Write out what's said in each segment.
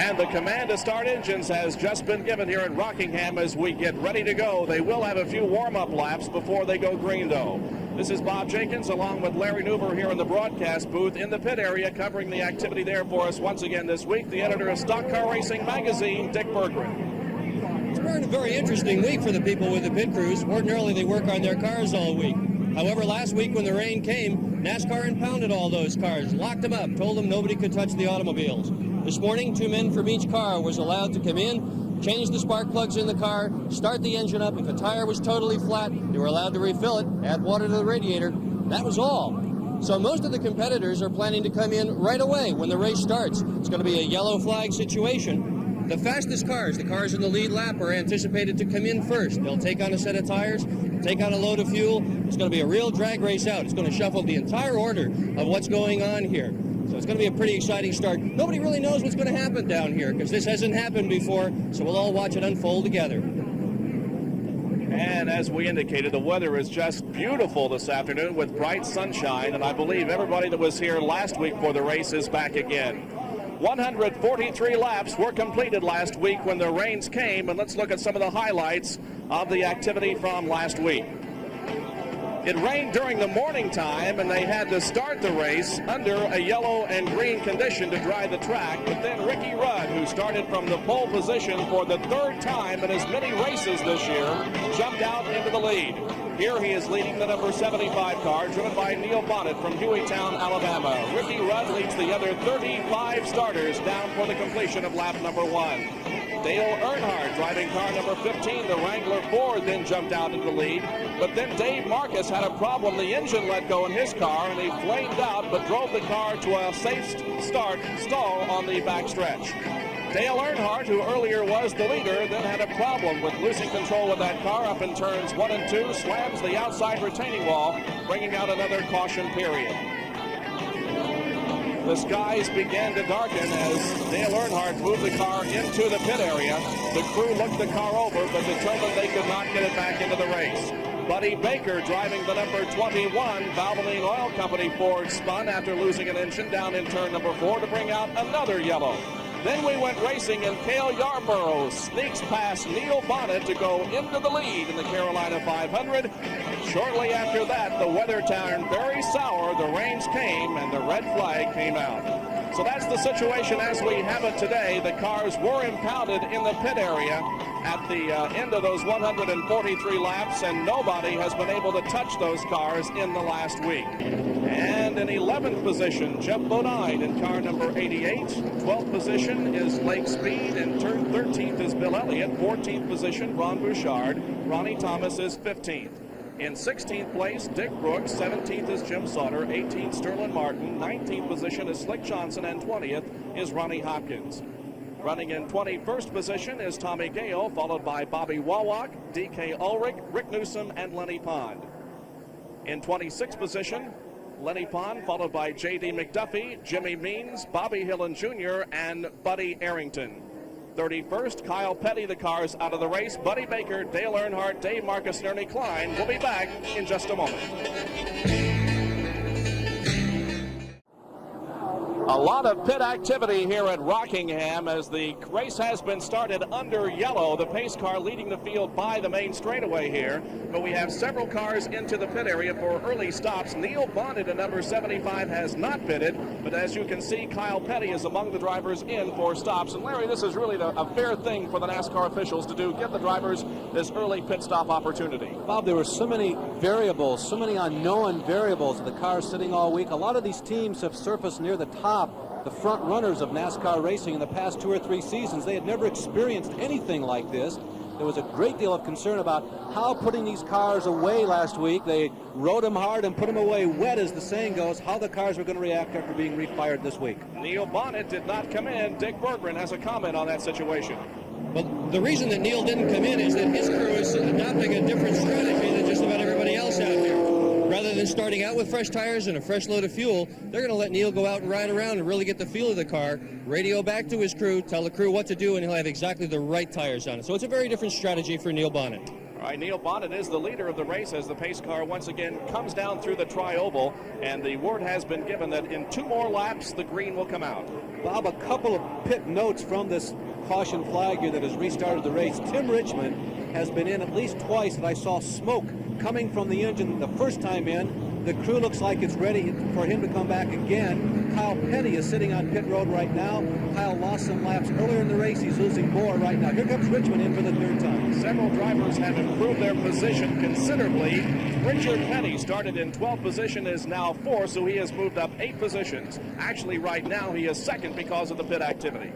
And the command to start engines has just been given here at Rockingham as we get ready to go. They will have a few warm-up laps before they go green, though. This is Bob Jenkins along with Larry Newber here in the broadcast booth in the pit area, covering the activity there for us once again this week. The editor of Stock Car Racing Magazine, Dick Berggren. It's been a very interesting week for the people with the pit crews. Ordinarily, they work on their cars all week. However, last week when the rain came, NASCAR impounded all those cars, locked them up, told them nobody could touch the automobiles. This morning, 2 men from each car was allowed to come in, change the spark plugs in the car, start the engine up. If the tire was totally flat, they were allowed to refill it, add water to the radiator. That was all. So most of the competitors are planning to come in right away when the race starts. It's going to be a yellow flag situation. The fastest cars, the cars in the lead lap, are anticipated to come in first. They'll take on a set of tires, take on a load of fuel. It's going to be a real drag race out. It's going to shuffle the entire order of what's going on here. So it's going to be a pretty exciting start. Nobody really knows what's going to happen down here because this hasn't happened before, so we'll all watch it unfold together. And as we indicated, the weather is just beautiful this afternoon with bright sunshine, and I believe everybody that was here last week for the race is back again. 143 laps were completed last week when the rains came, and let's look at some of the highlights of the activity from last week. It rained during the morning time, and they had to start the race under a yellow and green condition to dry the track. But then Ricky Rudd, who started from the pole position for the 3rd time in as many races this year, jumped out into the lead. Here he is leading the number 75 car, driven by Neil Bonnet from Hueytown, Alabama. Ricky Rudd leads the other 35 starters down for the completion of lap number 1. Dale Earnhardt, driving car number 15, the Wrangler Ford, then jumped out into the lead. But then Dave Marcus had a problem. The engine let go in his car, and he flamed out, but drove the car to a safe stall on the backstretch. Dale Earnhardt, who earlier was the leader, then had a problem with losing control of that car up in turns 1 and 2, slams the outside retaining wall, bringing out another caution period. The skies began to darken as Dale Earnhardt moved the car into the pit area. The crew looked the car over, but determined they could not get it back into the race. Buddy Baker, driving the number 21 Valvoline Oil Company Ford, spun after losing an engine down in turn number 4 to bring out another yellow. Then we went racing, and Gale Yarborough sneaks past Neil Bonnet to go into the lead in the Carolina 500. Shortly after that, the weather turned very sour. The rains came, and the red flag came out. So that's the situation as we have it today. The cars were impounded in the pit area at the end of those 143 laps, and nobody has been able to touch those cars in the last week. And in 11th position, Jeff Bonnet in car number 88. 12th position is Lake Speed. In turn 13th is Bill Elliott. 14th position, Ron Bouchard. Ronnie Thomas is 15th. In 16th place, Dick Brooks. 17th is Jim Sauter. 18th, Sterling Martin. 19th position is Slick Johnson. And 20th is Ronnie Hopkins. Running in 21st position is Tommy Gale, followed by Bobby Wawak, D.K. Ulrich, Rick Newsom, and Lenny Pond. In 26th position, Lenny Pond, followed by J.D. McDuffie, Jimmy Means, Bobby Hillen Jr., and Buddy Arrington. 31st, Kyle Petty, the cars out of the race. Buddy Baker, Dale Earnhardt, Dave Marcus, and Ernie Klein will be back in just a moment. A lot of pit activity here at Rockingham as the race has been started under yellow. The pace car leading the field by the main straightaway here. But we have several cars into the pit area for early stops. Neil Bonnet at number 75 has not pitted. But as you can see, Kyle Petty is among the drivers in for stops. And Larry, this is really a fair thing for the NASCAR officials to do. Give the drivers this early pit stop opportunity. Bob, there were so many variables, so many unknown variables of the cars sitting all week. A lot of these teams have surfaced near the top, the front runners of NASCAR racing in the past 2 or 3 seasons. They had never experienced anything like this. There was a great deal of concern about how putting these cars away last week. They rode them hard and put them away wet, as the saying goes, how the cars were going to react after being refired this week. Neil Bonnet did not come in. Dick Berggren has a comment on that situation. Well, the reason that Neil didn't come in is that his crew is adopting a different strategy than just about everybody else out there. Rather than starting out with fresh tires and a fresh load of fuel, they're going to let Neil go out and ride around and really get the feel of the car, radio back to his crew, tell the crew what to do, and he'll have exactly the right tires on it. So it's a very different strategy for Neil Bonnet. All right, Neil Bonnet is the leader of the race as the pace car once again comes down through the tri-oval, and the word has been given that in 2 more laps the green will come out. Bob, a couple of pit notes from this caution flag here that has restarted the race. Tim Richmond has been in at least twice, and I saw smoke coming from the engine the first time in. The crew looks like it's ready for him to come back again. Kyle Petty is sitting on pit road right now. Kyle lost some laps earlier in the race. He's losing more right now. Here comes Richmond in for the 3rd time. Several drivers have improved their position considerably. Richard Petty started in 12th position, is now 4th, so he has moved up 8 positions. Actually, right now, he is 2nd because of the pit activity.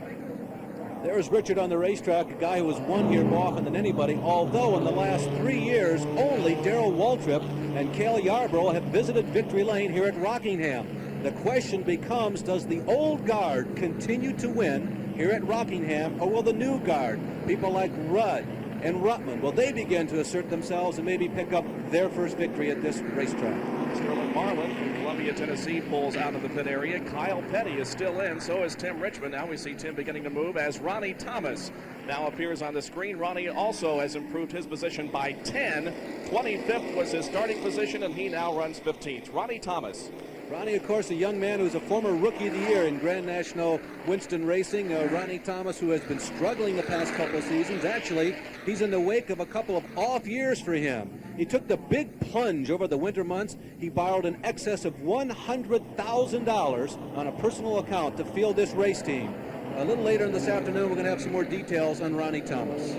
There's Richard on the racetrack, a guy who has won here more often than anybody, although in the last 3 years, only Darrell Waltrip and Gale Yarborough have visited victory lane here at Rockingham. The question becomes, does the old guard continue to win here at Rockingham, or will the new guard, people like Rudd and Rutman, will they begin to assert themselves and maybe pick up their first victory at this racetrack? Sterling Marlin from Columbia, Tennessee pulls out of the pit area. Kyle Petty is still in, so is Tim Richmond. Now we see Tim beginning to move as Ronnie Thomas now appears on the screen. Ronnie also has improved his position by 10. 25th was his starting position, and he now runs 15th. Ronnie Thomas. Ronnie, of course, a young man who's a former Rookie of the Year in Grand National Winston Racing. Ronnie Thomas, who has been struggling the past couple of seasons. Actually, he's in the wake of a couple of off years for him. He took the big plunge over the winter months. He borrowed an excess of $100,000 on a personal account to field this race team. A little later in this afternoon, we're going to have some more details on Ronnie Thomas.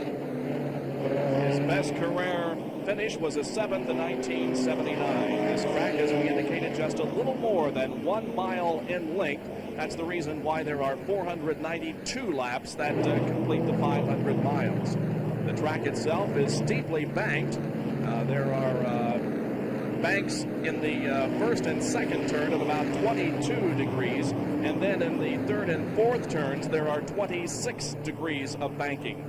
His best career finish was a 7th in 1979. This track, as we indicated, just a little more than 1 mile in length. That's the reason why there are 492 laps that complete the 500 miles. The track itself is steeply banked. There are banks in the 1st and 2nd turn of about 22 degrees, and then in the 3rd and 4th turns there are 26 degrees of banking.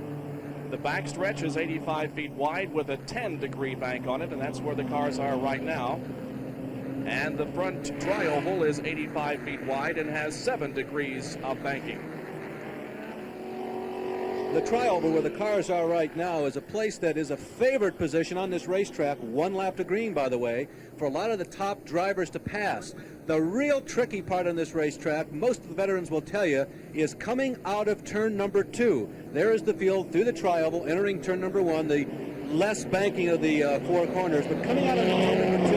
The backstretch is 85 feet wide with a 10-degree bank on it, and that's where the cars are right now. And the front tri-oval is 85 feet wide and has 7 degrees of banking. The tri-oval where the cars are right now is a place that is a favored position on this racetrack, 1 lap to green, by the way, for a lot of the top drivers to pass. The real tricky part on this racetrack, most of the veterans will tell you, is coming out of turn number 2. There is the field through the tri-oval, entering turn number 1, the less banking of the 4 corners. But coming out of turn number 2,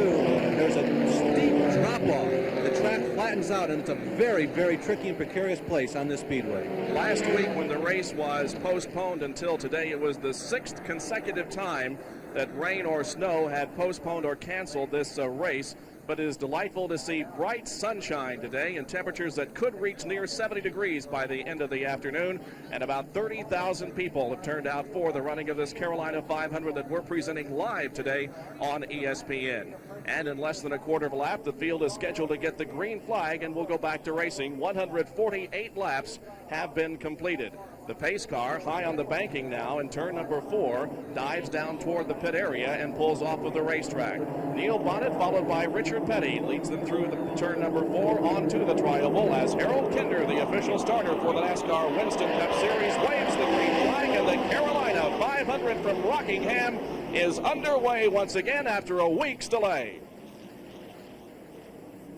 there's a steep drop-off. The track flattens out, and it's a very, very tricky and precarious place on this speedway. Last week, when the race was postponed until today, it was the 6th consecutive time that rain or snow had postponed or canceled this race. But it is delightful to see bright sunshine today and temperatures that could reach near 70 degrees by the end of the afternoon. And about 30,000 people have turned out for the running of this Carolina 500 that we're presenting live today on ESPN. And in less than a quarter of a lap, the field is scheduled to get the green flag, and we'll go back to racing. 148 laps have been completed. The pace car, high on the banking now in turn number 4, dives down toward the pit area and pulls off of the racetrack. Neil Bonnet, followed by Richard Petty, leads them through the turn number 4 onto the tri-oval as Harold Kinder, the official starter for the NASCAR Winston Cup Series, waves the green flag, and the Carolina 500 from Rockingham is underway once again after a week's delay.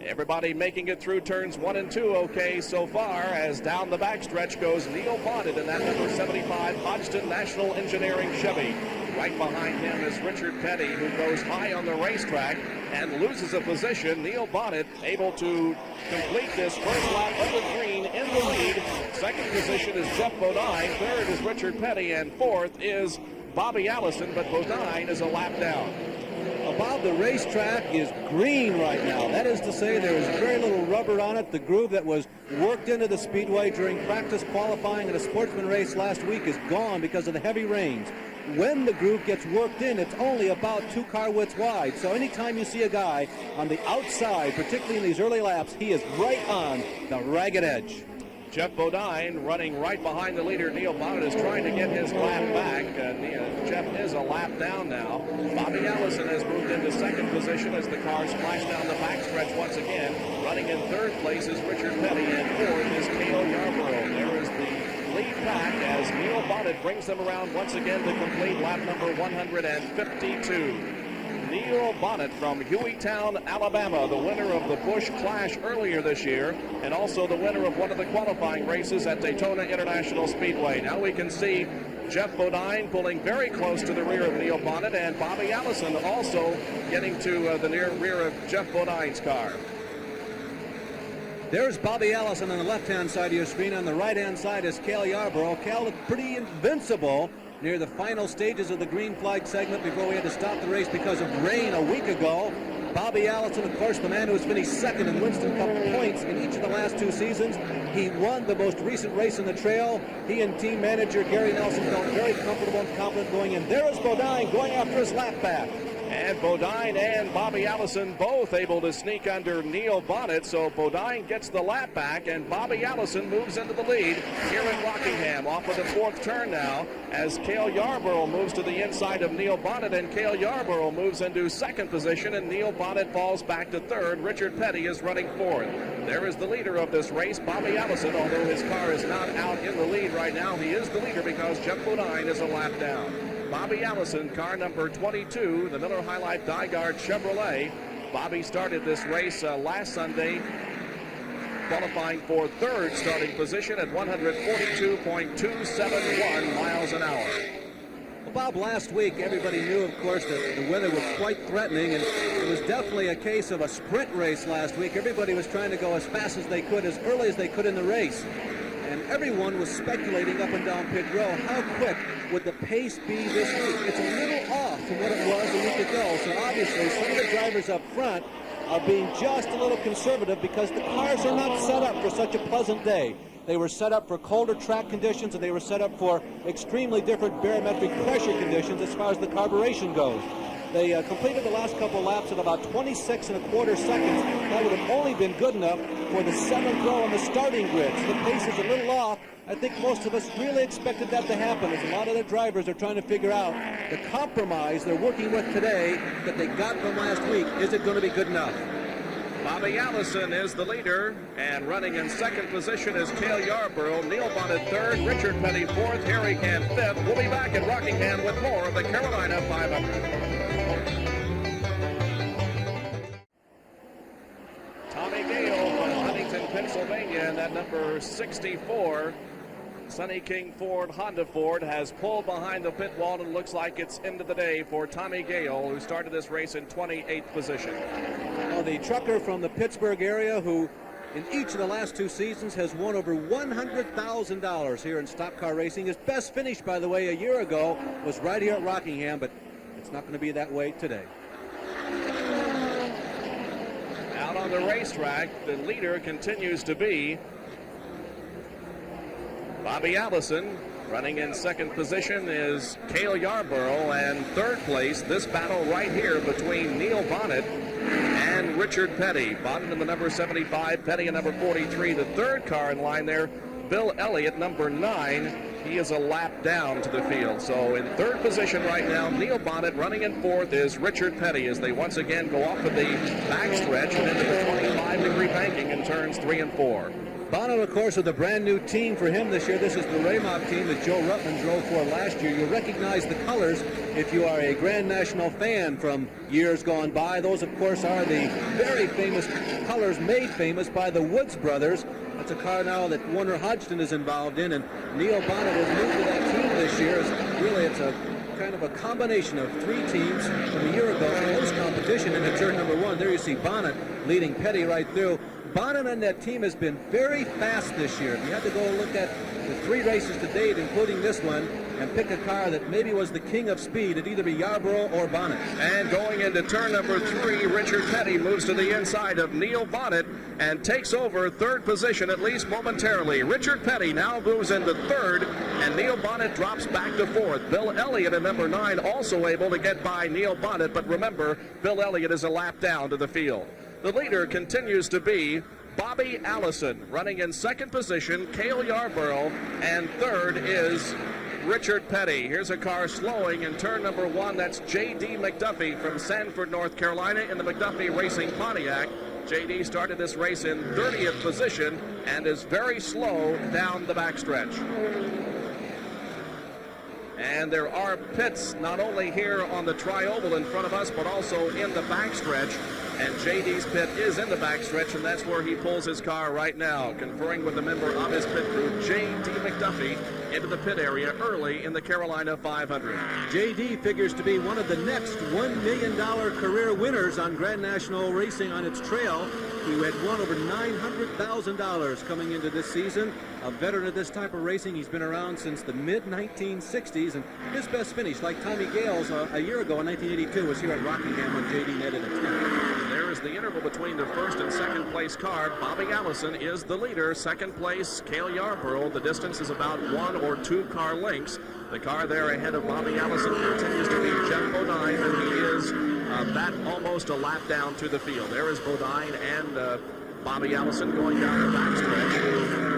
Everybody making it through turns 1 and 2 okay so far, as down the backstretch goes Neil Bonnet in that number 75 Hodgson National Engineering Chevy. Right behind him is Richard Petty, who goes high on the racetrack and loses a position. Neil Bonnet able to complete this first lap under green in the lead. 2nd position is Jeff Bodine. 3rd is Richard Petty, and 4th is Bobby Allison, but Bodine is a lap down. Bob, the racetrack is green right now. That is to say, there is very little rubber on it. The groove that was worked into the speedway during practice qualifying at a sportsman race last week is gone because of the heavy rains. When the groove gets worked in, it's only about 2 car widths wide. So anytime you see a guy on the outside, particularly in these early laps, he is right on the ragged edge. Jeff Bodine running right behind the leader. Neil Bonnet is trying to get his lap back. Jeff is a lap down now. Bobby Allison has moved into 2nd position as the cars splash down the backstretch once again. Running in 3rd place is Richard Petty, and 4th is Gale Yarborough. There is the lead back as Neil Bonnet brings them around once again to complete lap number 152. Neil Bonnet from Hueytown, Alabama, the winner of the Busch Clash earlier this year, and also the winner of one of the qualifying races at Daytona International Speedway. Now we can see Jeff Bodine pulling very close to the rear of Neil Bonnet, and Bobby Allison also getting to the near rear of Jeff Bodine's car. There's Bobby Allison on the left-hand side of your screen. On the right-hand side is Gale Yarborough. Gale looked pretty invincible near the final stages of the green flag segment before we had to stop the race because of rain a week ago. Bobby Allison, of course, the man who has finished second in Winston Cup points in each of the last 2 seasons. He won the most recent race in the trail. He and team manager Gary Nelson felt very comfortable and confident going in. There is Bodine going after his lap back. And Bodine and Bobby Allison both able to sneak under Neil Bonnet, so Bodine gets the lap back, and Bobby Allison moves into the lead here at Rockingham off of the 4th turn now as Gale Yarborough moves to the inside of Neil Bonnet, and Gale Yarborough moves into 2nd position, and Neil Bonnet falls back to 3rd. Richard Petty is running 4th. There is the leader of this race, Bobby Allison. Although his car is not out in the lead right now, he is the leader because Jeff Bodine is a lap down. Bobby Allison, car number 22, the Miller High Life Dyguard Chevrolet. Bobby started this race last Sunday, qualifying for 3rd starting position at 142.271 miles an hour. Well, Bob, last week everybody knew, of course, that the weather was quite threatening, and it was definitely a case of a sprint race last week. Everybody was trying to go as fast as they could, as early as they could in the race. And everyone was speculating up and down pit row, how quick would the pace be this week? It's a little off from what it was a week ago. So obviously some of the drivers up front are being just a little conservative because the cars are not set up for such a pleasant day. They were set up for colder track conditions, and they were set up for extremely different barometric pressure conditions as far as the carburation goes. They completed the last couple laps at about 26.25 seconds. That would have only been good enough for the 7th row on the starting grid. So the pace is a little off. I think most of us really expected that to happen, as a lot of the drivers are trying to figure out the compromise they're working with today that they got from last week. Is it going to be good enough? Bobby Allison is the leader, and running in 2nd position is Gale Yarborough. Neil Bonnet 3rd, Richard Petty 4th, Harry Camp 5th. We'll be back at Rockingham with more of the Carolina 500. Tommy Gale from Huntington, Pennsylvania, and that number 64 Sonny King Ford Honda Ford has pulled behind the pit wall, and looks like it's end of the day for Tommy Gale, who started this race in 28th position. Well, the trucker from the Pittsburgh area, who in each of the last 2 seasons has won over $100,000 here in stock car racing. His best finish, by the way, a year ago was right here at Rockingham, but it's not going to be that way today. Out on the racetrack, the leader continues to be Bobby Allison. Running in 2nd position is Gale Yarborough, and 3rd place, this battle right here between Neil Bonnet and Richard Petty. Bonnet in the number 75, Petty in number 43. The 3rd car in line there, Bill Elliott, number 9. He is a lap down to the field. So in 3rd position right now, Neil Bonnet. Running in 4th is Richard Petty as they once again go off of the backstretch and into the 25-degree banking in turns 3 and 4. Bonnet, of course, with a brand new team for him this year. This is the Raymond team that Joe Rutman drove for last year. You'll recognize the colors if you are a Grand National fan from years gone by. Those, of course, are the very famous colors made famous by the Woods brothers. That's a car now that Warner Hodgson is involved in, and Neil Bonnet has moved to that team this year. It's a kind of a combination of 3 teams from a year ago. Close competition into turn number 1. There you see Bonnet leading Petty right through. Bonnet and that team has been very fast this year. If you had to go look at the 3 races to date, including this one, and pick a car that maybe was the king of speed, it'd either be Yarborough or Bonnet. And going into turn number 3, Richard Petty moves to the inside of Neil Bonnet and takes over 3rd position, at least momentarily. Richard Petty now moves into 3rd, and Neil Bonnet drops back to 4th. Bill Elliott at number 9 also able to get by Neil Bonnet, but remember, Bill Elliott is a lap down to the field. The leader continues to be Bobby Allison. Running in 2nd position, Gale Yarborough, and 3rd is Richard Petty. Here's a car slowing in turn number 1. That's J.D. McDuffie from Sanford, North Carolina, in the McDuffie Racing Pontiac. JD started this race in 30th position and is very slow down the backstretch. And there are pits not only here on the tri-oval in front of us, but also in the backstretch. And JD's pit is in the backstretch, and that's where he pulls his car right now, conferring with a member of his pit crew, J.D. McDuffie, into the pit area early in the Carolina 500. JD figures to be one of the next $1 million career winners on Grand National Racing on its trail. He had won over $900,000 coming into this season. A veteran of this type of racing. He's been around since the mid-1960s, and his best finish, like Tommy Gale's a year ago in 1982, was here at Rockingham when JD netted a 10. There is the interval between the first and second place car. Bobby Allison is the leader. Second place, Gale Yarborough. The distance is about 1 or 2 car lengths. The car there ahead of Bobby Allison continues to be Jeff Bodine, and he is that almost a lap down to the field. There is Bodine and Bobby Allison going down the backstretch.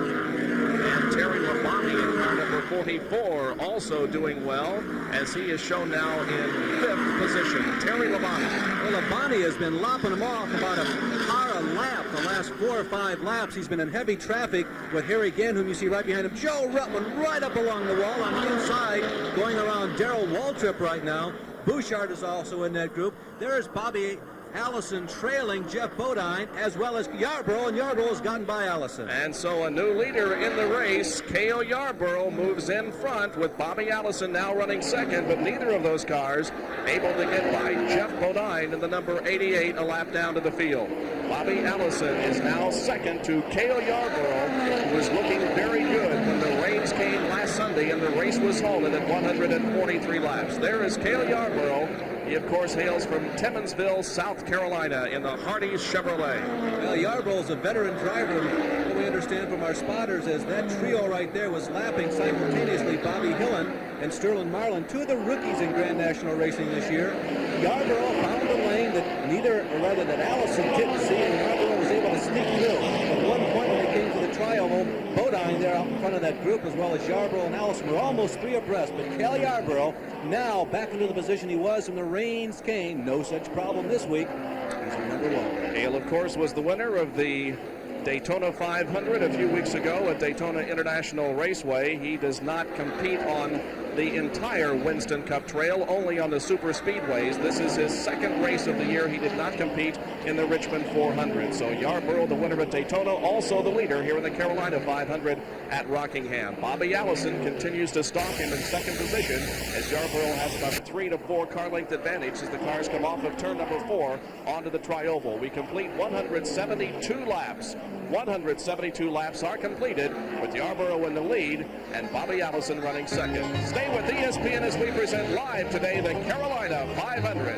And Terry Labonte in car number 44 also doing well, as he is shown now in 5th position. Terry Labonte. Well, Bonnet has been lopping him off about a car a lap the last 4 or 5 laps. He's been in heavy traffic with Harry Gant, whom you see right behind him. Joe Rutman right up along the wall on the inside, going around Darrell Waltrip right now. Bouchard is also in that group. There's Bobby Allison trailing Jeff Bodine, as well as Yarborough, and Yarborough has gotten by Allison. And so a new leader in the race, Gale Yarborough, moves in front with Bobby Allison now running second, but neither of those cars able to get by Jeff Bodine in the number 88 a lap down to the field. Bobby Allison is now second to Gale Yarborough, who was looking very good when the rains came last Sunday and the race was halted at 143 laps. There is Gale Yarborough. He, of course, hails from Timmonsville, South Carolina, in the Hardee's Chevrolet. Well, Yarborough's a veteran driver. What we understand from our spotters is that trio right there was lapping simultaneously Bobby Hillen and Sterling Marlin, 2 of the rookies in Grand National Racing this year. Yarborough found a lane that Allison didn't see, and Yarborough was able to sneak through. At one point when they came to the tri-oval, Bodine there out in front of that group, as well as Yarborough and Allison, were almost 3 abreast. But Gale Yarborough now back into the position he was when the rains came. No such problem this week. He's in number 1. Gale, of course, was the winner of the Daytona 500 a few weeks ago at Daytona International Raceway. He does not compete on the entire Winston Cup Trail, only on the super speedways. This is his second race of the year. He did not compete in the Richmond 400. So Yarborough, the winner at Daytona, also the leader here in the Carolina 500 at Rockingham. Bobby Allison continues to stalk him in second position, as Yarborough has about a 3 to 4 car length advantage as the cars come off of turn number 4 onto the tri-oval. We complete 172 laps. 172 laps are completed with Yarborough in the lead and Bobby Allison running second. Stay with ESPN as we present live today the Carolina 500.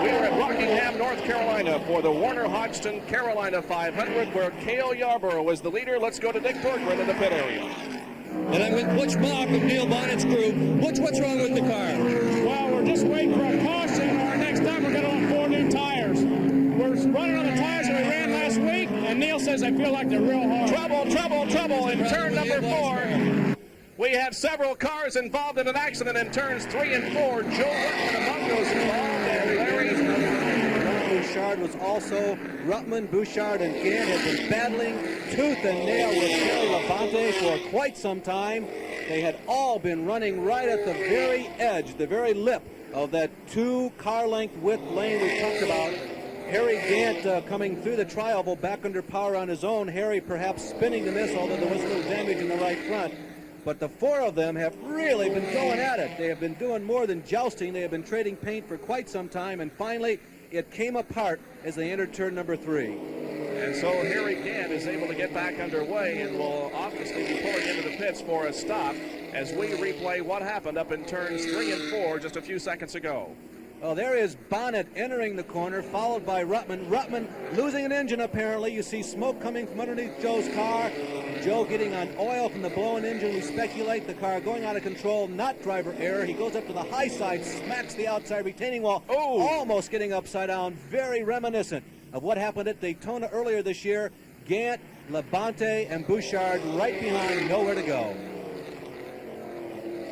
We are at Rockingham, North Carolina for the Warner Hodgson Carolina 500, where Gale Yarborough is the leader. Let's go to Dick Bergman in the pit area. And I'm with Butch Mock of Neil Bonnet's crew. Butch, what's wrong with the car? Well, we're just waiting for a caution. Our next time we're going to want 4 new tires. We're running on the tires that we ran last week, and Neil says I feel like they're real hard. Trouble in turn number 4. We have several cars involved in an accident in turns 3 and 4. Joe Rutman among those involved, and Larry Bouchard was also. Rutman, Bouchard, and Gant have been battling tooth and nail with Terry Labonte for quite some time. They had all been running right at the very edge, the very lip of that 2 car length width lane we talked about. Harry Gant coming through the tri-oval back under power on his own. Harry perhaps spinning to miss, although there was no damage in the right front. But the 4 of them have really been going at it. They have been doing more than jousting. They have been trading paint for quite some time, and finally it came apart as they entered turn number 3. And so Harry Gant is able to get back underway and will obviously be pulling into the pits for a stop as we replay what happened up in turns 3 and 4 just a few seconds ago. Well, there is Bonnet entering the corner, followed by Rutman. Rutman losing an engine, apparently. You see smoke coming from underneath Joe's car. Joe getting on oil from the blown engine. We speculate the car going out of control, not driver error. He goes up to the high side, smacks the outside retaining wall, almost getting upside down. Very reminiscent of what happened at Daytona earlier this year. Gant, Labonte, and Bouchard right behind, nowhere to go.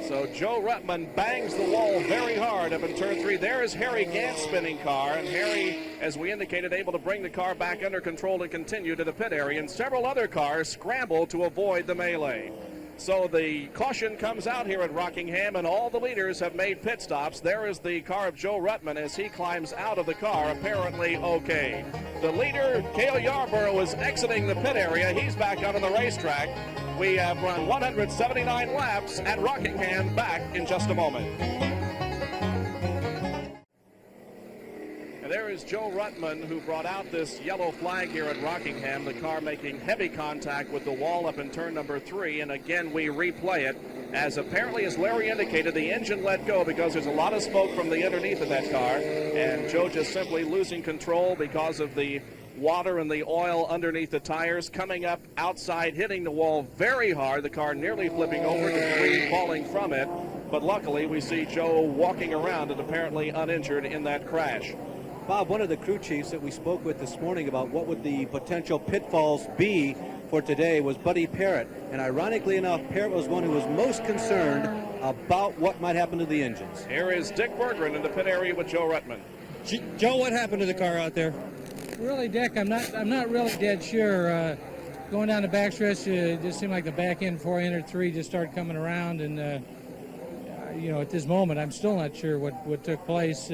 So Joe Rutman bangs the wall very hard up in turn 3. There is Harry Gant's spinning car, and Harry, as we indicated, able to bring the car back under control and continue to the pit area, and several other cars scramble to avoid the melee. So the caution comes out here at Rockingham, and all the leaders have made pit stops. There is the car of Joe Rutman as he climbs out of the car, apparently okay. The leader, Gale Yarborough, is exiting the pit area. He's back out on the racetrack. We have run 179 laps at Rockingham. Back in just a moment. And there is Joe Rutman, who brought out this yellow flag here at Rockingham. The car making heavy contact with the wall up in turn number 3. And again, we replay it as apparently, as Larry indicated, the engine let go because there's a lot of smoke from the underneath of that car. And Joe just simply losing control because of the water and the oil underneath the tires, coming up outside, hitting the wall very hard. The car nearly flipping over, debris falling from it. But luckily, we see Joe walking around and apparently uninjured in that crash. Bob, one of the crew chiefs that we spoke with this morning about what would the potential pitfalls be for today was Buddy Parrott. And ironically enough, Parrott was one who was most concerned about what might happen to the engines. Here is Dick Berggren in the pit area with Joe Rutman. Joe, what happened to the car out there? Really, Dick, I'm not really dead sure. Going down the backstretch, it just seemed like the back end 4 or 3 just started coming around, and at this moment, I'm still not sure what took place.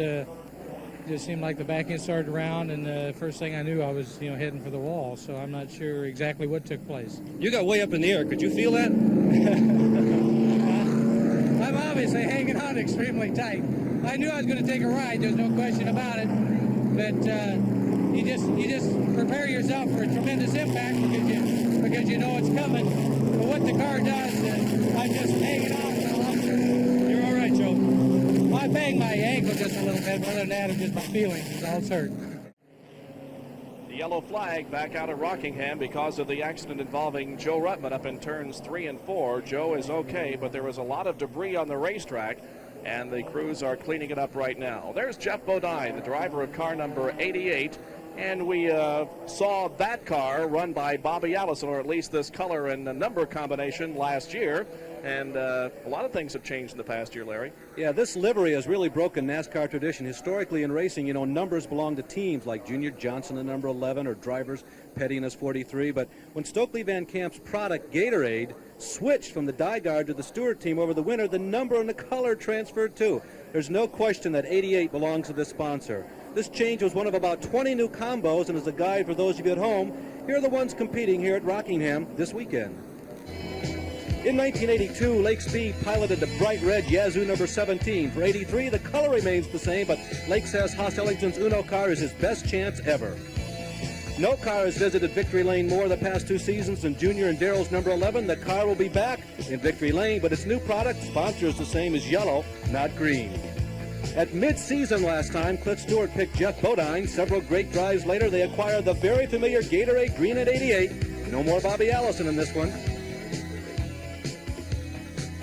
Just seemed like the back end started around, and the first thing I knew, I was heading for the wall. So I'm not sure exactly what took place. You got way up in the air. Could you feel that? I'm obviously hanging on extremely tight. I knew I was going to take a ride. There's no question about it. But you just prepare yourself for a tremendous impact because you know it's coming. But what the car does, I'm just hanging on. You're all right, Joe. I banged my ankle just a little bit. Other than that, it's just my feelings. It's all hurt. The yellow flag back out of Rockingham because of the accident involving Joe Rutman up in turns 3 and 4. Joe is okay, but there was a lot of debris on the racetrack, and the crews are cleaning it up right now. There's Jeff Bodine, the driver of car number 88, and we saw that car run by Bobby Allison, or at least this color and number combination last year. And a lot of things have changed in the past year, Larry. Yeah, this livery has really broken NASCAR tradition. Historically in racing, numbers belong to teams like Junior Johnson in number 11 or drivers Petty in his 43. But when Stokely Van Camp's product, Gatorade, switched from the Dyguard to the Stewart team over the winter, the number and the color transferred too. There's no question that 88 belongs to this sponsor. This change was one of about 20 new combos, and as a guide for those of you at home, here are the ones competing here at Rockingham this weekend. In 1982, Lake Speed piloted the bright red Yazoo number 17. For 83, the color remains the same, but Lake says Haas Ellington's Uno car is his best chance ever. No car has visited Victory Lane more the past 2 seasons than Junior and Darrell's number 11. The car will be back in Victory Lane, but its new product, sponsor is the same as yellow, not green. At mid-season last time, Cliff Stewart picked Jeff Bodine. Several great drives later, they acquired the very familiar Gatorade Green at 88. No more Bobby Allison in this one.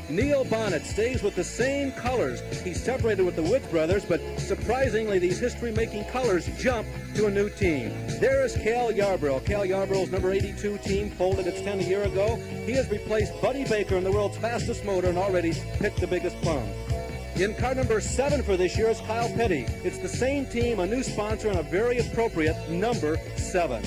Neil Bonnet stays with the same colors. He's separated with the Woods brothers, but surprisingly, these history-making colors jump to a new team. There is Gale Yarborough. Gale Yarborough's number 82 team folded its 10 a year ago. He has replaced Buddy Baker in the world's fastest motor and already picked the biggest plum. In car number 7 for this year is Kyle Petty. It's the same team, a new sponsor, and a very appropriate number 7.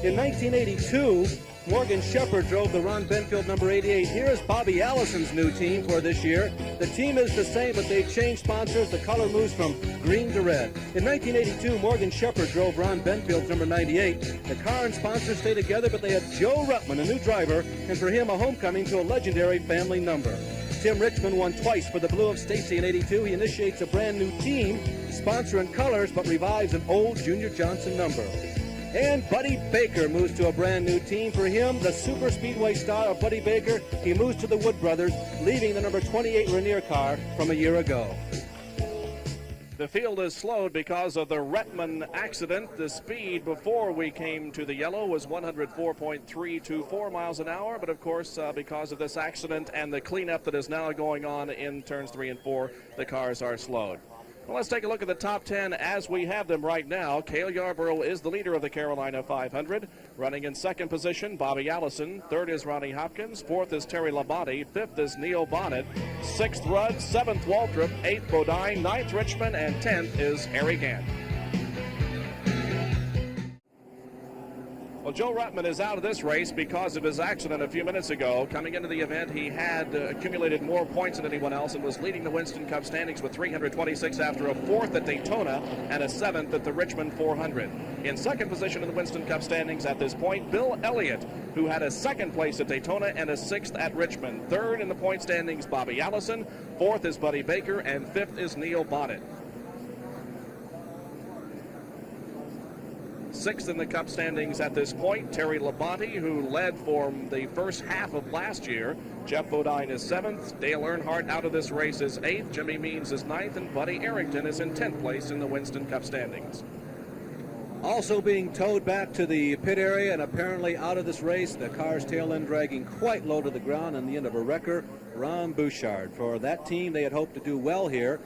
In 1982, Morgan Shepherd drove the Ron Benfield number 88. Here is Bobby Allison's new team for this year. The team is the same, but they've changed sponsors. The color moves from green to red. In 1982, Morgan Shepherd drove Ron Benfield's number 98. The car and sponsors stay together, but they have Joe Rutman, a new driver, and for him, a homecoming to a legendary family number. Tim Richmond won twice for the Blue of Stacy in 82. He initiates a brand new team, sponsor and colors, but revives an old Junior Johnson number. And Buddy Baker moves to a brand new team. For him, the super speedway star of Buddy Baker, he moves to the Wood brothers, leaving the number 28 Rainier car from a year ago. The field is slowed because of the Rutman accident. The speed before we came to the yellow was 104.324 miles an hour, but of course, because of this accident and the cleanup that is now going on in turns 3 and 4, the cars are slowed. Well, let's take a look at the top 10 as we have them right now. Gale Yarborough is the leader of the Carolina 500. Running in second position, Bobby Allison. Third is Ronnie Hopkins. Fourth is Terry Labonte. Fifth is Neil Bonnet. Sixth, Rudd. Seventh, Waltrip. Eighth, Bodine. Ninth, Richmond. And 10th is Harry Gant. Well, Joe Rutman is out of this race because of his accident a few minutes ago. Coming into the event, he had accumulated more points than anyone else and was leading the Winston Cup standings with 326 after a fourth at Daytona and a seventh at the Richmond 400. In second position in the Winston Cup standings at this point, Bill Elliott, who had a second place at Daytona and a sixth at Richmond. Third in the point standings, Bobby Allison. Fourth is Buddy Baker, and fifth is Neil Bonnet. Sixth in the Cup standings at this point, Terry Labonte, who led for the first half of last year. Jeff Bodine is seventh. Dale Earnhardt out of this race is eighth. Jimmy Means is ninth, and Buddy Arrington is in 10th place in the Winston Cup standings. Also being towed back to the pit area and apparently out of this race, the car's tail end dragging quite low to the ground on the end of a wrecker, Ron Bouchard. For that team, they had hoped to do well here.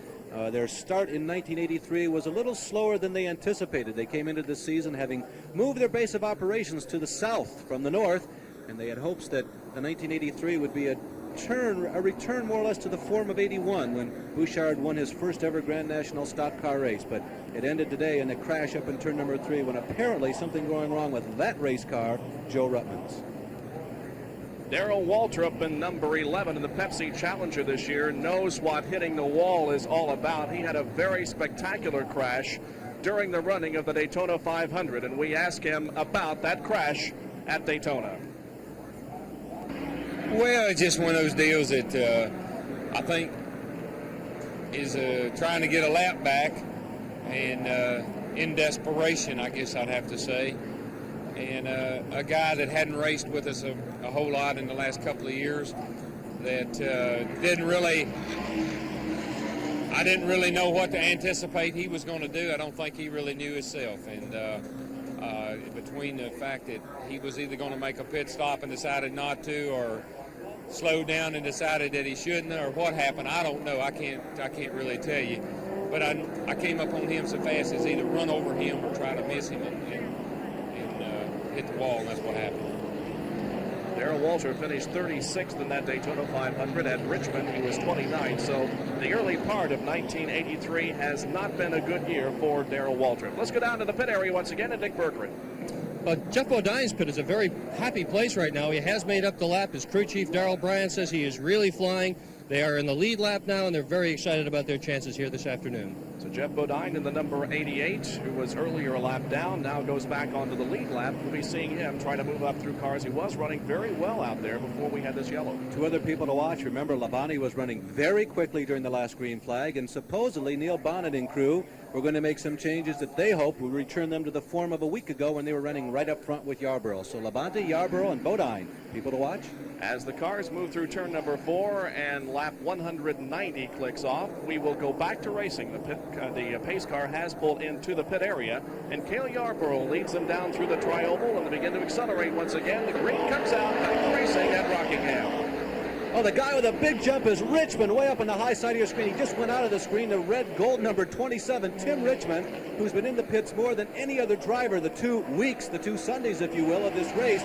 Their start in 1983 was a little slower than they anticipated. They came into this season having moved their base of operations to the south from the north, and they had hopes that the 1983 would be a return more or less to the form of 81 when Bouchard won his first ever Grand National stock car race. But it ended today in a crash up in turn number 3 when apparently something going wrong with that race car, Joe Rutman's. Darrell Waltrip in number 11 in the Pepsi Challenger this year knows what hitting the wall is all about. He had a very spectacular crash during the running of the Daytona 500, and we ask him about that crash at Daytona. Well, it's just one of those deals that I think is trying to get a lap back, and in desperation, I guess I'd have to say. And a guy that hadn't raced with us a whole lot in the last couple of years, that I didn't really know what to anticipate he was going to do. I don't think he really knew himself. And between the fact that he was either going to make a pit stop and decided not to, or slow down and decided that he shouldn't, or what happened, I don't know. I can't really tell you. But I came up on him so fast as either run over him or try to miss him and hit the wall, and that's what happened. Darrell Waltrip finished 36th in that Daytona 500. At Richmond, he was 29th. So the early part of 1983 has not been a good year for Darrell Waltrip. Let's go down to the pit area once again, and Dick Bergeron. Jeff Bodine's pit is a very happy place right now. He has made up the lap. His crew chief, Darrell Bryan, says he is really flying. They are in the lead lap now, and they're very excited about their chances here this afternoon. So Jeff Bodine in the number 88, who was earlier a lap down, now goes back onto the lead lap. We'll be seeing him try to move up through cars. He was running very well out there before we had this yellow. Two other people to watch. Remember, Labonte was running very quickly during the last green flag, and supposedly Neil Bonnet and crew were going to make some changes that they hope will return them to the form of a week ago when they were running right up front with Yarborough. So Labonte, Yarborough, and Bodine, people to watch. As the cars move through turn number 4 and lap 190 clicks off, we will go back to racing. The pace car has pulled into the pit area, and Gale Yarborough leads them down through the tri-oval, and they begin to accelerate once again. The green comes out, back to racing at Rockingham. Oh, the guy with a big jump is Richmond, way up on the high side of your screen. He just went out of the screen, the red gold number 27, Tim Richmond, who's been in the pits more than any other driver the 2 weeks, the 2 Sundays, if you will, of this race,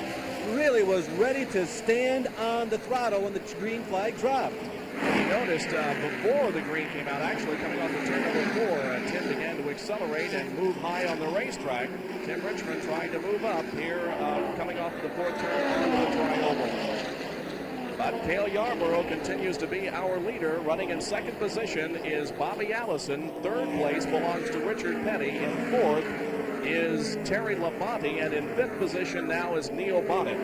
really was ready to stand on the throttle when the green flag dropped. You noticed before the green came out, actually coming off the turn number 4, Tim began to accelerate and move high on the racetrack. Tim Richmond trying to move up here, coming off the 4th turn onto the tri-oval. But Gale Yarborough continues to be our leader. Running in second position is Bobby Allison. Third place belongs to Richard Petty. In fourth is Terry Labonte. And in fifth position now is Neil Bonnet.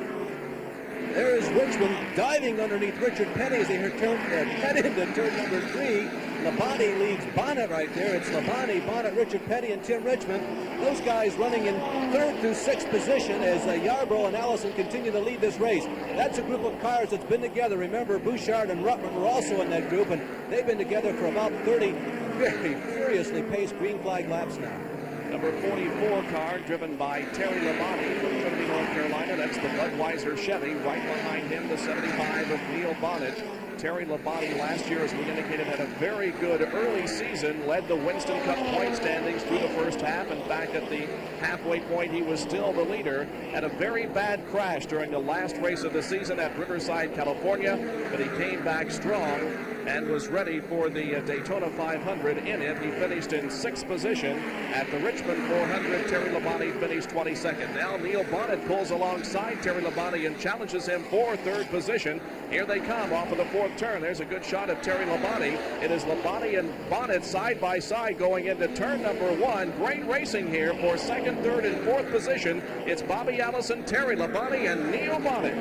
There is Richmond diving underneath Richard Petty as they head into turn number 3. Labonte leads Bonnet right there. It's Labonte, Bonnet, Richard Petty, and Tim Richmond. Those guys running in 3rd through 6th position as Yarborough and Allison continue to lead this race. That's a group of cars that's been together. Remember, Bouchard and Rutman were also in that group, and they've been together for about 30 very furiously paced green flag laps now. Number 44 car driven by Terry Labonte from Trinity, North Carolina. That's the Budweiser Chevy. Right behind him, the 75 of Neil Bonnet. Terry Labonte last year, as we indicated, had a very good early season, led the Winston Cup point standings through the first half, and back at the halfway point, he was still the leader. Had a very bad crash during the last race of the season at Riverside, California, but he came back strong and was ready for the Daytona 500 in it. He finished in 6th position at the Richmond 400. Terry Labonte finished 22nd. Now Neil Bonnet pulls alongside Terry Labonte and challenges him for 3rd position. Here they come off of the 4th turn. There's a good shot of Terry Labonte. It is Labonte and Bonnet side by side going into turn number 1. Great racing here for 2nd, 3rd, and 4th position. It's Bobby Allison, Terry Labonte, and Neil Bonnet.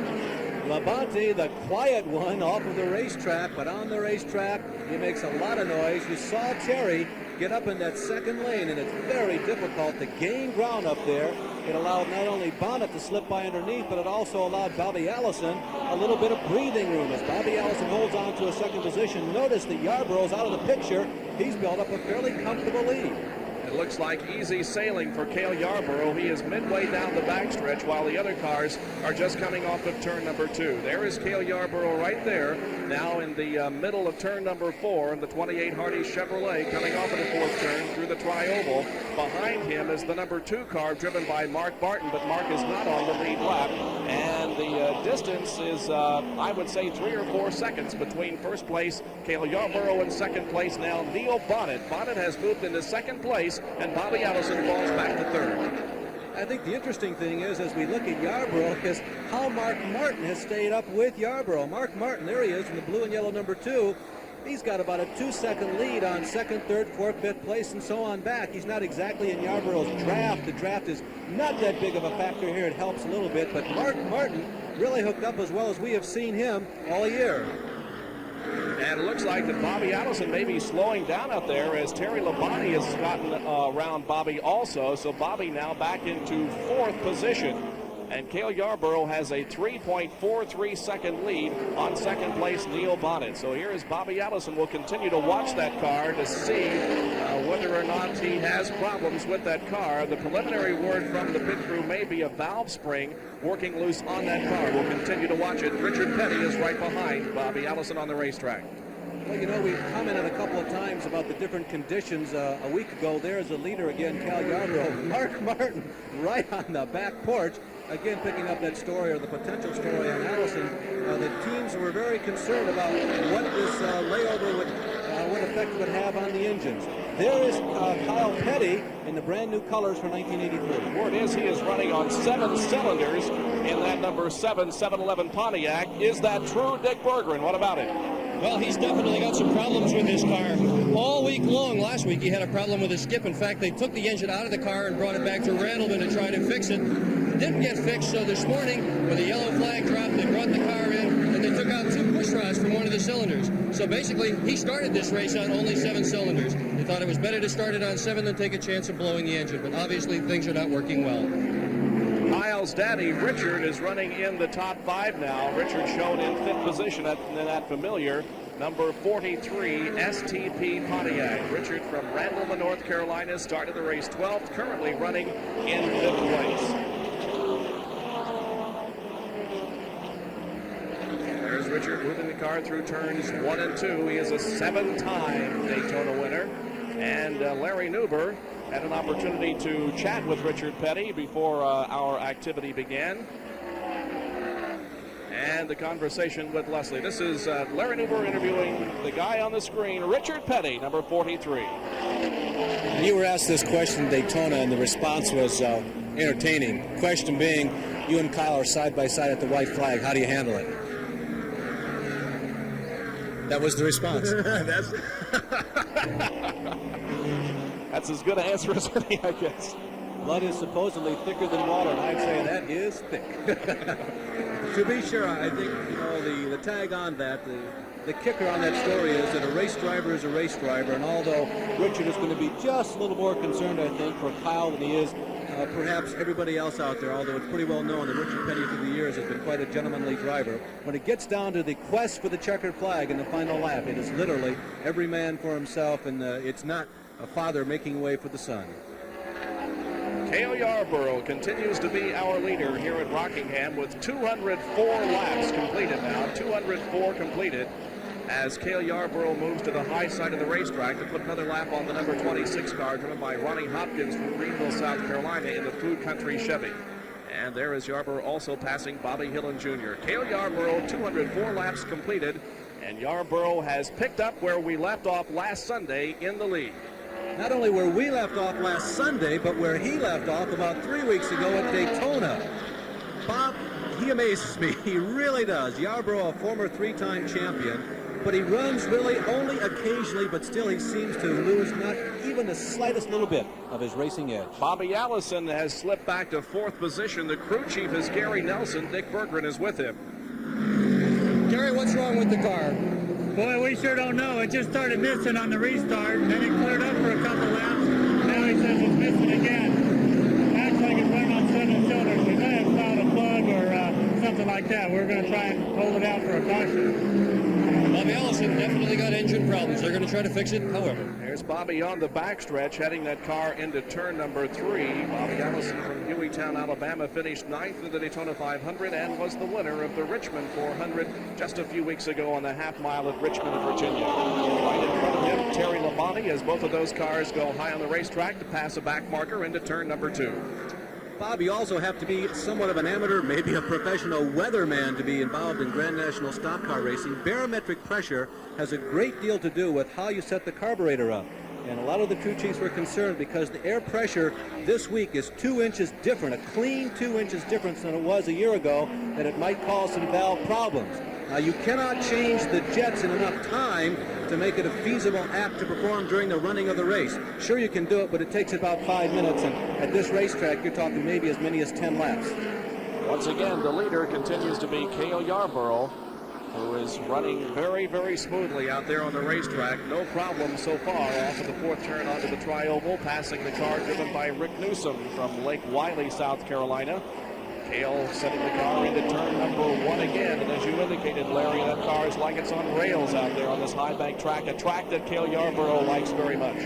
Labonte, the quiet one off of the racetrack, but on the racetrack, he makes a lot of noise. You saw Terry get up in that 2nd lane, and it's very difficult to gain ground up there. It allowed not only Bonnet to slip by underneath, but it also allowed Bobby Allison a little bit of breathing room. As Bobby Allison holds on to a 2nd position, notice that Yarborough's out of the picture. He's built up a fairly comfortable lead. It looks like easy sailing for Gale Yarborough. He is midway down the backstretch while the other cars are just coming off of turn number 2. There is Gale Yarborough right there, now in the middle of turn number 4, and the 28 Hardy Chevrolet coming off of the 4th turn through the tri-oval. Behind him is the number 2 car driven by Mark Barton, but Mark is not on the lead lap. And the distance is, I would say, 3 or 4 seconds between first place Gale Yarborough and second place now Neil Bonnet. Bonnet has moved into second place, and Bobby Allison falls back to third. I think the interesting thing is, as we look at Yarborough, is how Mark Martin has stayed up with Yarborough. Mark Martin, there he is in the blue and yellow number 2. He's got about a 2-second lead on 2nd, 3rd, 4th, 5th place, and so on back. He's not exactly in Yarborough's draft. The draft is not that big of a factor here. It helps a little bit, but Mark Martin really hooked up as well as we have seen him all year. And it looks like that Bobby Allison may be slowing down out there, as Terry Labonte has gotten around Bobby also. So Bobby now back into 4th position. And Gale Yarborough has a 3.43 second lead on 2nd place Neil Bonnet. So here is Bobby Allison. We'll continue to watch that car to see whether or not he has problems with that car. The preliminary word from the pit crew may be a valve spring working loose on that car. We'll continue to watch it. Richard Petty is right behind Bobby Allison on the racetrack. Well, you know, we've commented a couple of times about the different conditions a week ago. There's the leader again, Gale Yarborough. Mark Martin right on the back porch. Again, picking up that story, or the potential story on Allison. The teams were very concerned about what this layover would, what effect it would have on the engines. There is Kyle Petty in the brand new colors for 1983. Word is he is running on 7 cylinders in that number 7 711 Pontiac. Is that true, Dick Berggren? What about it? Well, he's definitely got some problems with his car. All week long last week, he had a problem with his skip. In fact, they took the engine out of the car and brought it back to Randleman to try to fix it. It didn't get fixed, so this morning, when the yellow flag dropped, they brought the car in, and they took out 2 push rods from one of the cylinders. So basically, he started this race on only 7 cylinders. They thought it was better to start it on 7 than take a chance of blowing the engine, but obviously things are not working well. Kyle's daddy, Richard, is running in the top 5 now. Richard shown in 5th position in that familiar number 43 STP Pontiac. Richard from Randleman, North Carolina, started the race 12th, currently running in 5th place. There's Richard moving the car through turns 1 and 2. He is a 7-time Daytona winner. And Larry Newber had an opportunity to chat with Richard Petty before our activity began. And the conversation with Leslie. This is Larry Newber interviewing the guy on the screen, Richard Petty, number 43. You were asked this question in Daytona, and the response was entertaining. Question being, you and Kyle are side by side at the white flag. How do you handle it? That was the response. That's as good an answer as any, I guess. Blood is supposedly thicker than water, and I'd say that is thick. To be sure, I think, you know, the tag on that, the kicker on that story is that a race driver is a race driver, and although Richard is going to be just a little more concerned, I think, for Kyle than he is perhaps everybody else out there, although it's pretty well known that Richard Petty through the years has been quite a gentlemanly driver. When it gets down to the quest for the checkered flag in the final lap, it is literally every man for himself, and it's not a father making way for the son. Gale Yarborough continues to be our leader here at Rockingham with 204 laps completed now, 204 completed. as Gale Yarborough moves to the high side of the racetrack to put another lap on the number 26 car driven by Ronnie Hopkins from Greenville, South Carolina in the Food Country Chevy. And there is Yarborough also passing Bobby Hillin Jr. Gale Yarborough, 204 laps completed, and Yarborough has picked up where we left off last Sunday in the lead. Not only where we left off last Sunday, but where he left off about 3 weeks ago at Daytona. Bob, he amazes me. He really does. Yarborough, a former three-time champion, but he runs really only occasionally, but still he seems to lose not even the slightest little bit of his racing edge. Bobby Allison has slipped back to fourth position. The crew chief is Gary Nelson. Dick Berggren is with him. Gary, what's wrong with the car? Boy, we sure don't know. It just started missing on the restart, and then it cleared up for a couple laps. Now he says it's missing again. Acts like it's running on 7 cylinders. We may have found a plug or something like that. We're going to try and hold it out for a caution. Bobby Allison definitely got engine problems. They're going to try to fix it, however. There's Bobby on the backstretch, heading that car into turn number 3. Bobby Allison from Hueytown, Alabama, finished 9th in the Daytona 500 and was the winner of the Richmond 400 just a few weeks ago on the half mile at Richmond, Virginia. Right in front of him, Terry Labonte, as both of those cars go high on the racetrack to pass a back marker into turn number 2. Bob, you also have to be somewhat of an amateur, maybe a professional weatherman to be involved in Grand National stock car racing. Barometric pressure has a great deal to do with how you set the carburetor up. And a lot of the crew chiefs were concerned because the air pressure this week is 2 inches different, a clean 2 inches difference than it was a year ago, that it might cause some valve problems. Now, you cannot change the jets in enough time to make it a feasible act to perform during the running of the race. Sure, you can do it, but it takes about 5 minutes, and at this racetrack, you're talking maybe as many as 10 laps. Once again, the leader continues to be Gale Yarborough, who is running very, very smoothly out there on the racetrack. No problem so far off of the fourth turn onto the tri-oval, passing the car driven by Rick Newsom from Lake Wiley, South Carolina. Gale setting the car into turn number 1 again, and as you indicated, Larry, that car is like it's on rails out there on this high bank track, a track that Gale Yarborough likes very much.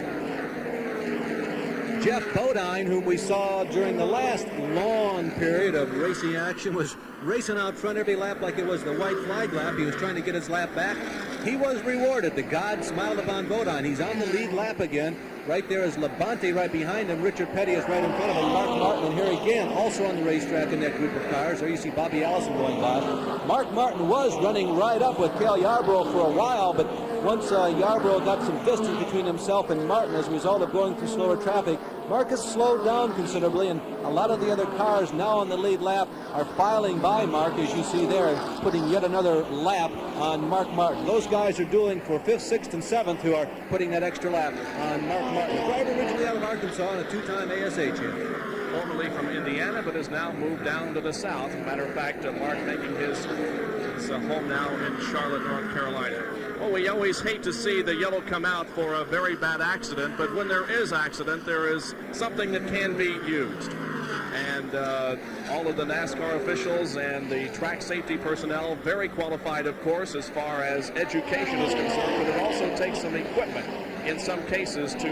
Jeff Bodine, whom we saw during the last long period of racing action, was racing out front every lap like it was the white flag lap. He was trying to get his lap back. He was rewarded. The God smiled upon Bodine. He's on the lead lap again. Right there is Labonte right behind him. Richard Petty is right in front of him. Mark Martin, and here again, also on the racetrack in that group of cars. There you see Bobby Allison going by. Mark Martin was running right up with Gale Yarborough for a while, but once Yarborough got some distance between himself and Martin as a result of going through slower traffic, Mark has slowed down considerably, and a lot of the other cars now on the lead lap are filing by Mark, as you see there, putting yet another lap on Mark Martin. Those guys are dueling for 5th, 6th, and 7th, who are putting that extra lap on Mark Martin. The driver originally out of Arkansas and a 2-time ASA champion. Formerly from Indiana, but has now moved down to the south. As a matter of fact, Mark making his home now in Charlotte, North Carolina. Well, we always hate to see the yellow come out for a very bad accident, but when there is accident, there is something that can be used. And all of the NASCAR officials and the track safety personnel, very qualified, of course, as far as education is concerned, but it also takes some equipment in some cases to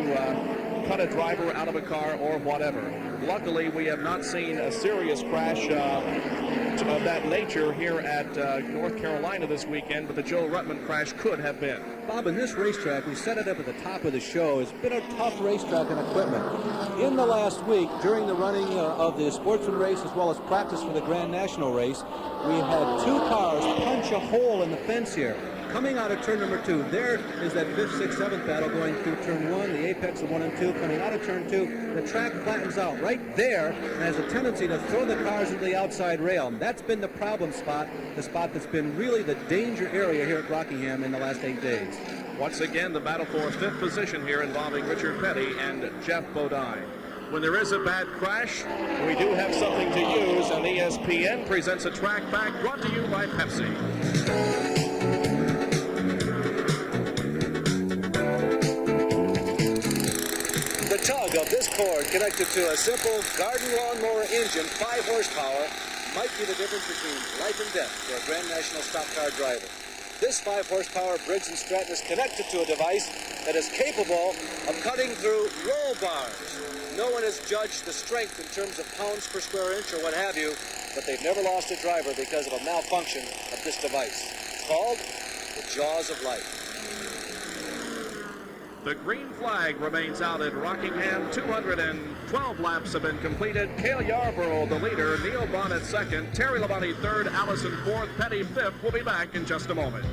cut a driver out of a car or whatever. Luckily, we have not seen a serious crash of that nature here at North Carolina this weekend, but the Joe Rutman crash could have been. Bob, in this racetrack, we set it up at the top of the show. It's been a tough racetrack and equipment. In the last week, during the running of the Sportsman race as well as practice for the Grand National race, we had 2 cars punch a hole in the fence here. Coming out of turn number 2, there is that 5th, 6th, 7th battle going through turn 1, the apex of 1 and 2. Coming out of turn 2, the track flattens out right there and has a tendency to throw the cars into the outside rail. And that's been the problem spot, the spot that's been really the danger area here at Rockingham in the last 8 days. Once again, the battle for 5th position here involving Richard Petty and Jeff Bodine. When there is a bad crash, we do have something to use, and ESPN presents a track back brought to you by Pepsi. The tug of this cord connected to a simple garden lawnmower engine, 5 horsepower, might be the difference between life and death for a Grand National stock car driver. This 5 horsepower Briggs & Stratton is connected to a device that is capable of cutting through roll bars. No one has judged the strength in terms of pounds per square inch or what have you, but they've never lost a driver because of a malfunction of this device. It's called the jaws of life. The green flag remains out at Rockingham. 212 laps have been completed. Gale Yarborough, the leader. Neil Bonnet second. Terry Labonte third. Allison fourth. Petty fifth. We'll be back in just a moment.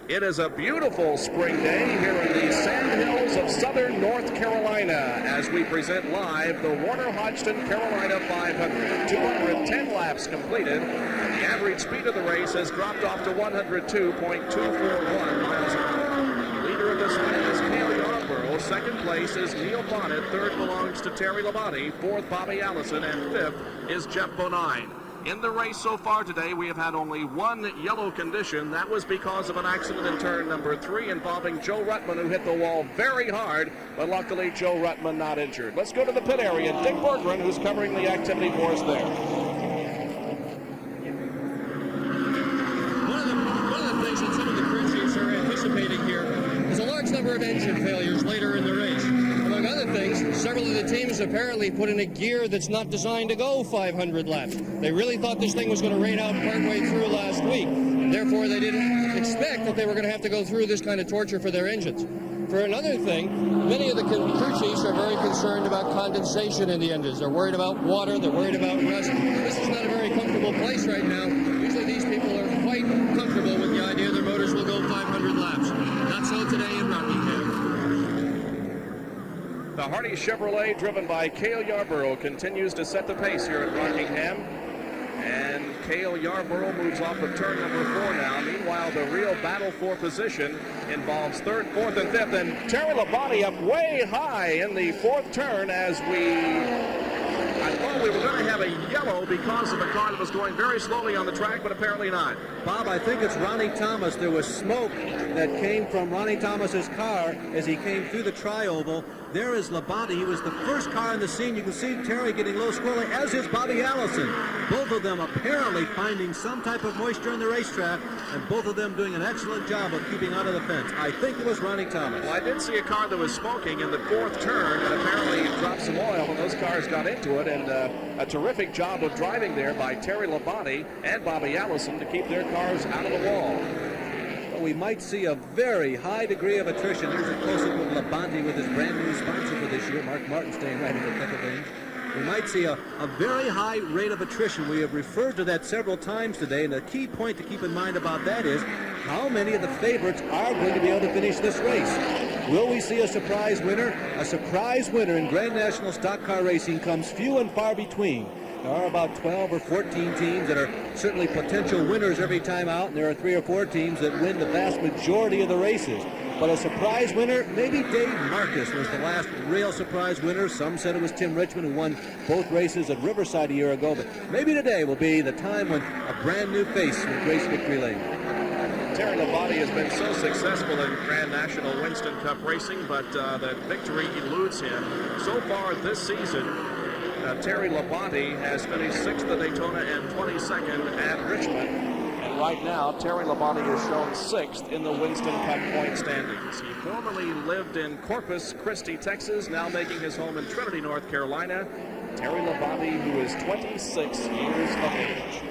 It is a beautiful spring day here in the sand hills of southern North Carolina as we present live the Warner Hodgson Carolina 500. 210 laps completed. The average speed of the race has dropped off to 102.241 miles an hour. Leader of this event is Gale Yarborough. Second place is Neil Bonnet. Third belongs to Terry Labonte. Fourth, Bobby Allison. And fifth is Jeff Bonnet. In the race so far today, we have had only one yellow condition. That was because of an accident in turn number 3 involving Joe Rutman, who hit the wall very hard, but luckily Joe Rutman not injured. Let's go to the pit area. Dick Berggren, who's covering the activity for us there. One of the things that some of the crew chiefs are anticipating here is a large number of engine failures later in the race. Among other things, several of the teams apparently put in a gear that's not designed to go 500 laps. They really thought this thing was going to rain out partway through last week. Therefore, they didn't expect that they were going to have to go through this kind of torture for their engines. For another thing, many of the crew chiefs are very concerned about condensation in the engines. They're worried about water. They're worried about rust. This is not a very comfortable place right now. Usually these people are quite comfortable with the idea their motors will go 500 laps. Not so today in Rockingham. The Hardy Chevrolet, driven by Gale Yarborough, continues to set the pace here at Rockingham. And Gale Yarborough moves off of turn number 4 now. Meanwhile, the real battle for position involves 3rd, 4th, and 5th. And Terry Labonte up way high in the 4th turn as I thought we were going to have a yellow because of a car that was going very slowly on the track, but apparently not. Bob, I think it's Ronnie Thomas. There was smoke that came from Ronnie Thomas's car as he came through the tri-oval. There is Labonte. He was the first car in the scene. You can see Terry getting low squirrely, as is Bobby Allison. Both of them apparently finding some type of moisture in the racetrack, and both of them doing an excellent job of keeping out of the fence. I think it was Ronnie Thomas. Well, I did see a car that was smoking in the 4th turn, and apparently it dropped some oil, and those cars got into it, and a terrific job of driving there by Terry Labonte and Bobby Allison to keep their cars out of the wall. We might see a very high degree of attrition. Here's a close-up of Labonte with his brand new sponsor for this year, Mark Martin, staying right in the thick of things. We might see a very high rate of attrition. We have referred to that several times today, and the key point to keep in mind about that is how many of the favorites are going to be able to finish this race. Will we see a surprise winner? A surprise winner in Grand National Stock Car Racing comes few and far between. There are about 12 or 14 teams that are certainly potential winners every time out, and there are 3 or 4 teams that win the vast majority of the races. But a surprise winner, maybe Dave Marcus was the last real surprise winner. Some said it was Tim Richmond, who won both races at Riverside a year ago. But maybe today will be the time when a brand new face will grace victory lane. Terry Labonte has been so successful in Grand National Winston Cup racing, but that victory eludes him. So far this season, Terry Labonte has finished 6th at Daytona and 22nd at Richmond. And right now, Terry Labonte is shown 6th in the Winston Cup point standings. He formerly lived in Corpus Christi, Texas, now making his home in Trinity, North Carolina. Terry Labonte, who is 26 years of age.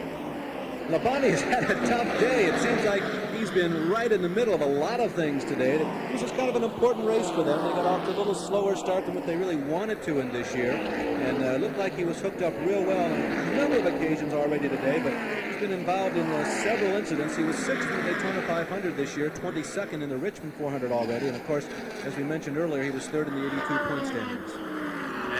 Labonte has had a tough day. It seems like he's been right in the middle of a lot of things today. This is kind of an important race for them. They got off to a little slower start than what they really wanted to in this year. And it looked like he was hooked up real well on a number of occasions already today, but he's been involved in several incidents. He was 6th in the Daytona 500 this year, 22nd in the Richmond 400 already. And of course, as we mentioned earlier, he was 3rd in the 82 point standings.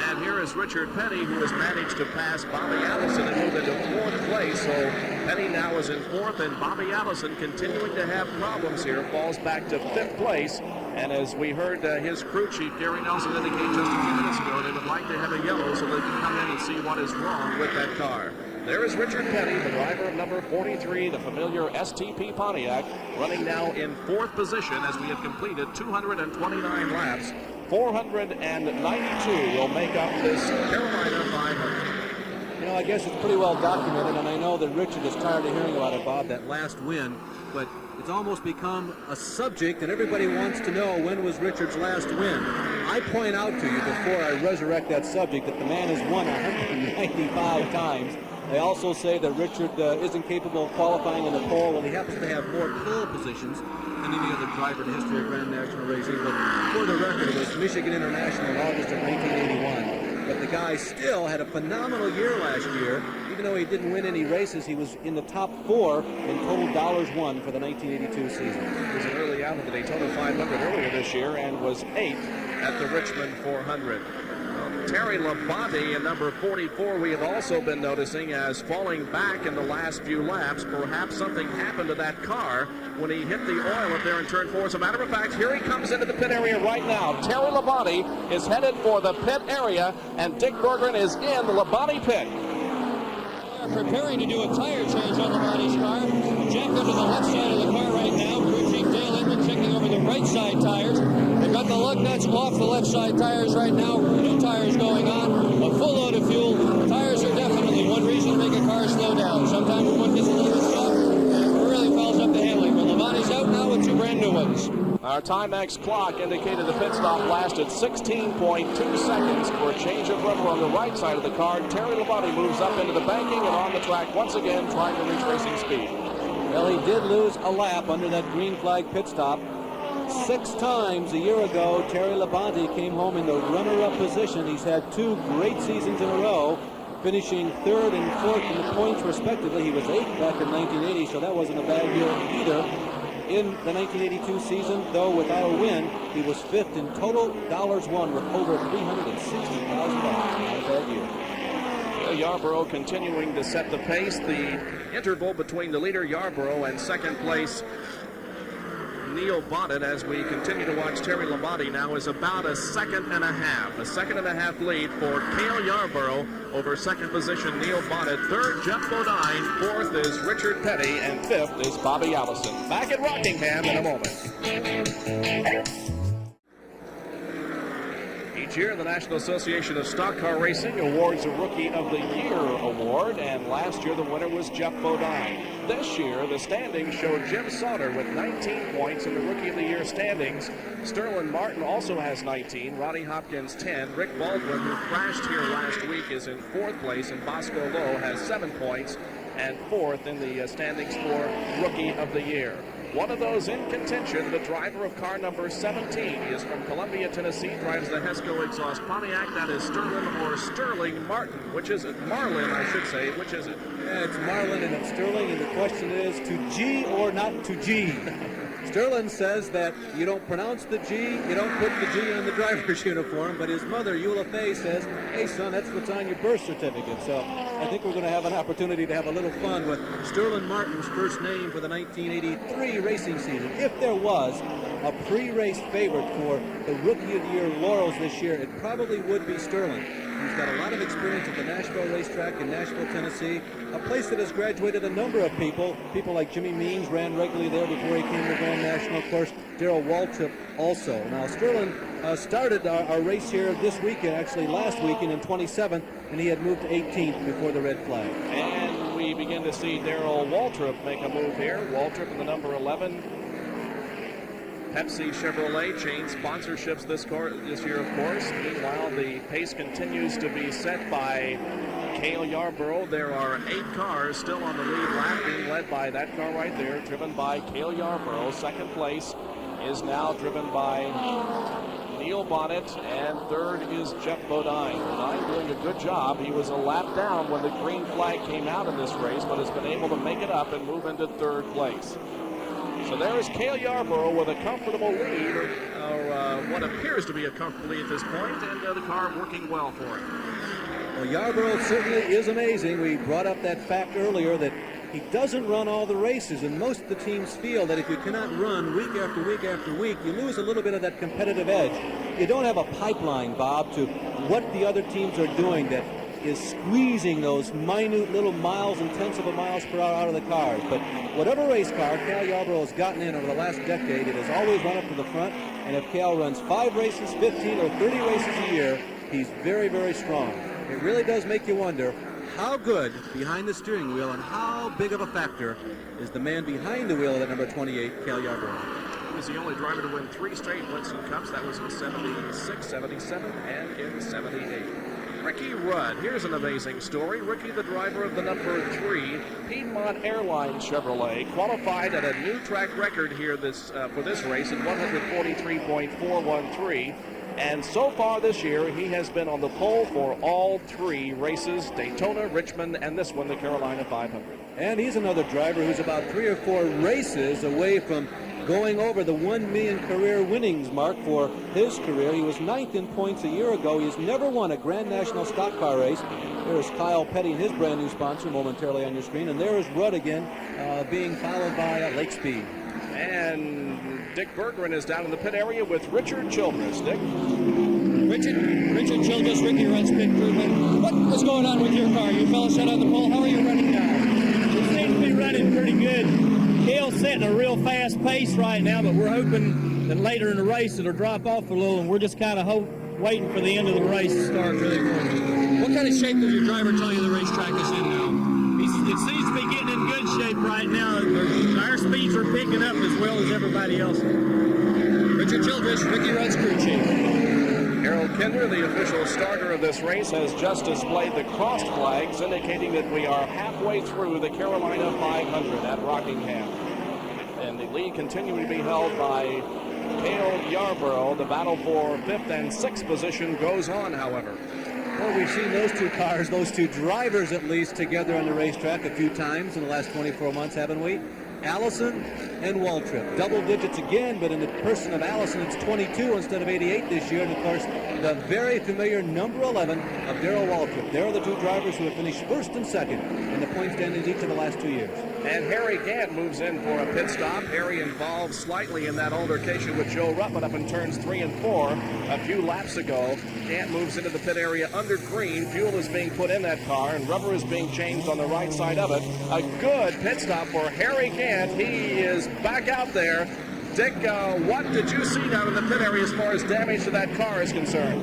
And here is Richard Petty, who has managed to pass Bobby Allison and move into 4th place. So Petty now is in 4th, and Bobby Allison, continuing to have problems here, falls back to 5th place. And as we heard his crew chief, Gary Nelson, indicate just a few minutes ago, they would like to have a yellow so they can come in and see what is wrong with that car. There is Richard Petty, the driver of number 43, the familiar STP Pontiac, running now in 4th position as we have completed 229 laps. 492 will make up this Carolina 500. You know, I guess it's pretty well documented, and I know that Richard is tired of hearing about it, Bob, that last win. but it's almost become a subject, and everybody wants to know when was Richard's last win. I point out to you before I resurrect that subject that the man has won 195 times. They also say that Richard isn't capable of qualifying in the pole. Well, he happens to have more pole positions than any other driver in the history of Grand National Racing. But for the record, it was Michigan International in August of 1981. But the guy still had a phenomenal year last year. Even though he didn't win any races, he was in the top 4 in total dollars won for the 1982 season. He was an early out of the Daytona 500 earlier this year and was 8th at the Richmond 400. Terry Labonte in number 44 we have also been noticing as falling back in the last few laps. Perhaps something happened to that car when he hit the oil up there in turn 4. As a matter of fact, here he comes into the pit area right now. Terry Labonte is headed for the pit area, and Dick Berggren is in the Labonte pit. Preparing to do a tire change on Labonte's car. Jack under the left side of the car right now. Crew Chief Gale Inman checking over the right side tires. They've got the lug nuts off the left side tires right now. New tires going on. A full load of fuel. Tires are definitely one reason to make a car slow down. Sometimes one gets a little bit soft and it really fouls up the handling. But Labonte's out now with 2 brand new ones. Our Timex clock indicated the pit stop lasted 16.2 seconds for a change of rubber on the right side of the car. Terry Labonte moves up into the banking and on the track once again trying to reach racing speed. Well, he did lose a lap under that green flag pit stop. 6 times a year ago, Terry Labonte came home in the runner-up position. He's had 2 great seasons in a row, finishing 3rd and 4th in the points respectively. He was 8th back in 1980, so that wasn't a bad year either. In the 1982 season, though without a win, he was 5th in total dollars won with over $360,000 that year. Yarborough continuing to set the pace. The interval between the leader Yarborough and second place Neil Bonnet, as we continue to watch Terry Labonte now, is about a second and a half. A second and a half lead for Gale Yarborough over second position Neil Bonnet. 3rd, Jeff Bodine. 4th is Richard Petty. And 5th is Bobby Allison. Back at Rockingham in a moment. Each year, the National Association of Stock Car Racing awards a Rookie of the Year award, and last year the winner was Jeff Bodine. This year, the standings show Jim Sauter with 19 points in the Rookie of the Year standings. Sterling Martin also has 19, Ronnie Hopkins 10. Rick Baldwin, who crashed here last week, is in 4th place, and Bosco Lowe has 7 points and 4th in the standings for Rookie of the Year. One of those in contention, the driver of car number 17. He is from Columbia, Tennessee, drives the Hesco exhaust Pontiac. That is Sterling Martin. Which is it? Marlin, I should say. Which is it? Yeah, it's Marlin and it's Sterling, and the question is to G or not to G. Sterling says that you don't pronounce the G, you don't put the G on the driver's uniform, but his mother, Eula Fay, says, hey, son, that's what's on your birth certificate. So I think we're going to have an opportunity to have a little fun with Sterling Martin's first name for the 1983 racing season. If there was a pre-race favorite for the Rookie of the Year laurels this year, it probably would be Sterling. He's got a lot of experience at the Nashville racetrack in Nashville, Tennessee, a place that has graduated a number of people. People like Jimmy Means ran regularly there before he came to Grand National. Of course, Darrell Waltrip also. Now, Sterling started our race here this weekend, actually last weekend in 27th, and he had moved to 18th before the red flag. And we begin to see Darrell Waltrip make a move here. Waltrip in the number 11. Pepsi Chevrolet changed sponsorships this year, of course. Meanwhile, the pace continues to be set by Gale Yarborough. There are 8 cars still on the lead lap, being led by that car right there, driven by Gale Yarborough. Second place is now driven by Neil Bonnet, and 3rd is Jeff Bodine. Bodine doing a good job. He was a lap down when the green flag came out in this race, but has been able to make it up and move into 3rd place. So there is Gale Yarborough with a comfortable lead, or what appears to be a comfortable lead at this point, and the car working well for him. Well, Yarborough certainly is amazing. We brought up that fact earlier that he doesn't run all the races, and most of the teams feel that if you cannot run week after week after week, you lose a little bit of that competitive edge. You don't have a pipeline, Bob, to what the other teams are doing that is squeezing those minute little miles and tenths of a miles per hour out of the cars. But whatever race car Gale Yarborough has gotten in over the last decade, it has always run up to the front. And if Gale runs 5 races, 15 or 30 races a year, he's very, very strong. It really does make you wonder how good behind the steering wheel and how big of a factor is the man behind the wheel of that number 28, Gale Yarborough. He was the only driver to win 3 straight Blitzen Cups. That was in 76, 77, and in 78. Ricky Rudd, here's an amazing story. Ricky, the driver of the number 3 Piedmont Airlines Chevrolet, qualified at a new track record here for this race at 143.413. And so far this year, he has been on the pole for all 3 races, Daytona, Richmond, and this one, the Carolina 500. And he's another driver who's about 3 or 4 races away from going over the 1 million career winnings mark for his career. He was 9th in points a year ago. He's never won a Grand National stock car race. There's Kyle Petty and his brand new sponsor momentarily on your screen. And there is Rudd again, being followed by Lake Speed. And Dick Bergeron is down in the pit area with Richard Childress. Dick? Richard Childress, Ricky Rudd's pit crewman. What was going on with your car? You fellas set on the pole. How are you running now? We seem to be running pretty good. Gale's setting a real fast pace right now, but we're hoping that later in the race it'll drop off a little, and we're just kind of waiting for the end of the race to start really quick. What kind of shape does your driver tell you the racetrack is in now? It seems to be getting in good shape right now. Our speeds are picking up as well as everybody else. Richard Childress, Ricky Rudd's crew chief. Harold Kinder, the official starter of this race, has just displayed the crossed flags, indicating that we are halfway through the Carolina 500 at Rockingham. And the lead continuing to be held by Gale Yarborough. The battle for 5th and 6th position goes on, however. Well, we've seen those 2 cars, those 2 drivers at least, together on the racetrack a few times in the last 24 months, haven't we? Allison and Waltrip. Double digits again, but in the person of Allison, it's 22 instead of 88 this year. And, of course, the very familiar number 11 of Darrell Waltrip. There are the 2 drivers who have finished 1st and 2nd in the point standings each of the last 2 years. And Harry Gant moves in for a pit stop. Harry involved slightly in that altercation with Joe Rutman up in turns 3 and 4 a few laps ago. Gant moves into the pit area under green. Fuel is being put in that car, and rubber is being changed on the right side of it. A good pit stop for Harry Gant. He is back out there. Dick, what did you see down in the pit area as far as damage to that car is concerned?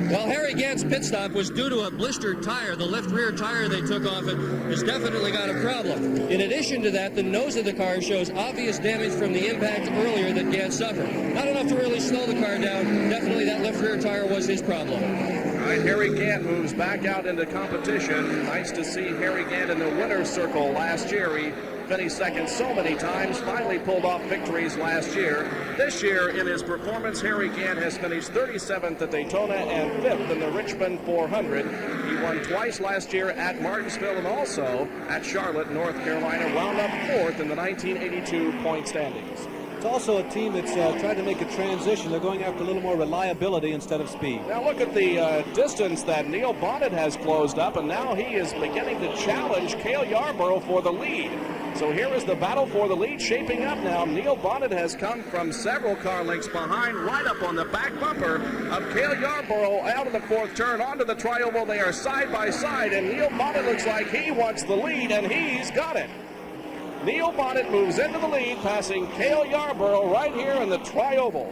Well, Harry Gant's pit stop was due to a blistered tire. The left rear tire they took off it has definitely got a problem. In addition to that, the nose of the car shows obvious damage from the impact earlier that Gant suffered. Not enough to really slow the car down. Definitely that left rear tire was his problem. All right, Harry Gant moves back out into competition. Nice to see Harry Gant in the winner's circle last year. He finished second so many times, finally pulled off victories last year. This year, in his performance, Harry Gant has finished 37th at Daytona and 5th in the Richmond 400. He won twice last year at Martinsville and also at Charlotte, North Carolina, wound up 4th in the 1982 point standings. It's also a team that's trying to make a transition. They're going after a little more reliability instead of speed. Now look at the distance that Neil Bonnet has closed up, and now he is beginning to challenge Gale Yarborough for the lead. So here is the battle for the lead shaping up now. Neil Bonnet has come from several car lengths behind, right up on the back bumper of Gale Yarborough out of the 4th turn onto the tri-oval. They are side by side, and Neil Bonnet looks like he wants the lead, and he's got it. Neil Bonnet moves into the lead, passing Gale Yarborough right here in the tri-oval.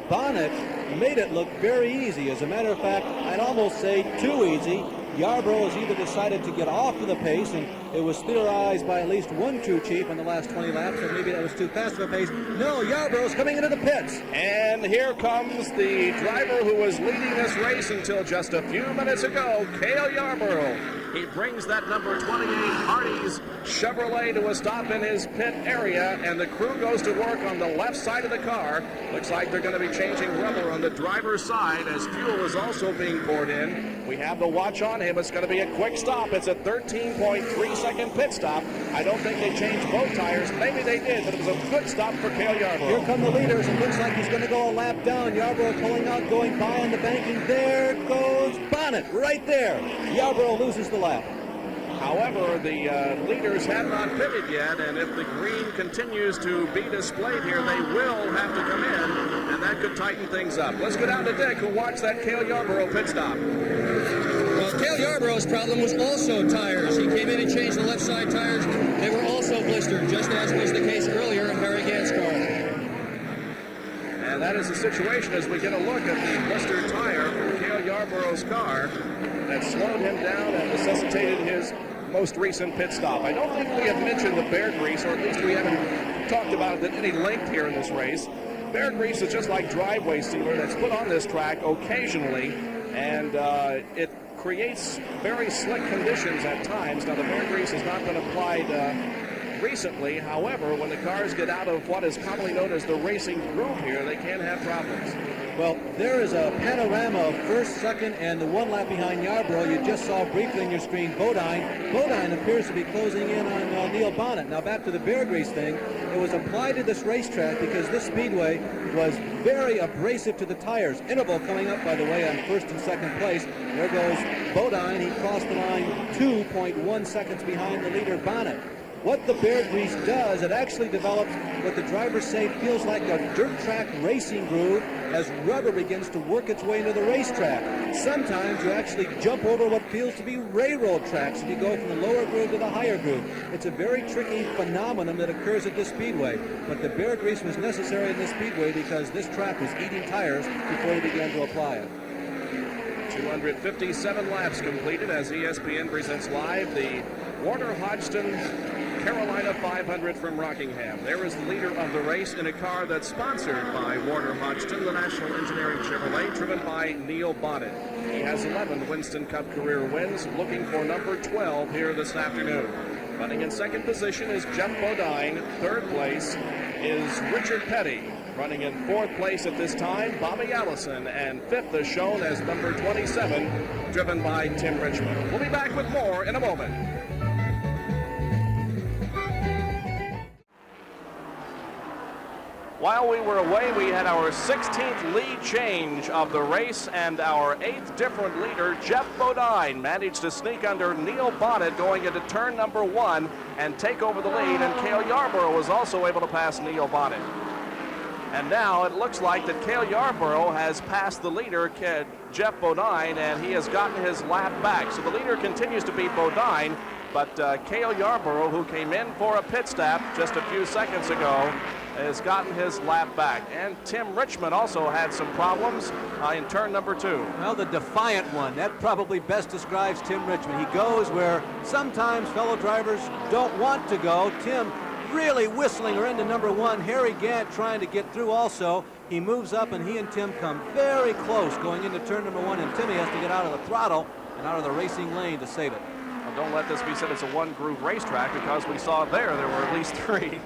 Bonnet made it look very easy. As a matter of fact, I'd almost say too easy. Yarborough has either decided to get off of the pace, and it was theorized by at least one crew chief in the last 20 laps that maybe that was too fast of a pace. No, Yarborough's coming into the pits. And here comes the driver who was leading this race until just a few minutes ago, Gale Yarborough. He brings that number 28 Hardee's Chevrolet to a stop in his pit area, and the crew goes to work on the left side of the car. Looks like they're going to be changing rubber on the driver's side as fuel is also being poured in. We have the watch on him. It's going to be a quick stop. It's a 13.3-second pit stop. I don't think they changed both tires. Maybe they did, but it was a good stop for Gale Yarborough. Here come the leaders. It looks like he's going to go a lap down. Yarborough pulling out, going by on the banking. There goes Bonnet right there. Yarborough loses the lap. However, the leaders have not pitted yet, and if the green continues to be displayed here, they will have to come in, and that could tighten things up. Let's go down to Dick, who watched that Gale Yarborough pit stop. Well, Gale Yarborough's problem was also tires. He came in and changed the left side tires. They were also blistered, just as was the case earlier in Harry Gant's car. And that is the situation as we get a look at the blistered tire for Gale Yarborough. Yarborough's car that slowed him down and necessitated his most recent pit stop. I don't think we have mentioned the bear grease, or at least we haven't talked about it at any length here in this race. Bear grease is just like driveway sealer that's put on this track occasionally, and it creates very slick conditions at times. Now, the bear grease has not been applied recently. However, when the cars get out of what is commonly known as the racing groove here, they can have problems. Well, there is a panorama of first, second, and the one lap behind Yarborough. You just saw briefly on your screen Bodine. Bodine appears to be closing in on Neil Bonnet. Now back to the bear grease thing. It was applied to this racetrack because this speedway was very abrasive to the tires. Interval coming up, by the way, on first and second place. There goes Bodine. He crossed the line 2.1 seconds behind the leader, Bonnet. What the bear grease does, it actually develops what the drivers say feels like a dirt track racing groove as rubber begins to work its way into the racetrack. Sometimes you actually jump over what feels to be railroad tracks if you go from the lower groove to the higher groove. It's a very tricky phenomenon that occurs at this speedway, but the bear grease was necessary in this speedway because this track was eating tires before they began to apply it. 257 laps completed as ESPN presents live the Warner Hodgson Carolina 500 from Rockingham. There is the leader of the race in a car that's sponsored by Warner Hodgson, the National Engineering Chevrolet, driven by Neil Bonnet. He has 11 Winston Cup career wins, looking for number 12 here this afternoon. Running in second position is Jeff Bodine. Third place is Richard Petty. Running in fourth place at this time, Bobby Allison. And fifth is shown as number 27, driven by Tim Richmond. We'll be back with more in a moment. While we were away, we had our 16th lead change of the race, and our 8th different leader, Jeff Bodine, managed to sneak under Neil Bonnet going into turn number 1 and take over the lead, and Gale Yarborough was also able to pass Neil Bonnet. And now it looks like that Gale Yarborough has passed the leader, Jeff Bodine, and he has gotten his lap back. So the leader continues to be Bodine, but Gale Yarborough, who came in for a pit stop just a few seconds ago, has gotten his lap back. And Tim Richmond also had some problems in turn number 2. Well, the defiant one, that probably best describes Tim Richmond. He goes where sometimes fellow drivers don't want to go. Tim really whistling her into number 1. Harry Gant trying to get through also. He moves up and he and Tim come very close going into turn number 1, and Timmy has to get out of the throttle and out of the racing lane to save it. Well, don't let this be said it's a one-groove racetrack, because we saw there were at least 3.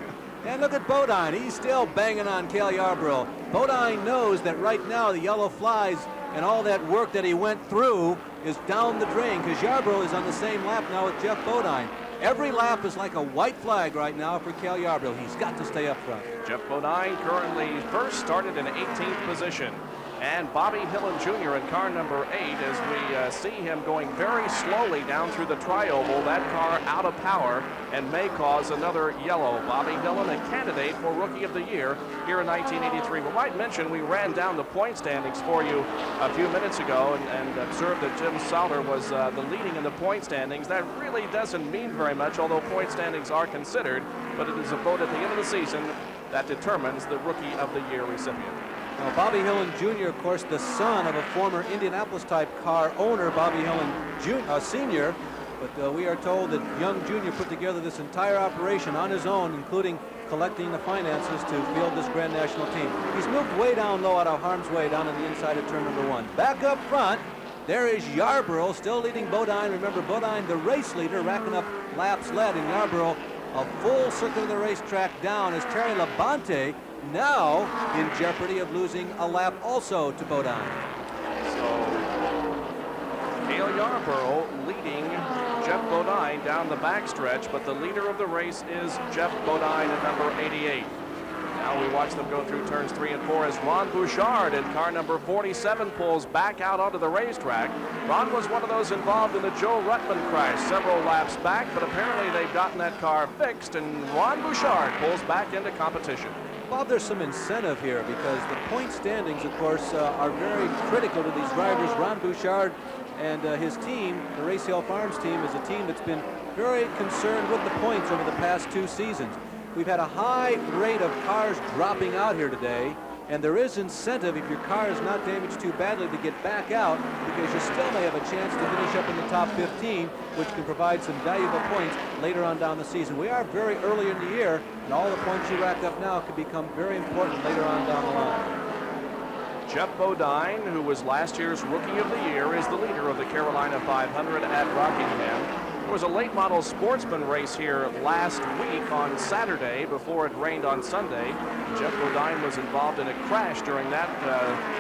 And look at Bodine. He's still banging on Gale Yarborough. Bodine knows that right now the yellow flies and all that work that he went through is down the drain, because Yarborough is on the same lap now with Jeff Bodine. Every lap is like a white flag right now for Gale Yarborough. He's got to stay up front. Jeff Bodine currently first, started in 18th position. And Bobby Hillen Jr. in car number 8, as we see him going very slowly down through the tri-oval. That car out of power and may cause another yellow. Bobby Hillen, a candidate for Rookie of the Year here in 1983. We might mention we ran down the point standings for you a few minutes ago and observed that Jim Sauter was the leading in the point standings. That really doesn't mean very much, although point standings are considered, but it is a vote at the end of the season that determines the Rookie of the Year recipient. Now, Bobby Hillen Jr., of course, the son of a former Indianapolis-type car owner, Bobby Hillen Sr., but we are told that young Jr. put together this entire operation on his own, including collecting the finances to field this Grand National team. He's moved way down low, out of harm's way, down on the inside of turn number 1. Back up front, there is Yarborough, still leading Bodine. Remember, Bodine, the race leader, racking up laps led, and Yarborough a full circuit of the racetrack down as Terry Labonte now in jeopardy of losing a lap also to Bodine. So Gale Yarborough leading Jeff Bodine down the backstretch, but the leader of the race is Jeff Bodine at number 88. Now we watch them go through turns 3 and 4 as Ron Bouchard in car number 47 pulls back out onto the racetrack. Ron was one of those involved in the Joe Rutman crash several laps back, but apparently they've gotten that car fixed, and Ron Bouchard pulls back into competition. Bob, there's some incentive here because the point standings, of course, are very critical to these drivers. Ron Bouchard and his team, the Race Hill Farms team, is a team that's been very concerned with the points over the past 2 seasons. We've had a high rate of cars dropping out here today. And there is incentive if your car is not damaged too badly to get back out, because you still may have a chance to finish up in the top 15, which can provide some valuable points later on down the season. We are very early in the year, and all the points you rack up now could become very important later on down the line. Jeff Bodine, who was last year's Rookie of the Year, is the leader of the Carolina 500 at Rockingham. There was a late model sportsman race here last week on Saturday before it rained on Sunday. Jeff Bodine was involved in a crash during that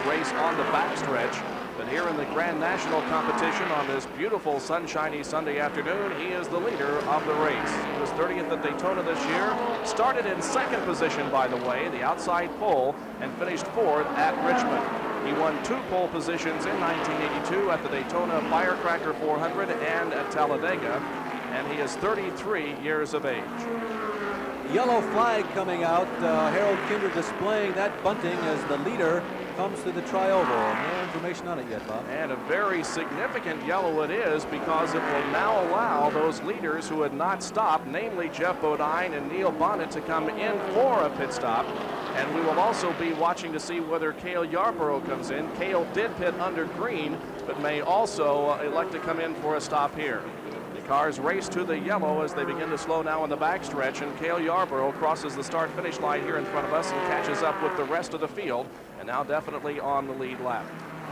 race on the backstretch. But here in the Grand National competition on this beautiful sunshiny Sunday afternoon, he is the leader of the race. He was 30th at Daytona this year, started in second position, by the way, the outside pole, and finished fourth at Richmond. He won 2 pole positions in 1982 at the Daytona Firecracker 400 and at Talladega, and he is 33 years of age. Yellow flag coming out. Harold Kinder displaying that bunting as the leader comes to the tri-oval. No information on it yet, Bob. And a very significant yellow it is, because it will now allow those leaders who had not stopped, namely Jeff Bodine and Neil Bonnet, to come in for a pit stop. And we will also be watching to see whether Gale Yarborough comes in. Gale did pit under green, but may also elect to come in for a stop here. The cars race to the yellow as they begin to slow now in the backstretch, and Gale Yarborough crosses the start-finish line here in front of us and catches up with the rest of the field, and now definitely on the lead lap.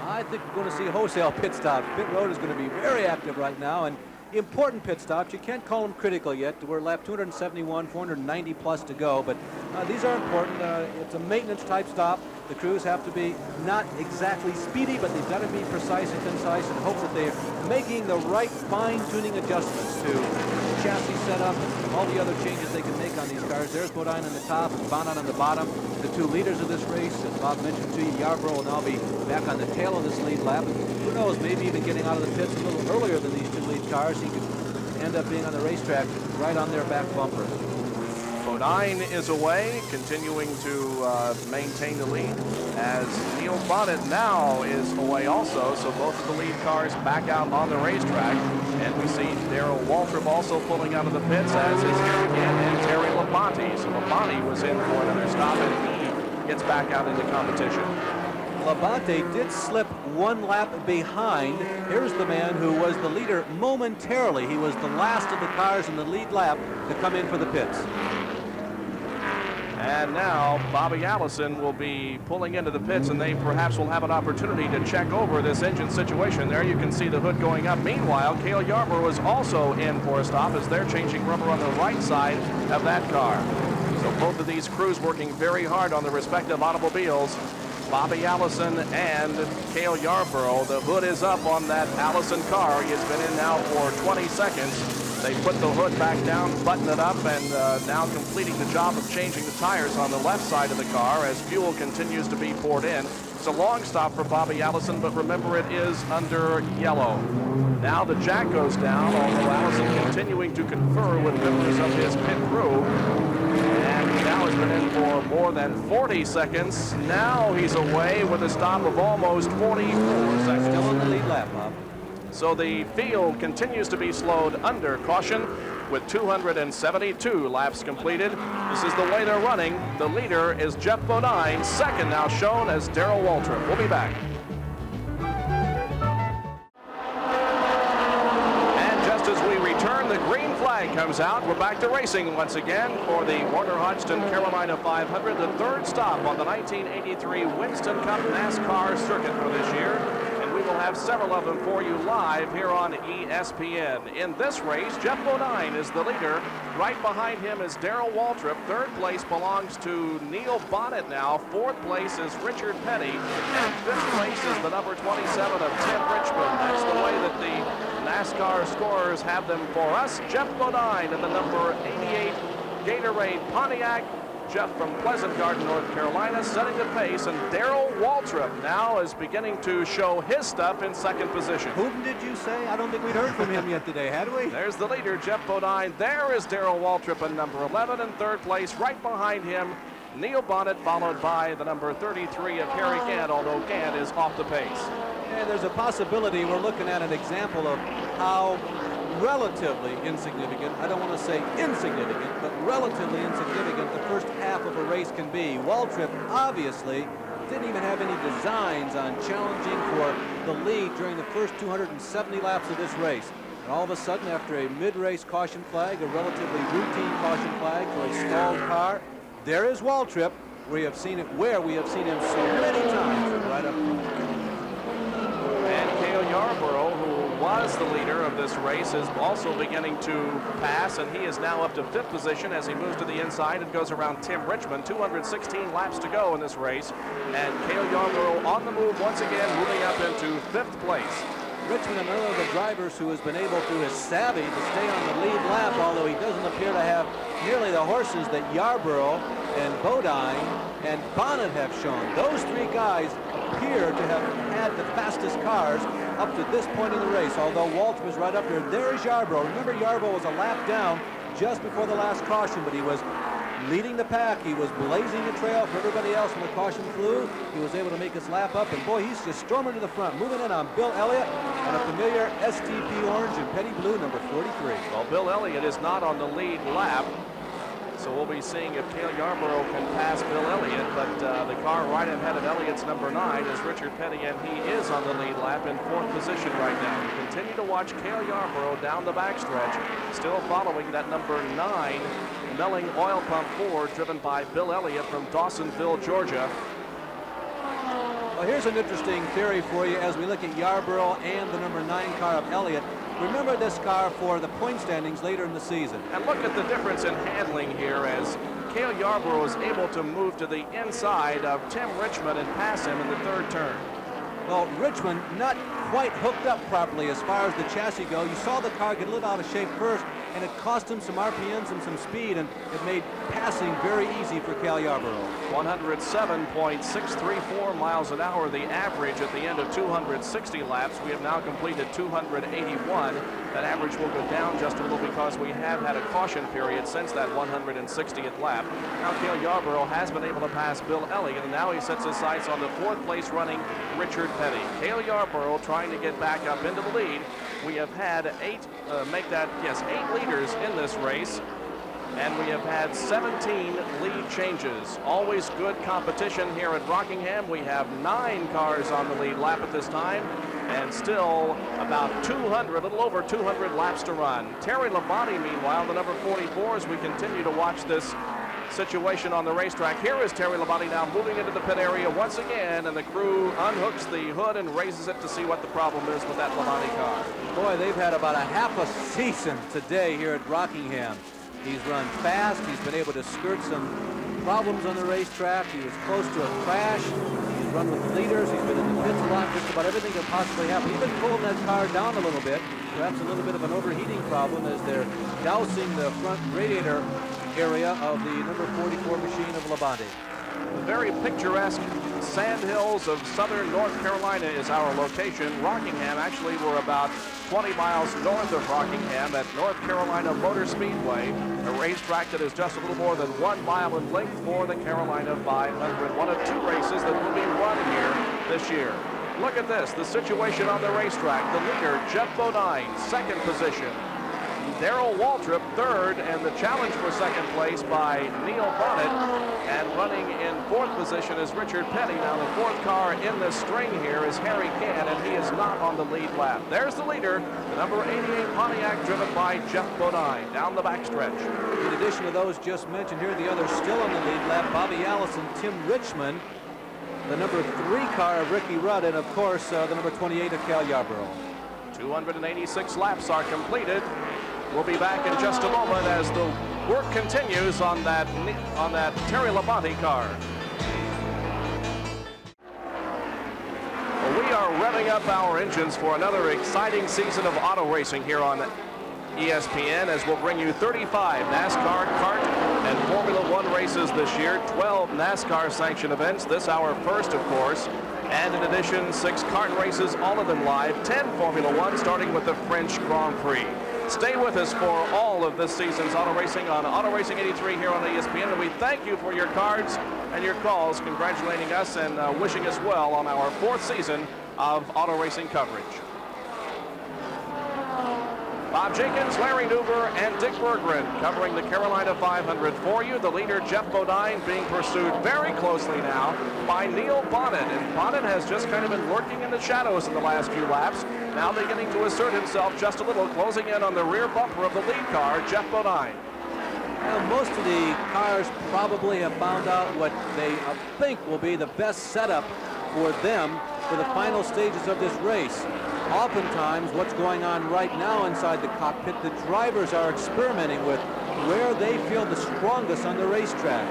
I think we're going to see wholesale pit stops. Pit road is going to be very active right now, and important pit stops. You can't call them critical yet. We're lap 271, 490 plus to go, but these are important. It's a maintenance type stop. The crews have to be not exactly speedy, but they've got to be precise and concise, and hope that they're making the right fine-tuning adjustments to the chassis setup and all the other changes they can make on these cars. There's Bodine on the top and Bonnet on the bottom, the 2 leaders of this race. As Bob mentioned to you, Yarborough will now be back on the tail of this lead lap. Who knows, maybe even getting out of the pits a little earlier than these 2 lead cars. He could end up being on the racetrack right on their back bumper. Bodine is away, continuing to maintain the lead, as Neil Bonnet now is away also, so both of the lead cars back out on the racetrack. And we see Darrell Waltrip also pulling out of the pits, as is here again, and Terry Labonte. So Labonte was in for another stop, and he gets back out into competition. Labonte did slip 1 lap behind. Here's the man who was the leader momentarily. He was the last of the cars in the lead lap to come in for the pits. And now Bobby Allison will be pulling into the pits, and they perhaps will have an opportunity to check over this engine situation. There you can see the hood going up. Meanwhile, Gale Yarborough is also in for a stop as they're changing rubber on the right side of that car. So both of these crews working very hard on the respective automobiles. Bobby Allison and Gale Yarborough. The hood is up on that Allison car. He has been in now for 20 seconds. They put the hood back down, button it up, and now completing the job of changing the tires on the left side of the car as fuel continues to be poured in. It's a long stop for Bobby Allison, but remember, it is under yellow. Now the jack goes down, although Allison continuing to confer with members of his pit crew. And he now has been in for more than 40 seconds. Now he's away with a stop of almost 44 seconds. Still on the lead lap, Bob. So the field continues to be slowed under caution with 272 laps completed. This is the way they're running. The leader is Jeff Bodine. Second now shown as Darrell Waltrip. We'll be back. And just as we return, the green flag comes out. We're back to racing once again for the Warner Hodgson Carolina 500, the 3rd stop on the 1983 Winston Cup NASCAR circuit for this year. We will have several of them for you live here on ESPN. In this race, Jeff Bodine is the leader. Right behind him is Darrell Waltrip. 3rd place belongs to Neil Bonnet now. 4th place is Richard Petty. And 5th place is the number 27 of Tim Richmond. That's the way that the NASCAR scorers have them for us. Jeff Bodine in the number 88 Gatorade Pontiac. Jeff from Pleasant Garden, North Carolina, setting the pace, and Darrell Waltrip now is beginning to show his stuff in 2nd position. Whom did you say? I don't think we'd heard from him yet today, had we? There's the leader, Jeff Bodine. There is Darrell Waltrip in number 11 in 3rd place. Right behind him, Neil Bonnet, followed by the number 33 of Harry Gant, although Gant is off the pace. And there's a possibility we're looking at an example of how relatively insignificant, I don't want to say insignificant, but relatively insignificant the first half of a race can be. Waltrip obviously didn't even have any designs on challenging for the lead during the first 270 laps of this race. And all of a sudden, after a mid-race caution flag, a relatively routine caution flag for a stalled car, there is Waltrip, where we have seen him so many times right up front. And Gale Yarborough, who was the leader of this race, is also beginning to pass, and he is now up to 5th position as he moves to the inside and goes around Tim Richmond. 216 laps to go in this race, and Gale Yarborough on the move once again, moving up into 5th place. Richmond, another of the drivers who has been able, through his savvy, to stay on the lead lap, although he doesn't appear to have nearly the horses that Yarborough and Bodine and Bonnet have shown. Those three guys appear to have had the fastest cars up to this point in the race, although Waltrip was right up there. There's Yarborough. Remember, Yarborough was a lap down just before the last caution, but he was leading the pack. He was blazing the trail for everybody else when the caution flew. He was able to make his lap up, and boy, he's just storming to the front, moving in on Bill Elliott and a familiar STP orange and petty blue number 43. Well, Bill Elliott is not on the lead lap, so we'll be seeing if Gale Yarborough can pass Bill Elliott, but the car right ahead of Elliott's number 9 is Richard Petty, and he is on the lead lap in 4th position right now. We continue to watch Gale Yarborough down the backstretch, still following that number 9 Melling Oil Pump Ford, driven by Bill Elliott from Dawsonville, Georgia. Well, here's an interesting theory for you as we look at Yarborough and the number 9 car of Elliott. Remember this car for the point standings later in the season. And look at the difference in handling here as Gale Yarborough is able to move to the inside of Tim Richmond and pass him in the 3rd turn. Well, Richmond not quite hooked up properly as far as the chassis go. You saw the car get a little out of shape first, and it cost him some RPMs and some speed, and it made passing very easy for Gale Yarborough. 107.634 miles an hour, the average at the end of 260 laps. We have now completed 281. That average will go down just a little because we have had a caution period since that 160th lap. Now Gale Yarborough has been able to pass Bill Elliott, and now he sets his sights on the 4th place running Richard Petty. Gale Yarborough trying to get back up into the lead. We have had 8 leaders in this race, and we have had 17 lead changes. Always good competition here at Rockingham. We have 9 cars on the lead lap at this time, and still about 200, a little over 200 laps to run. Terry Labonte, meanwhile, the number 44, as we continue to watch this situation on the racetrack. Here is Terry Labonte now moving into the pit area once again, and the crew unhooks the hood and raises it to see what the problem is with that Labonte car. Boy, they've had about a half a season today here at Rockingham. He's run fast. He's been able to skirt some problems on the racetrack. He was close to a crash. He's run with the leaders. He's been in the pits a lot. Just about everything that possibly happened. He's been pulling that car down a little bit. Perhaps a little bit of an overheating problem as they're dousing the front radiator area of the number 44 machine of Labonte. The very picturesque sandhills of southern North Carolina is our location. Rockingham, actually, we're about 20 miles north of Rockingham at North Carolina Motor Speedway, a racetrack that is just a little more than 1 mile in length for the Carolina 500. One of 2 races that will be run here this year. Look at this, the situation on the racetrack. The leader, Jeff Bodine, 2nd position. Darrell Waltrip, 3rd, and the challenge for 2nd place by Neil Bonnet. And running in 4th position is Richard Petty. Now the 4th car in this string here is Harry Cann, and he is not on the lead lap. There's the leader, the number 88 Pontiac, driven by Jeff Bodine down the backstretch. In addition to those just mentioned here, the others still on the lead lap, Bobby Allison, Tim Richmond, the number 3 car of Ricky Rudd, and of course the number 28 of Gale Yarborough. 286 laps are completed. We'll be back in just a moment as the work continues on that Terry Labonte car. Well, we are revving up our engines for another exciting season of auto racing here on ESPN, as we'll bring you 35 NASCAR kart and Formula One races this year, 12 NASCAR sanctioned events, this our first, of course, and in addition, 6 kart races, all of them live, 10 Formula One, starting with the French Grand Prix. Stay with us for all of this season's auto racing on Auto Racing 83 here on ESPN, and we thank you for your cards and your calls, congratulating us and wishing us well on our 4th season of auto racing coverage. Bob Jenkins, Larry Newber, and Dick Berggren covering the Carolina 500 for you. The leader, Jeff Bodine, being pursued very closely now by Neil Bonnet. And Bonnet has just kind of been lurking in the shadows in the last few laps. Now beginning to assert himself just a little, closing in on the rear bumper of the lead car, Jeff Bodine. Well, most of the cars probably have found out what they think will be the best setup for them for the final stages of this race. Oftentimes, what's going on right now inside the cockpit, the drivers are experimenting with where they feel the strongest on the racetrack.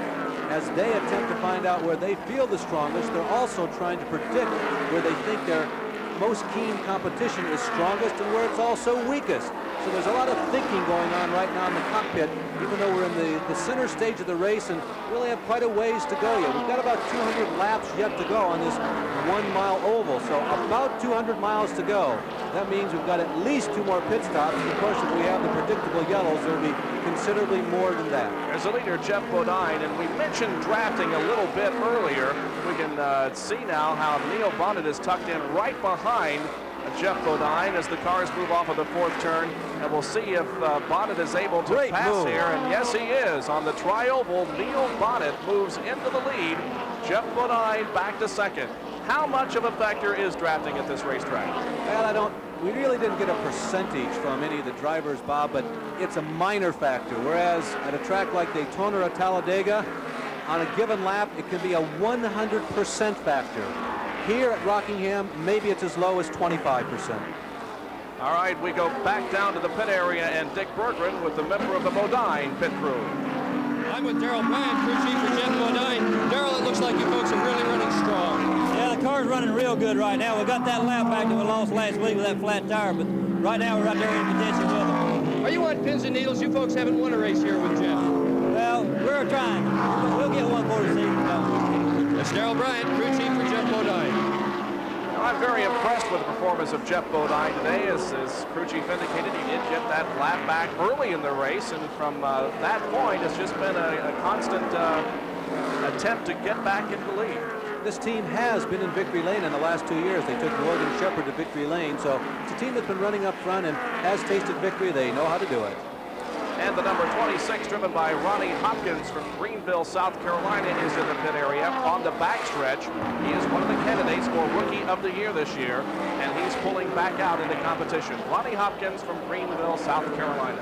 As they attempt to find out where they feel the strongest, they're also trying to predict where they think their most keen competition is strongest and where it's also weakest. So there's a lot of thinking going on right now in the cockpit, even though we're in the center stage of the race and really have quite a ways to go yet. We've got about 200 laps yet to go on this 1 mile oval, so about 200 miles to go. That means we've got at least 2 more pit stops, and of course if we have the predictable yellows, there'll be considerably more than that. There's the leader, Jeff Bodine, and we mentioned drafting a little bit earlier. We can see now how Neil Bonnet is tucked in right behind Jeff Bodine as the cars move off of the 4th turn, and we'll see if Bonnet is able to pass here, and yes he is. On the tri-oval, Neil Bonnet moves into the lead. Jeff Bodine back to 2nd. How much of a factor is drafting at this racetrack? Well, we really didn't get a percentage from any of the drivers, Bob, but it's a minor factor, whereas at a track like Daytona or Talladega, on a given lap, it can be a 100% factor. Here at Rockingham, maybe it's as low as 25%. All right, we go back down to the pit area, and Dick Berggren with the member of the Bodine pit crew. I'm with Darrell Bryant, crew chief for Jeff Bodine. Darrell, it looks like you folks are really running strong. Yeah, the car's running real good right now. We got that lap back that we lost last week with that flat tire, but right now we're right there in contention with them. Are you on pins and needles? You folks haven't won a race here with Jeff. Well, we're trying. We'll get one for the season. That's Darrell Bryant, crew chief for Jeff Bodine. I'm very impressed with the performance of Jeff Bodine today. As crew chief indicated, he did get that lap back early in the race, and from that point, it's just been a constant attempt to get back into the lead. This team has been in victory lane in the last 2 years. They took Morgan Shepherd to victory lane, so it's a team that's been running up front and has tasted victory. They know how to do it. And the number 26, driven by Ronnie Hopkins from Greenville, South Carolina, is in the pit area on the backstretch. He is one of the candidates for Rookie of the Year this year, and he's pulling back out into competition. Ronnie Hopkins from Greenville, South Carolina.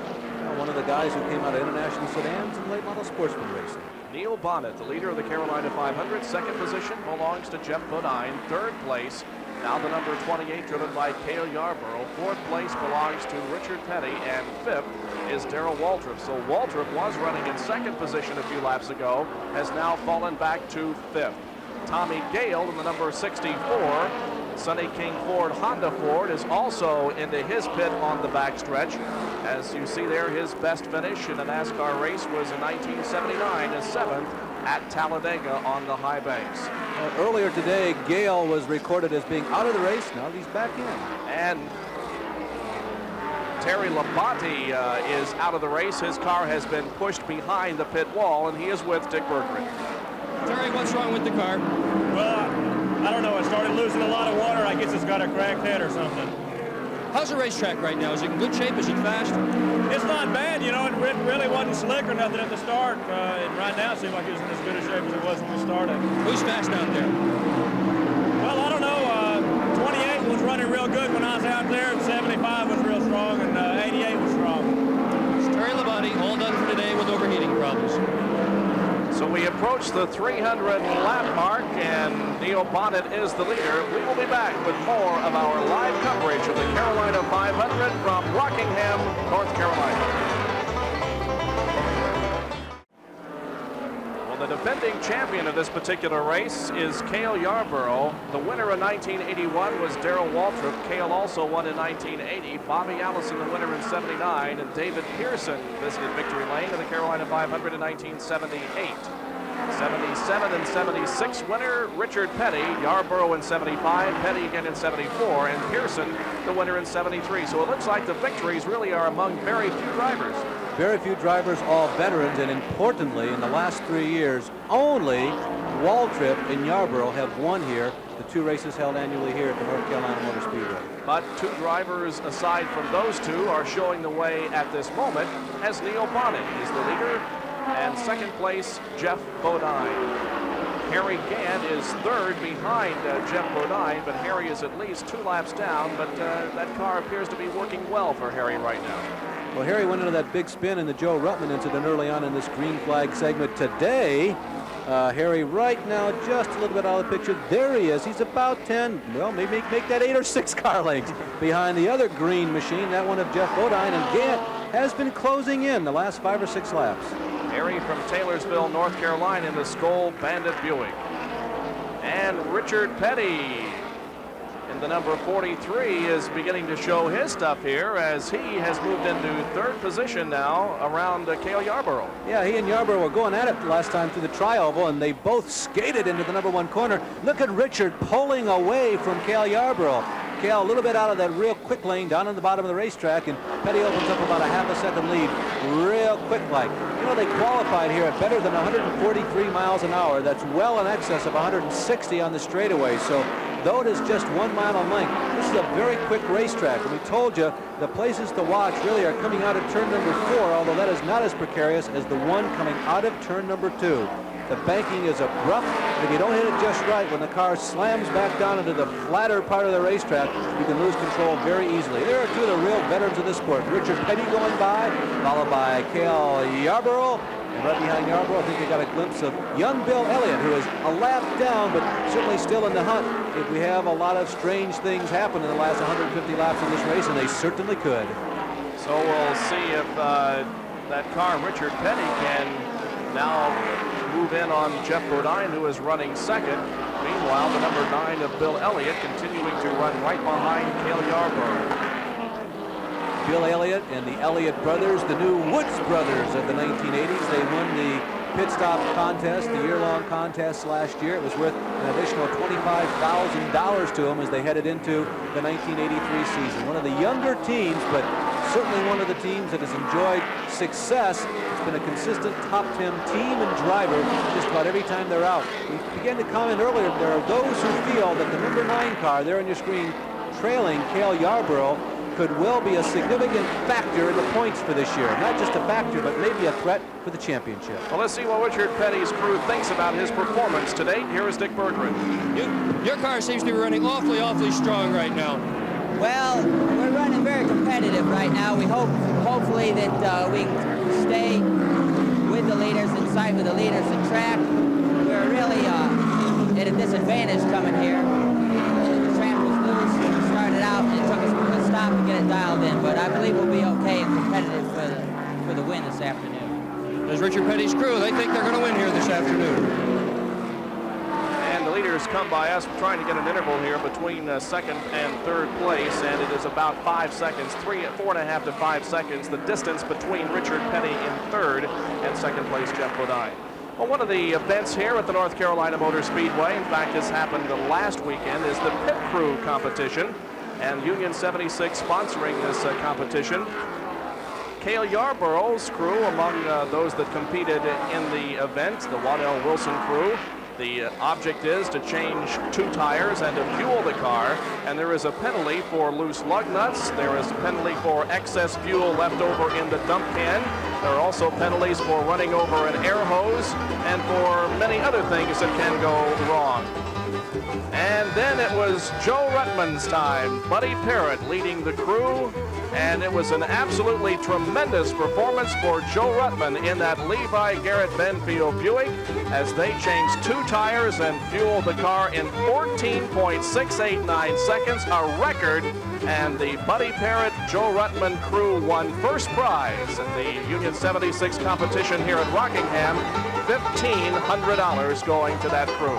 One of the guys who came out of International Sedans and late model sportsman racing. Neil Bonnet, the leader of the Carolina 500, 2nd position belongs to Jeff Bodine. 3rd place, now the number 28, driven by Gale Yarborough. 4th place belongs to Richard Petty, and 5th is Darrell Waltrip. So Waltrip was running in 2nd position a few laps ago, has now fallen back to 5th. Tommy Gale in the number 64, Sonny King Ford Honda Ford, is also into his pit on the backstretch. As you see there, his best finish in a NASCAR race was in 1979 as 7th at Talladega on the high banks. Earlier today, Gale was recorded as being out of the race. Now he's back in. And Terry Labonte is out of the race. His car has been pushed behind the pit wall, and he is with Dick Berggren. Terry, what's wrong with the car? Well, I don't know. It started losing a lot of water. I guess it's got a cracked head or something. How's the racetrack right now? Is it in good shape? Is it fast? It's not bad. You know, it really wasn't slick or nothing at the start. And right now it seems like it's in as good a shape as it was when we started. Who's fast out there? Well, I don't know. 28 was running real good when I was out there, and 75 was real strong, and 88 was strong. It's Terry Labonte, all done for today with overheating problems. So we approach the 300 lap mark, and Neil Bonnet is the leader. We will be back with more of our live coverage of the Carolina 500 from Rockingham, North Carolina. Well, the defending champion of this particular race is Gale Yarborough. The winner in 1981 was Darrell Waltrip. Gale also won in 1980. Bobby Allison, the winner in 79, and David Pearson visited victory lane in the Carolina 500 in 1978. 77 and 76 winner, Richard Petty. Yarborough in 75, Petty again in 74, and Pearson the winner in 73. So it looks like the victories really are among very few drivers. Very few drivers, all veterans, and importantly, in the last 3 years, only Waltrip and Yarborough have won here. The 2 races held annually here at the North Carolina Motor Speedway. But 2 drivers aside from those 2 are showing the way at this moment, as Neil Bonnet is the leader, and second place, Jeff Bodine. Harry Gant is third behind Jeff Bodine, but Harry is at least 2 laps down, but that car appears to be working well for Harry right now. Well, Harry went into that big spin in the Joe Rutman incident early on in this green flag segment today. Harry right now just a little bit out of the picture. There he is. He's about 10, well, maybe make that 8 or 6 car lengths behind the other green machine, that one of Jeff Bodine, and Gant has been closing in the last 5 or 6 laps. Harry from Taylorsville, North Carolina in the Skoll Bandit Buick. And Richard Petty in the number 43 is beginning to show his stuff here as he has moved into 3rd position now around Gale Yarborough. Yeah, he and Yarborough were going at it last time through the tri-oval, and they both skated into the number 1 corner. Look at Richard pulling away from Gale Yarborough. Gale a little bit out of that real quick lane down on the bottom of the racetrack, and Petty opens up about a half a second lead real quick like. You know, they qualified here at better than 143 miles an hour. That's well in excess of 160 on the straightaway. So though it is just 1 mile in length, this is a very quick racetrack. And we told you the places to watch really are coming out of turn number 4, although that is not as precarious as the one coming out of turn number 2. The banking is abrupt. If you don't hit it just right, when the car slams back down into the flatter part of the racetrack, you can lose control very easily. There are 2 of the real veterans of this sport. Richard Petty going by, followed by Gale Yarborough. And right behind Yarborough, I think they got a glimpse of young Bill Elliott, who is a lap down, but certainly still in the hunt. If we have a lot of strange things happen in the last 150 laps of this race, and they certainly could. So we'll see if that car, Richard Petty, can now move in on Jeff Bodine, who is running second. Meanwhile, the number 9 of Bill Elliott continuing to run right behind Gale Yarborough. Bill Elliott and the Elliott brothers, the new Woods brothers of the 1980s. They won the pit stop contest, the year-long contest last year. It was worth an additional $25,000 to them as they headed into the 1983 season. One of the younger teams, but certainly one of the teams that has enjoyed success. It's been a consistent top 10 team and driver just about every time they're out. We began to comment earlier, there are those who feel that the number 9 car there on your screen, trailing Gale Yarborough, could well be a significant factor in the points for this year. Not just a factor, but maybe a threat for the championship. Well, let's see what Richard Petty's crew thinks about his performance to date. Here is Dick Berggren. Your car seems to be running awfully strong right now. Well, we're running very competitive right now. We hopefully that we can stay with the leaders, in sight with the leaders of track. We're really at a disadvantage coming here. The track was loose when we started out, and it took us a stop to get it dialed in, but I believe we'll be okay and competitive for the win this afternoon. As Richard Petty's crew, they think they're going to win here this afternoon. And the leaders come by us trying to get an interval here between second and third place, and it is about 5 seconds, 4.5 to 5 seconds, the distance between Richard Petty in third and second place Jeff Bodine. Well, one of the events here at the North Carolina Motor Speedway, in fact this happened last weekend, is the Pit Crew competition, and Union 76 sponsoring this competition. Gale Yarborough's crew among those that competed in the event, the Waddell Wilson crew. The object is to change 2 tires and to fuel the car, and there is a penalty for loose lug nuts. There is a penalty for excess fuel left over in the dump can. There are also penalties for running over an air hose and for many other things that can go wrong. And then it was Joe Rutman's time. Buddy Parrott leading the crew, and it was an absolutely tremendous performance for Joe Rutman in that Levi Garrett Benfield Buick as they changed 2 tires and fueled the car in 14.689 seconds, a record, and the Buddy Parrott Joe Rutman crew won first prize at the Union 76 competition here at Rockingham, $1,500 going to that crew.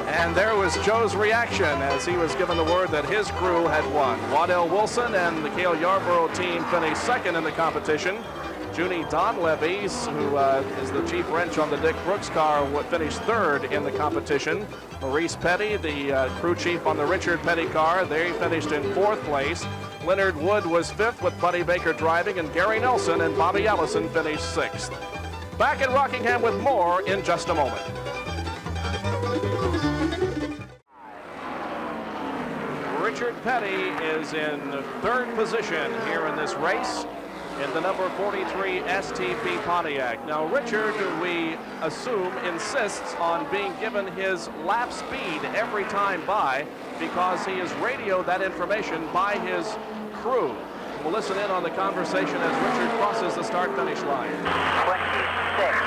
And there was Joe's reaction as he was given the word that his crew had won. Waddell Wilson and the Gale Yarborough team finished second in the competition. Junie Donlevy, who is the chief wrench on the Dick Brooks car, finished third in the competition. Maurice Petty, the crew chief on the Richard Petty car, they finished in fourth place. Leonard Wood was fifth with Buddy Baker driving, and Gary Nelson and Bobby Allison finished sixth. Back in Rockingham with more in just a moment. Richard Petty is in third position here in this race in the number 43 STP Pontiac. Now, Richard, we assume, insists on being given his lap speed every time by, because he has radioed that information by his crew. We'll listen in on the conversation as Richard crosses the start-finish line. 26,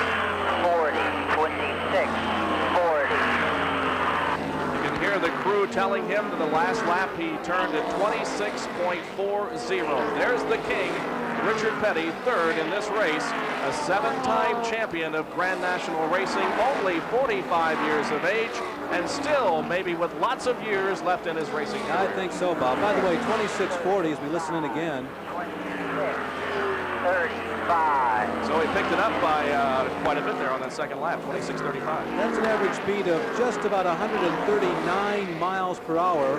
40, 26, 40. You can hear the crew telling him that the last lap he turned at 26.40. There's the king, Richard Petty, third in this race, a seven-time champion of Grand National Racing, only 45 years of age, and still maybe with lots of years left in his racing career. I think so, Bob. By the way, 26:40 as we listen in again. 35. So he picked it up by quite a bit there on that second lap, 26:35. That's an average speed of just about 139 miles per hour.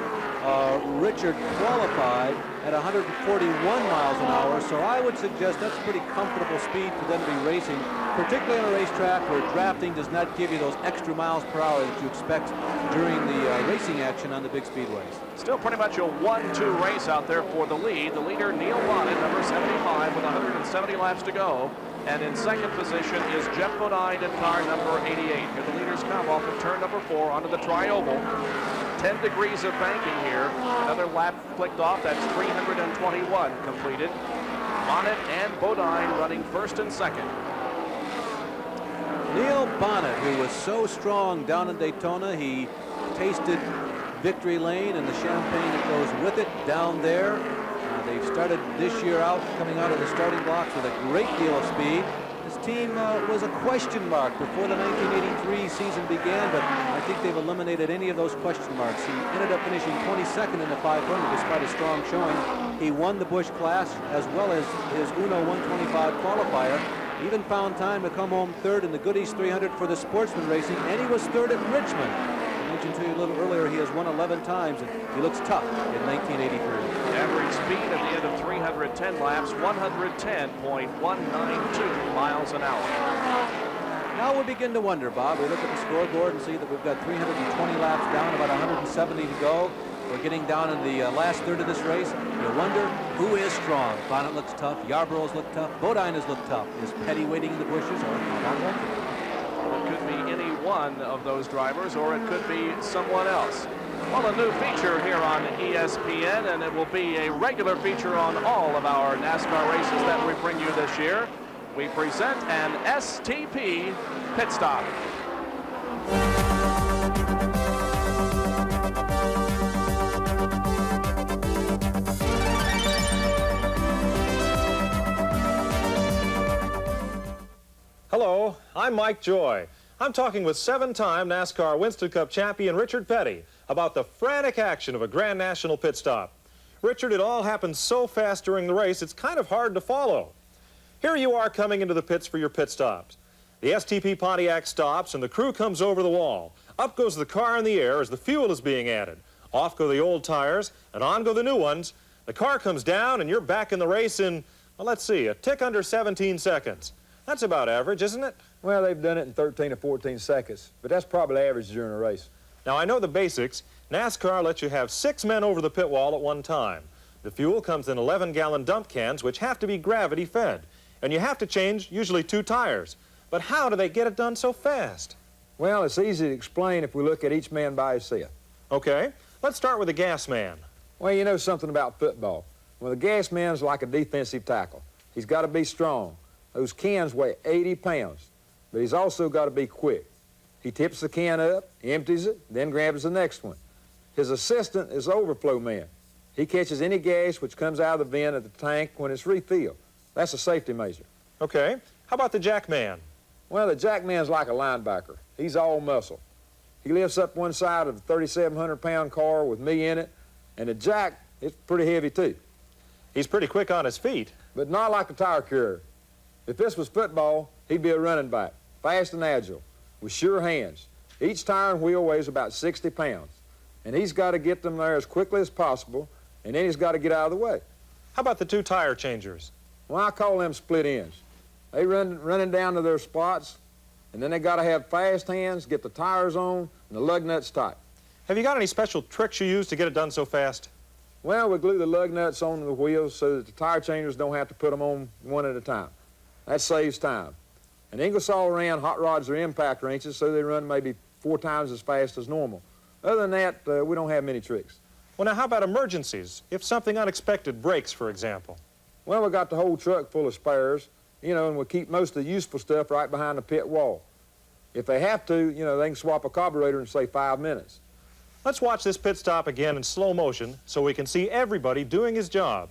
Richard qualified at 141 miles an hour, so I would suggest that's a pretty comfortable speed for them to be racing, particularly on a racetrack where drafting does not give you those extra miles per hour that you expect during the racing action on the big speedways. Still pretty much a 1-2 race out there for the lead. The leader, Neil Bonnet, number 75, with 170 laps to go. And in second position is Jeff Bodine in car number 88. Here the leaders come off of turn number 4 onto the tri-oval. 10 degrees of banking here. Another lap clicked off. That's 321 completed. Bonnet and Bodine running first and second. Neil Bonnet, who was so strong down in Daytona, he tasted victory lane and the champagne that goes with it down there. They've started this year out, coming out of the starting blocks with a great deal of speed. This team was a question mark before the 1983 season began, but I think they've eliminated any of those question marks. He ended up finishing 22nd in the 500 despite a strong showing. He won the Busch class as well as his Uno 125 qualifier. Even found time to come home third in the Goodies 300 for the Sportsman Racing, and he was third at Richmond. I mentioned to you a little earlier he has won 11 times, and he looks tough in 1983. Average speed at the end of 310 laps, 110.192 miles an hour. Now we begin to wonder, Bob. We look at the scoreboard and see that we've got 320 laps down, about 170 to go. We're getting down in the last third of this race. You wonder who is strong. Bonnet looks tough. Yarborough's looked tough. Bodine has looked tough. Is Petty waiting in the bushes, or not? It could be any one of those drivers, or it could be someone else. Well, a new feature here on ESPN, and it will be a regular feature on all of our NASCAR races that we bring you this year. We present an STP pit stop. Hello, I'm Mike Joy. I'm talking with seven-time NASCAR Winston Cup champion Richard Petty about the frantic action of a Grand National pit stop. Richard, it all happened so fast during the race, it's kind of hard to follow. Here you are coming into the pits for your pit stops. The STP Pontiac stops and the crew comes over the wall. Up goes the car in the air as the fuel is being added. Off go the old tires and on go the new ones. The car comes down and you're back in the race in, well, let's see, a tick under 17 seconds. That's about average, isn't it? Well, they've done it in 13 or 14 seconds, but that's probably average during a race. Now, I know the basics. NASCAR lets you have 6 men over the pit wall at one time. The fuel comes in 11-gallon dump cans, which have to be gravity-fed. And you have to change usually 2 tires. But how do they get it done so fast? Well, it's easy to explain if we look at each man by himself. Okay, let's start with the gas man. Well, you know something about football. Well, the gas man's like a defensive tackle. He's got to be strong. Those cans weigh 80 pounds, but he's also got to be quick. He tips the can up, empties it, then grabs the next one. His assistant is the overflow man. He catches any gas which comes out of the vent of the tank when it's refilled. That's a safety measure. Okay, how about the jack man? Well, the jack man's like a linebacker. He's all muscle. He lifts up one side of a 3,700-pound car with me in it, and the jack, it's pretty heavy too. He's pretty quick on his feet. But not like a tire carrier. If this was football, he'd be a running back, fast and agile, with sure hands. Each tire and wheel weighs about 60 pounds, and he's got to get them there as quickly as possible, and then he's got to get out of the way. How about the two tire changers? Well, I call them split ends. They running down to their spots, and then they got to have fast hands, get the tires on, and the lug nuts tight. Have you got any special tricks you use to get it done so fast? Well, we glue the lug nuts on the wheels so that the tire changers don't have to put them on one at a time. That saves time. And Ingersoll Rand hot rods are impact wrenches, so they run maybe 4 times as fast as normal. Other than that, we don't have many tricks. Well, now, how about emergencies? If something unexpected breaks, for example? Well, we got the whole truck full of spares, you know, and we keep most of the useful stuff right behind the pit wall. If they have to, you know, they can swap a carburetor in, say, 5 minutes. Let's watch this pit stop again in slow motion so we can see everybody doing his job.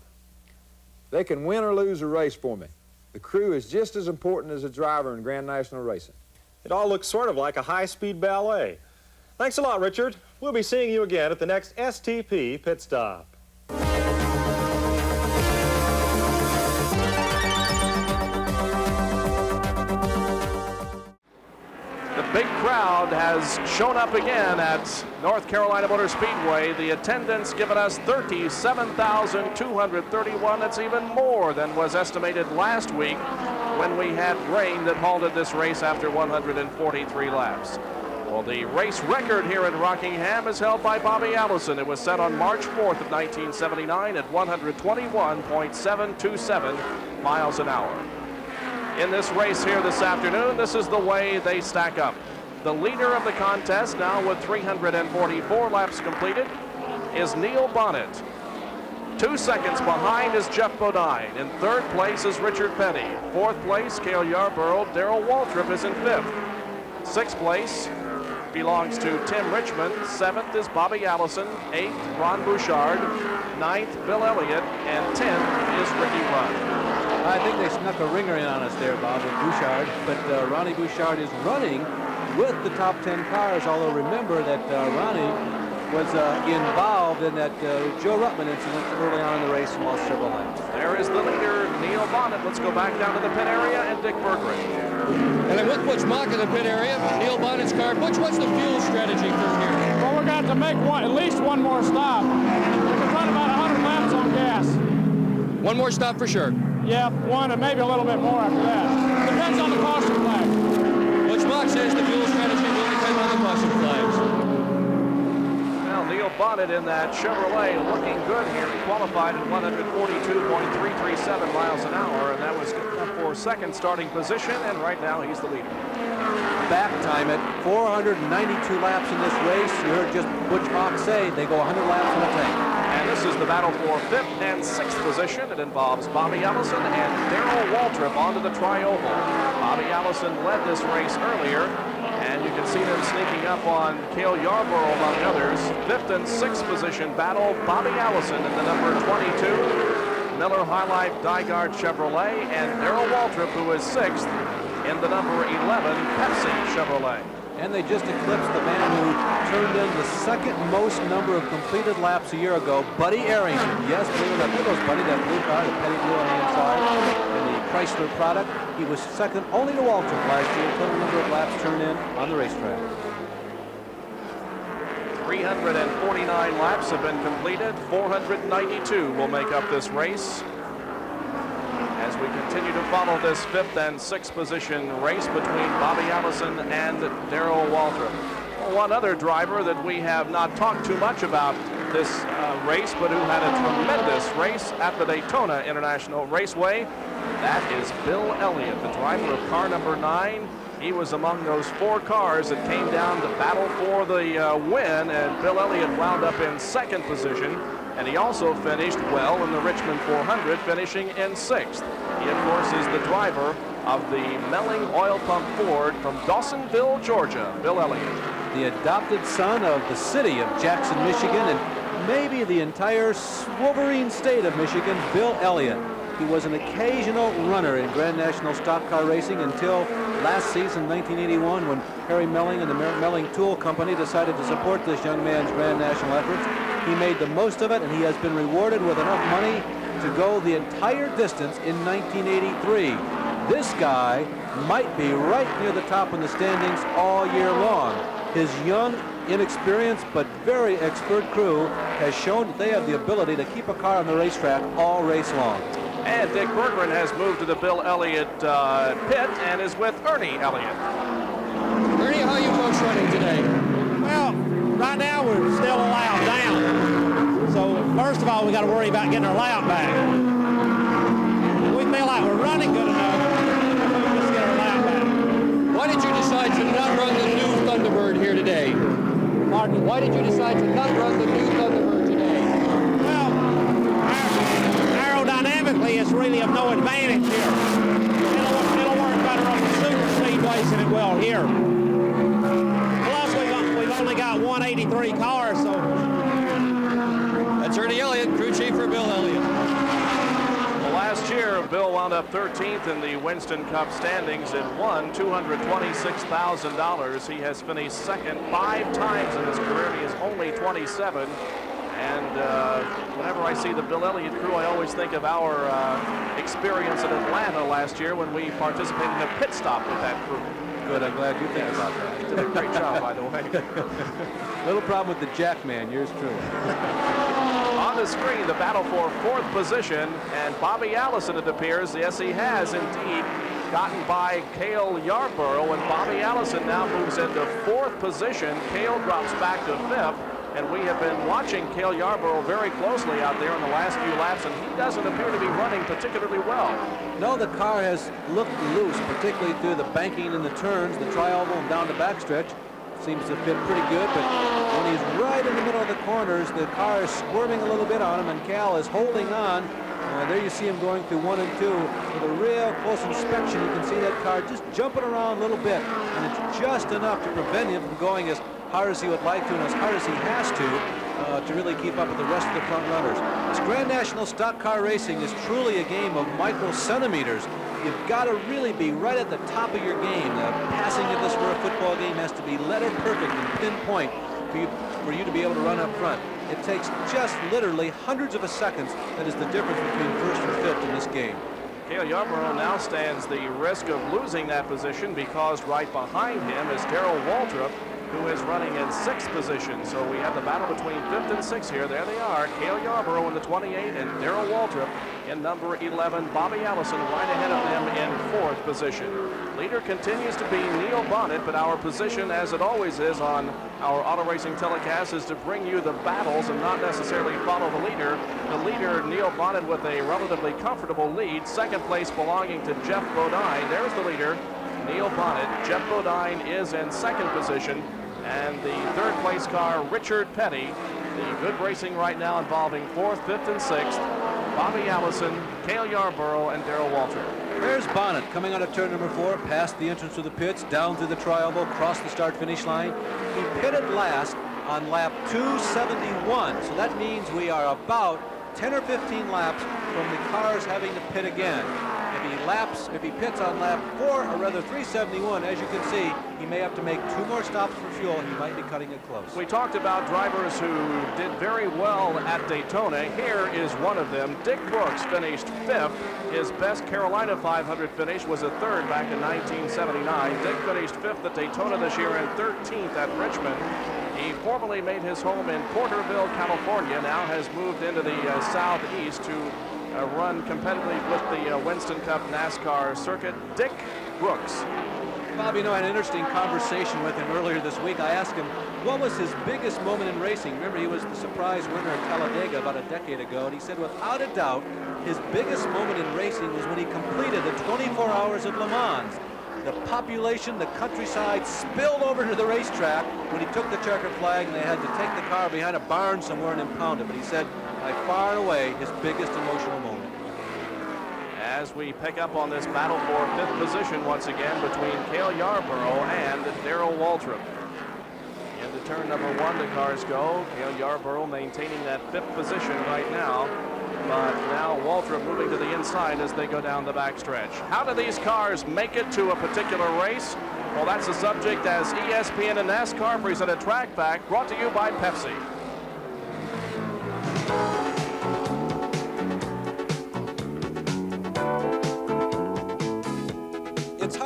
They can win or lose a race for me. The crew is just as important as the driver in Grand National racing. It all looks sort of like a high-speed ballet. Thanks a lot, Richard. We'll be seeing you again at the next STP pit stop. The big crowd has shown up again at North Carolina Motor Speedway. The attendance given us 37,231. That's even more than was estimated last week when we had rain that halted this race after 143 laps. Well, the race record here in Rockingham is held by Bobby Allison. It was set on March 4th of 1979 at 121.727 miles an hour. In this race here this afternoon, this is the way they stack up. The leader of the contest, now with 344 laps completed, is Neil Bonnet. 2 seconds behind is Jeff Bodine. In third place is Richard Petty. Fourth place, Gale Yarborough. Darrell Waltrip is in fifth. Sixth place belongs to Tim Richmond. Seventh is Bobby Allison. Eighth, Ron Bouchard. Ninth, Bill Elliott. And 10th is Ricky Rudd. I think they snuck a ringer in on us there, Bob, with Bouchard, but Ronnie Bouchard is running with the top 10 cars, although remember that Ronnie was involved in that Joe Rutman incident early on in the race and lost several laps. There is the leader, Neil Bonnet. Let's go back down to the pit area and Dick Berggren. And then with Butch Mock in the pit area, Neil Bonnet's car. Butch, what's the fuel strategy from here? Well, we're going to make at least one more stop. We can run about 100 laps on gas. One more stop for sure. Yeah, one and maybe a little bit more after that. Depends on the caution flag. Butch Mock says the fuel strategy will depend on the caution flags. Well, Neil Bonnet in that Chevrolet looking good here. He qualified at 142.337 miles an hour, and that was for second starting position, and right now he's the leader. Back time at 492 laps in this race. You heard just Butch Mock say they go 100 laps in a tank. And this is the battle for fifth and sixth position. It involves Bobby Allison and Darrell Waltrip onto the tri-oval. Bobby Allison led this race earlier, and you can see them sneaking up on Gale Yarborough among others. Fifth and sixth position battle, Bobby Allison in the number 22, Miller High Life Dyguard Chevrolet, and Darrell Waltrip, who is sixth, in the number 11 Pepsi Chevrolet. And they just eclipsed the man who turned in the second most number of completed laps a year ago, Buddy Arrington. Yes, believe it or not, there goes Buddy, that blue car, the Petty blue on the inside, and the Chrysler product. He was second only to Waltrip last year, total number of laps turned in on the racetrack. 349 laps have been completed. 492 will make up this race. As we continue to follow this fifth and sixth position race between Bobby Allison and Darrell Waltrip. One other driver that we have not talked too much about this race, but who had a tremendous race at the Daytona International Raceway, that is Bill Elliott, the driver of car number 9. He was among those 4 cars that came down to battle for the win, and Bill Elliott wound up in second position. And he also finished well in the Richmond 400, finishing in 6th. He, of course, is the driver of the Melling Oil Pump Ford from Dawsonville, Georgia, Bill Elliott. The adopted son of the city of Jackson, Michigan, and maybe the entire Wolverine state of Michigan, Bill Elliott. He was an occasional runner in Grand National stock car racing until last season, 1981, when Harry Melling and the Melling Tool Company decided to support this young man's Grand National efforts. He made the most of it, and he has been rewarded with enough money to go the entire distance in 1983. This guy might be right near the top in the standings all year long. His young, inexperienced, but very expert crew has shown that they have the ability to keep a car on the racetrack all race long. And Dick Berggren has moved to the Bill Elliott pit and is with Ernie Elliott. Ernie, how are you folks running today? Well, right now we're still a lap down. So first of all, we got to worry about getting our lap back. We feel like we're running good enough. Let's get our lap back. Why did you decide to not run the new Thunderbird here today? Pardon? Why did you decide to not run the new Thunderbird today? Well, aerodynamically, it's really of no advantage here. It'll work better on the super speedways than it will here. Plus, we've only got 183 cars, so. That's Ernie Elliott, crew chief for Bill Elliott. Well, last year, Bill wound up 13th in the Winston Cup standings and won $226,000. He has finished second 5 times in his career. He is only 27. And whenever I see the Bill Elliott crew, I always think of our experience in Atlanta last year when we participated in a pit stop with that crew. Good, I'm glad you think about that. He did a great job, by the way. Little problem with the jack man, yours truly. On the screen, the battle for 4th position, and Bobby Allison, it appears, yes, he has indeed gotten by Gale Yarborough, and Bobby Allison now moves into 4th position. Gale drops back to 5th. And we have been watching Gale Yarborough very closely out there in the last few laps, and he doesn't appear to be running particularly well. No, the car has looked loose, particularly through the banking and the turns, the tri-oval and down the backstretch. Seems to fit pretty good, but when he's right in the middle of the corners, the car is squirming a little bit on him, and Cal is holding on. There you see him going through 1 and 2. With a real close inspection, you can see that car just jumping around a little bit, and it's just enough to prevent him from going as hard as he would like to and as hard as he has to really keep up with the rest of the front runners. This Grand National stock car racing is truly a game of micro-centimeters. You've got to really be right at the top of your game. The passing of this for a football game has to be letter perfect and pinpoint for you to be able to run up front. It takes just literally hundreds of a seconds. That is the difference between 1st and 5th in this game. Gale Yarborough now stands the risk of losing that position because right behind him is Darrell Waltrip, who is running in 6th position. So we have the battle between 5th and 6th here. There they are, Gale Yarborough in the 28 and Darrell Waltrip in number 11. Bobby Allison right ahead of them in 4th position. Leader continues to be Neil Bonnet, but our position, as it always is on our auto racing telecast, is to bring you the battles and not necessarily follow the leader. The leader, Neil Bonnet, with a relatively comfortable lead. 2nd place belonging to Jeff Bodine. There's the leader, Neil Bonnet. Jeff Bodine is in 2nd position. And the 3rd place car, Richard Petty. The good racing right now involving 4th, 5th, and 6th. Bobby Allison, Gale Yarborough, and Darrell Waltrip. There's Bonnet coming out of turn number 4, past the entrance to the pits, down through the tri-oval, across the start-finish line. He pitted last on lap 271, so that means we are about 10 or 15 laps from the cars having to pit again. If he pits on lap 4, or rather 371, as you can see, he may have to make 2 more stops for fuel. He might be cutting it close. We talked about drivers who did very well at Daytona. Here is one of them. Dick Brooks finished 5th. His best Carolina 500 finish was a 3rd back in 1979. Dick finished 5th at Daytona this year and 13th at Richmond. He formerly made his home in Porterville, California, now has moved into the southeast to run competitively with the Winston Cup NASCAR circuit. Dick Brooks. Bob, you know, I had an interesting conversation with him earlier this week. I asked him, what was his biggest moment in racing? Remember, he was the surprise winner at Talladega about a decade ago, and he said, without a doubt, his biggest moment in racing was when he completed the 24 hours of Le Mans. The population, the countryside spilled over to the racetrack when he took the checkered flag, and they had to take the car behind a barn somewhere and impound it. But he said, by far and away, his biggest emotional moment. As we pick up on this battle for 5th position once again between Gale Yarborough and Darrell Waltrip. Into turn number 1, the cars go. Gale Yarborough maintaining that 5th position right now. But now Waltrip moving to the inside as they go down the backstretch. How do these cars make it to a particular race? Well, that's the subject as ESPN and NASCAR present a Track Back brought to you by Pepsi.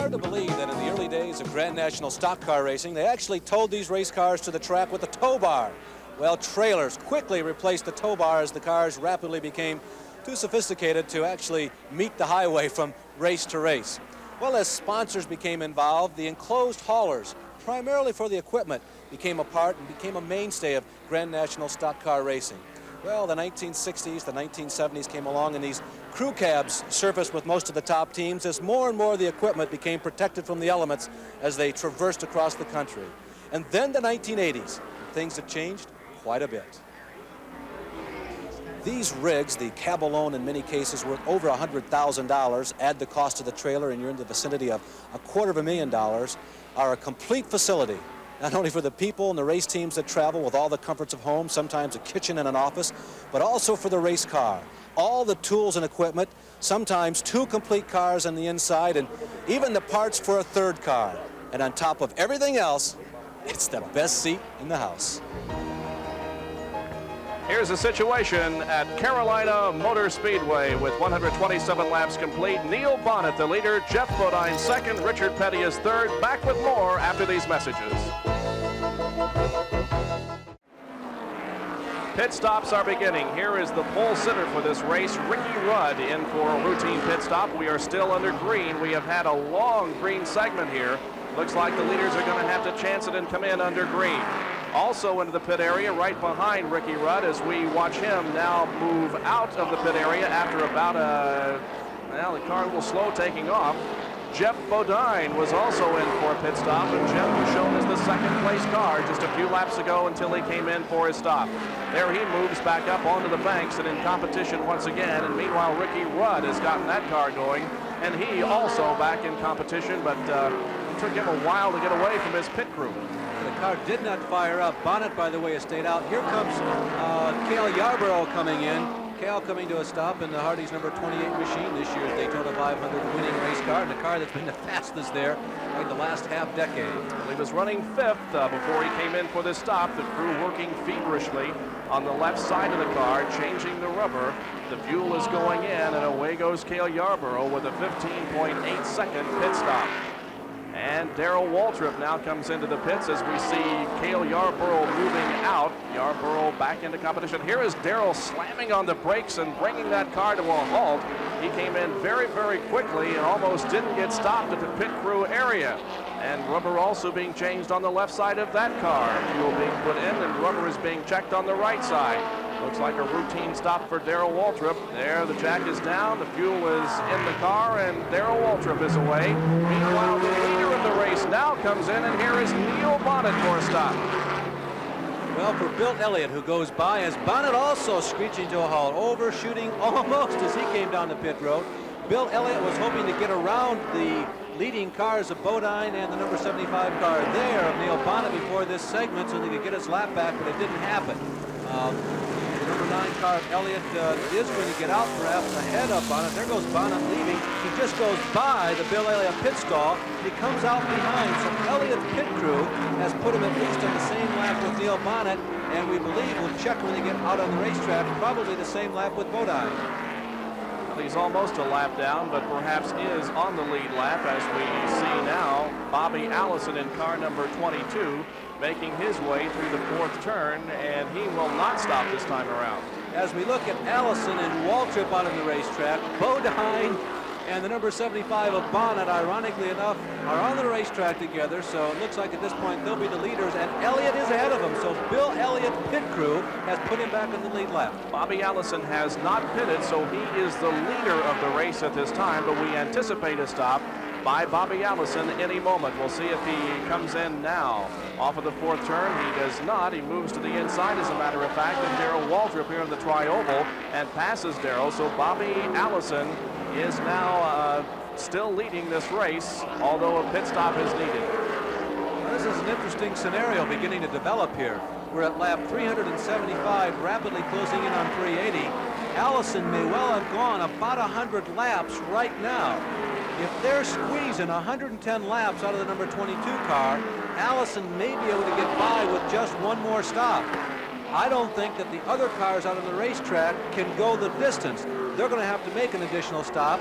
hard to believe that in the early days of Grand National stock car racing, they actually towed these race cars to the track with a tow bar. Well, trailers quickly replaced the tow bar as the cars rapidly became too sophisticated to actually meet the highway from race to race. Well, as sponsors became involved, the enclosed haulers, primarily for the equipment, became a part and became a mainstay of Grand National stock car racing. Well, the 1960s, the 1970s came along, and these crew cabs surfaced with most of the top teams as more and more of the equipment became protected from the elements as they traversed across the country. And then the 1980s, things have changed quite a bit. These rigs, the cab alone in many cases worth over $100,000, add the cost of the trailer and you're in the vicinity of $250,000, are a complete facility, not only for the people and the race teams that travel with all the comforts of home, sometimes a kitchen and an office, but also for the race car. All the tools and equipment, sometimes 2 complete cars on the inside, and even the parts for a 3rd car. And on top of everything else, it's the best seat in the house. Here's the situation at Carolina Motor Speedway with 127 laps complete. Neil Bonnet, the leader. Jeff Bodine, second. Richard Petty is third. Back with more after these messages. Pit stops are beginning. Here is the pole sitter for this race, Ricky Rudd, in for a routine pit stop. We are still under green. We have had a long green segment here. Looks like the leaders are going to have to chance it and come in under green. Also into the pit area right behind Ricky Rudd as we watch him now move out of the pit area after about well, the car a little slow taking off. Jeff Bodine was also in for a pit stop, and Jeff was shown as the 2nd place car just a few laps ago until he came in for his stop. There he moves back up onto the banks and in competition once again, and meanwhile Ricky Rudd has gotten that car going, and he also back in competition, but it took him a while to get away from his pit crew. The car did not fire up. Bonnet, by the way, has stayed out. Here comes Gale Yarborough coming in. Gale coming to a stop in the Hardee's number 28 machine, this year's Daytona 500 winning race car, and a car that's been the fastest there in the last half-decade. Well, he was running 5th before he came in for this stop. The crew working feverishly on the left side of the car, changing the rubber. The fuel is going in, and away goes Gale Yarborough with a 15.8-second pit stop. And Darrell Waltrip now comes into the pits as we see Gale Yarborough moving out. Yarborough back into competition. Here is Darrell slamming on the brakes and bringing that car to a halt. He came in very, very quickly and almost didn't get stopped at the pit crew area. And rubber also being changed on the left side of that car. Fuel being put in and rubber is being checked on the right side. Looks like a routine stop for Darrell Waltrip. There, the jack is down, the fuel is in the car, and Darrell Waltrip is away. Meanwhile, the leader of the race now comes in, and here is Neil Bonnet for a stop. Well, for Bill Elliott, who goes by, as Bonnet also screeching to a halt, overshooting almost as he came down the pit road. Bill Elliott was hoping to get around the leading cars of Bodine and the number 75 car there of Neil Bonnet before this segment so they could get his lap back, but it didn't happen. The number 9 car of Elliott is going to get out perhaps ahead of Bonnet. There goes Bonnet leaving. He just goes by the Bill Elliott pit stall. He comes out behind. So Elliott's pit crew has put him at least on the same lap with Neil Bonnet, and we believe we'll check when they get out on the racetrack, probably the same lap with Bodine. Well, he's almost a lap down, but perhaps is on the lead lap as we see now Bobby Allison in car number 22 making his way through the 4th turn, and he will not stop this time around. As we look at Allison and Waltrip out on the racetrack, Bodine and the number 75 of Bonnet, ironically enough, are on the racetrack together, so it looks like at this point they'll be the leaders, and Elliott is ahead of them, so Bill Elliott's pit crew has put him back in the lead lap. Bobby Allison has not pitted, so he is the leader of the race at this time, but we anticipate a stop by Bobby Allison any moment. We'll see if he comes in now. Off of the 4th turn, he does not. He moves to the inside, as a matter of fact, and Darrell Waltrip here in the tri-oval and passes Darrell, so Bobby Allison is now still leading this race, although a pit stop is needed. This is an interesting scenario beginning to develop here. We're at lap 375, rapidly closing in on 380. Allison may well have gone about 100 laps right now. If they're squeezing 110 laps out of the number 22 car, Allison may be able to get by with just one more stop. I don't think that the other cars out on the racetrack can go the distance. They're going to have to make an additional stop.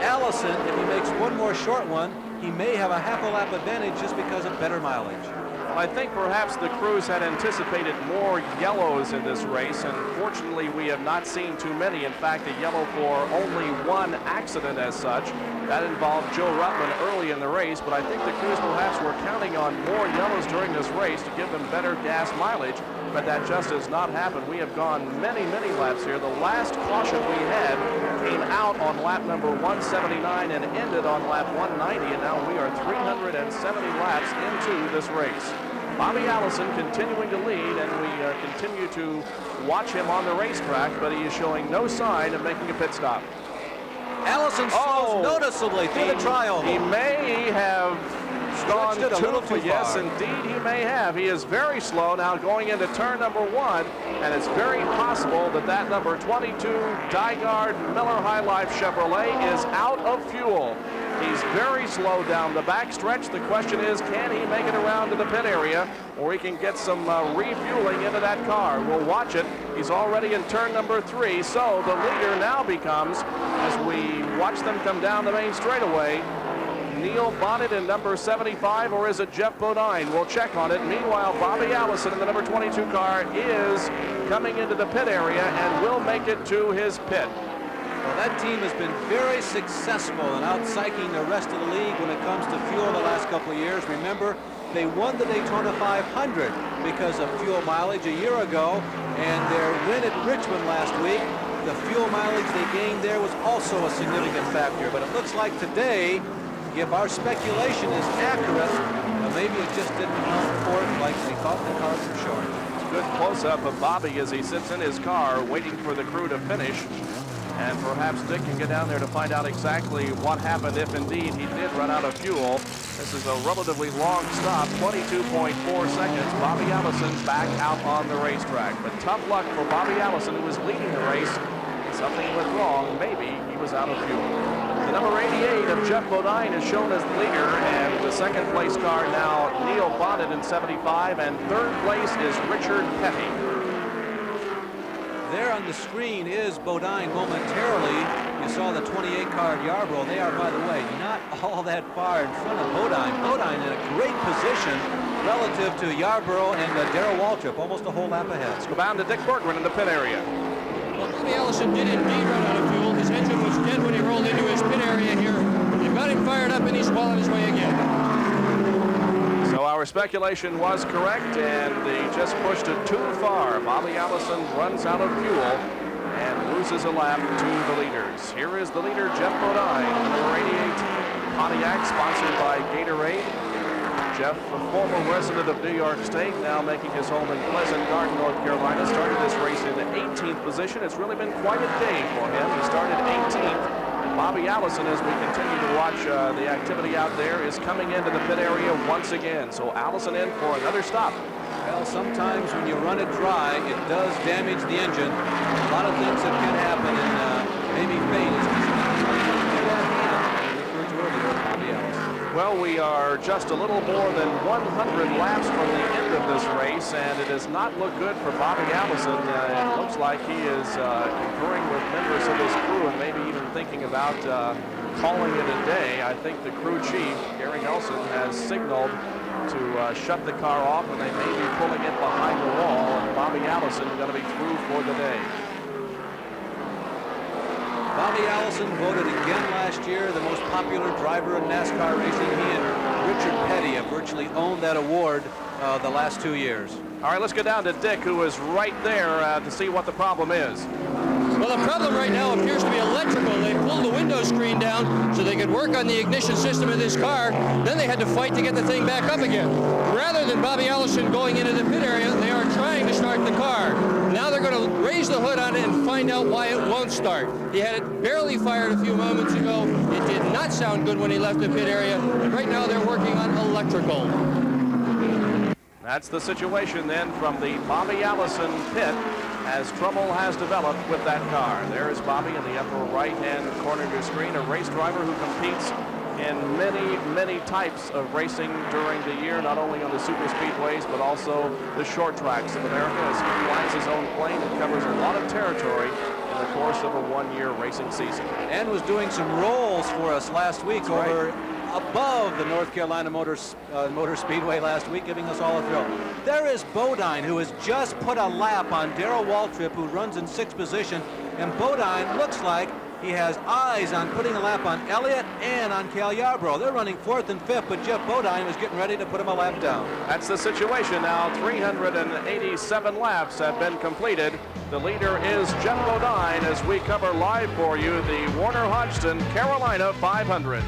Allison, if he makes one more short one, he may have a half a lap advantage just because of better mileage. I think perhaps the crews had anticipated more yellows in this race, and fortunately we have not seen too many. In fact, a yellow for only one accident as such. That involved Joe Rutman early in the race, but I think the crews perhaps were counting on more yellows during this race to give them better gas mileage, but that just has not happened. We have gone many, many laps here. The last caution we had came out on lap number 179 and ended on lap 190, and now we are 370 laps into this race. Bobby Allison continuing to lead, and we continue to watch him on the racetrack, but he is showing no sign of making a pit stop. Allison slows noticeably through the trial. He may have gone a little too yes, far. indeed he may have. He is very slow now going into turn number 1, and it's very possible that that number 22 Dygard Miller High Life Chevrolet is out of fuel. He's very slow down the backstretch. The question is, can he make it around to the pit area, or he can get some refueling into that car? We'll watch it. He's already in turn number 3, so the leader now becomes, as we watch them come down the main straightaway, Neil Bonnet in number 75, or is it Jeff Bodine? We'll check on it. Meanwhile, Bobby Allison in the number 22 car is coming into the pit area and will make it to his pit. Well, that team has been very successful in out-psyching the rest of the league when it comes to fuel the last couple of years. Remember, they won the Daytona 500 because of fuel mileage a year ago, and their win at Richmond last week, the fuel mileage they gained there was also a significant factor. But it looks like today, if our speculation is accurate, maybe it just didn't count for it like they thought the cars were showing. It's a good close-up of Bobby as he sits in his car waiting for the crew to finish. And perhaps Dick can get down there to find out exactly what happened if indeed he did run out of fuel. This is a relatively long stop, 22.4 seconds. Bobby Allison back out on the racetrack. But tough luck for Bobby Allison, who was leading the race. Something went wrong. Maybe he was out of fuel. The number 88 of Jeff Bodine is shown as the leader, and the second place car now Neil Bonnet in 75, and third place is Richard Petty. There on the screen is Bodine momentarily. You saw the 28 car at Yarborough. They are, by the way, not all that far in front of Bodine. Bodine in a great position relative to Yarborough and Darrell Waltrip, almost a whole lap ahead. Let's go down to Dick Bergman in the pit area. Well, Bobby Allison did indeed run out of fuel. His engine was dead when he rolled into his pit area here. They've got him fired up, and he's well on his way again. So our speculation was correct, and they just pushed it too far. Bobby Allison runs out of fuel and loses a lap to the leaders. Here is the leader, Jeff Bodine, number 88 Pontiac, sponsored by Gatorade. Jeff, a former resident of New York State, now making his home in Pleasant Garden, North Carolina, started this race in the 18th position. It's really been quite a day for him. He started 18th. Bobby Allison, as we continue to watch the activity out there, is coming into the pit area once again. So Allison in for another stop. Well, sometimes when you run it dry, it does damage the engine. A lot of things that can happen, and maybe fate is just Well, we are just a little more than 100 laps from the end of this race, and it does not look good for Bobby Allison. It looks like he is conferring with members of his crew and maybe even thinking about calling it a day. I think the crew chief, Gary Nelson, has signaled to shut the car off, and they may be pulling it behind the wall, and Bobby Allison is going to be through for the day. Bobby Allison voted again last year the most popular driver in NASCAR racing. He and Richard Petty have virtually owned that award the last 2 years. All right, let's go down to Dick, who is right there to see what the problem is. Well, the problem right now appears to be electrical. They pulled the window screen down so they could work on the ignition system of this car. Then they had to fight to get the thing back up again. Rather than Bobby Allison going into the pit area, they are trying to start the car. Now they're going to raise the hood on it and find out why it won't start. He had it barely fired a few moments ago. It did not sound good when he left the pit area. And right now they're working on electrical. That's the situation then from the Bobby Allison pit as trouble has developed with that car. There is Bobby in the upper right-hand corner of your screen, a race driver who competes in many, many types of racing during the year, not only on the super speedways, but also the short tracks of America, as he flies his own plane and covers a lot of territory in the course of a one-year racing season. And was doing some rolls for us last week over above the North Carolina Motor Speedway last week, giving us all a thrill. There is Bodine, who has just put a lap on Darrell Waltrip, who runs in 6th position, and Bodine looks like he has eyes on putting a lap on Elliott and on Gale Yarborough. They're running 4th and 5th, but Jeff Bodine was getting ready to put him a lap down. That's the situation now. 387 laps have been completed. The leader is Jeff Bodine as we cover live for you the Warner Hodgson Carolina 500.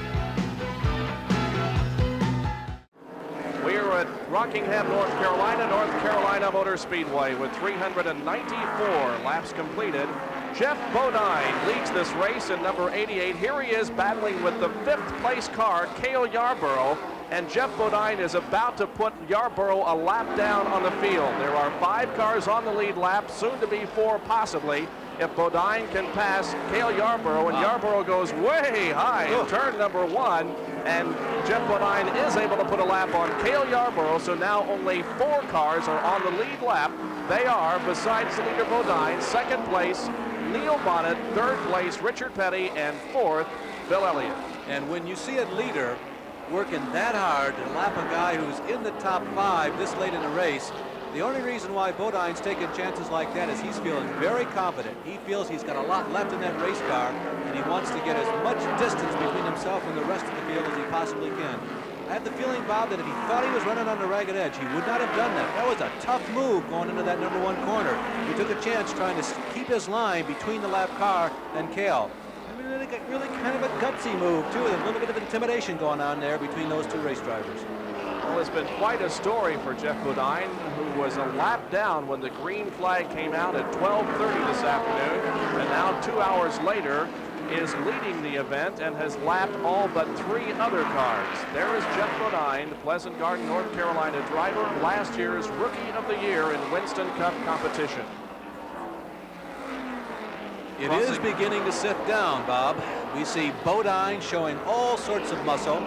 We are at Rockingham, North Carolina Motor Speedway with 394 laps completed. Jeff Bodine leads this race in number 88. Here he is battling with the 5th place car, Gale Yarborough, and Jeff Bodine is about to put Yarborough a lap down on the field. There are 5 cars on the lead lap, soon to be 4 possibly, if Bodine can pass Gale Yarborough, and Yarborough goes way high in turn number 1, and Jeff Bodine is able to put a lap on Gale Yarborough, so now only 4 cars are on the lead lap. They are, besides the leader Bodine, 2nd place Neil Bonnet, 3rd place Richard Petty, and 4th Bill Elliott. And when you see a leader working that hard to lap a guy who's in the top 5 this late in the race, the only reason why Bodine's taking chances like that is he's feeling very confident. He feels he's got a lot left in that race car, and he wants to get as much distance between himself and the rest of the field as he possibly can. I have the feeling, Bob, that if he thought he was running on the ragged edge, he would not have done that. That was a tough move going into that number 1 corner. He took a chance trying to keep his line between the lap car and Gale. I mean, really kind of a gutsy move, too. There's a little bit of intimidation going on there between those 2 race drivers. Well, it's been quite a story for Jeff Bodine, who was a lap down when the green flag came out at 12:30 this afternoon, and now 2 hours later is leading the event and has lapped all but 3 other cars. There is Jeff Bodine, the Pleasant Garden, North Carolina driver, last year's Rookie of the Year in Winston Cup competition. It is beginning to sit down, Bob. We see Bodine showing all sorts of muscle.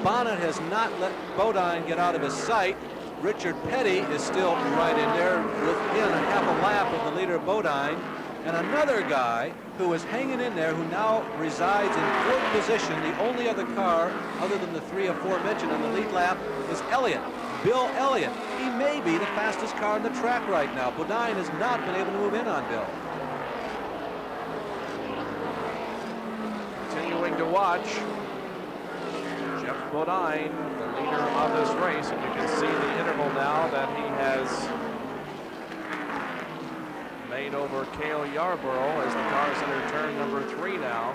Bonnet has not let Bodine get out of his sight. Richard Petty is still right in there within a half a lap of the leader Bodine. And another guy who was hanging in there, who now resides in 4th position, the only other car other than the 3 or 4 mentioned on the lead lap, is Elliott. Bill Elliott. He may be the fastest car on the track right now. Bodine has not been able to move in on Bill. Continuing to watch Jeff Bodine, the leader of this race, and you can see the interval now that he has made over Gale Yarborough as the cars enter turn number 3 now.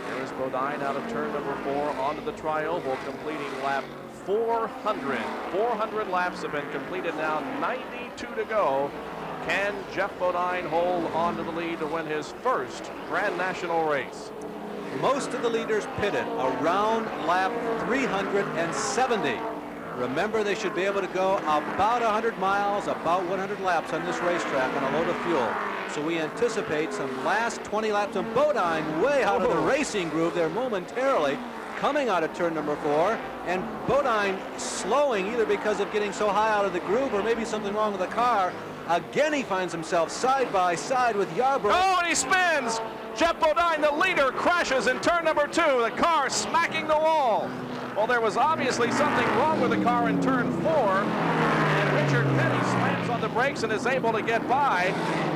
There is Bodine out of turn number 4 onto the tri-oval, completing lap 400. 400 laps have been completed now, 92 to go. Can Jeff Bodine hold on to the lead to win his first Grand National race? Most of the leaders pitted around lap 370. Remember, they should be able to go about 100 miles, about 100 laps on this racetrack on a load of fuel. So we anticipate some last 20 laps of Bodine way out of the racing groove there momentarily, coming out of turn number 4, and Bodine slowing either because of getting so high out of the groove or maybe something wrong with the car. Again, he finds himself side by side with Yarborough. Oh, and he spins! Jeff Bodine, the leader, crashes in turn number 2, the car smacking the wall. Well, there was obviously something wrong with the car in turn 4, and Richard Petty slams on the brakes and is able to get by.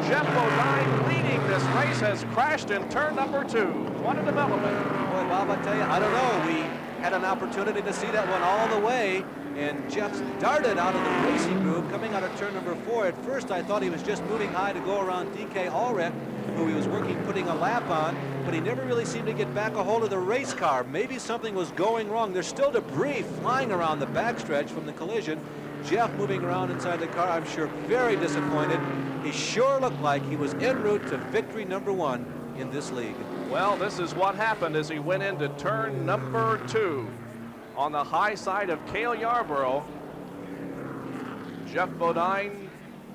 Jeff Bodine, leading this race, has crashed in turn number 2. What a development. Boy, Bob, I tell you, I don't know. We had an opportunity to see that one all the way, and Jeff darted out of the racing groove coming out of turn number 4. At first, I thought he was just moving high to go around DK Allred, who he was putting a lap on, but he never really seemed to get back a hold of the race car. Maybe something was going wrong. There's still debris flying around the backstretch from the collision. Jeff moving around inside the car, I'm sure very disappointed. He sure looked like he was en route to victory number 1 in this league. Well, this is what happened as he went into turn number 2 on the high side of Gale Yarborough. Jeff Bodine,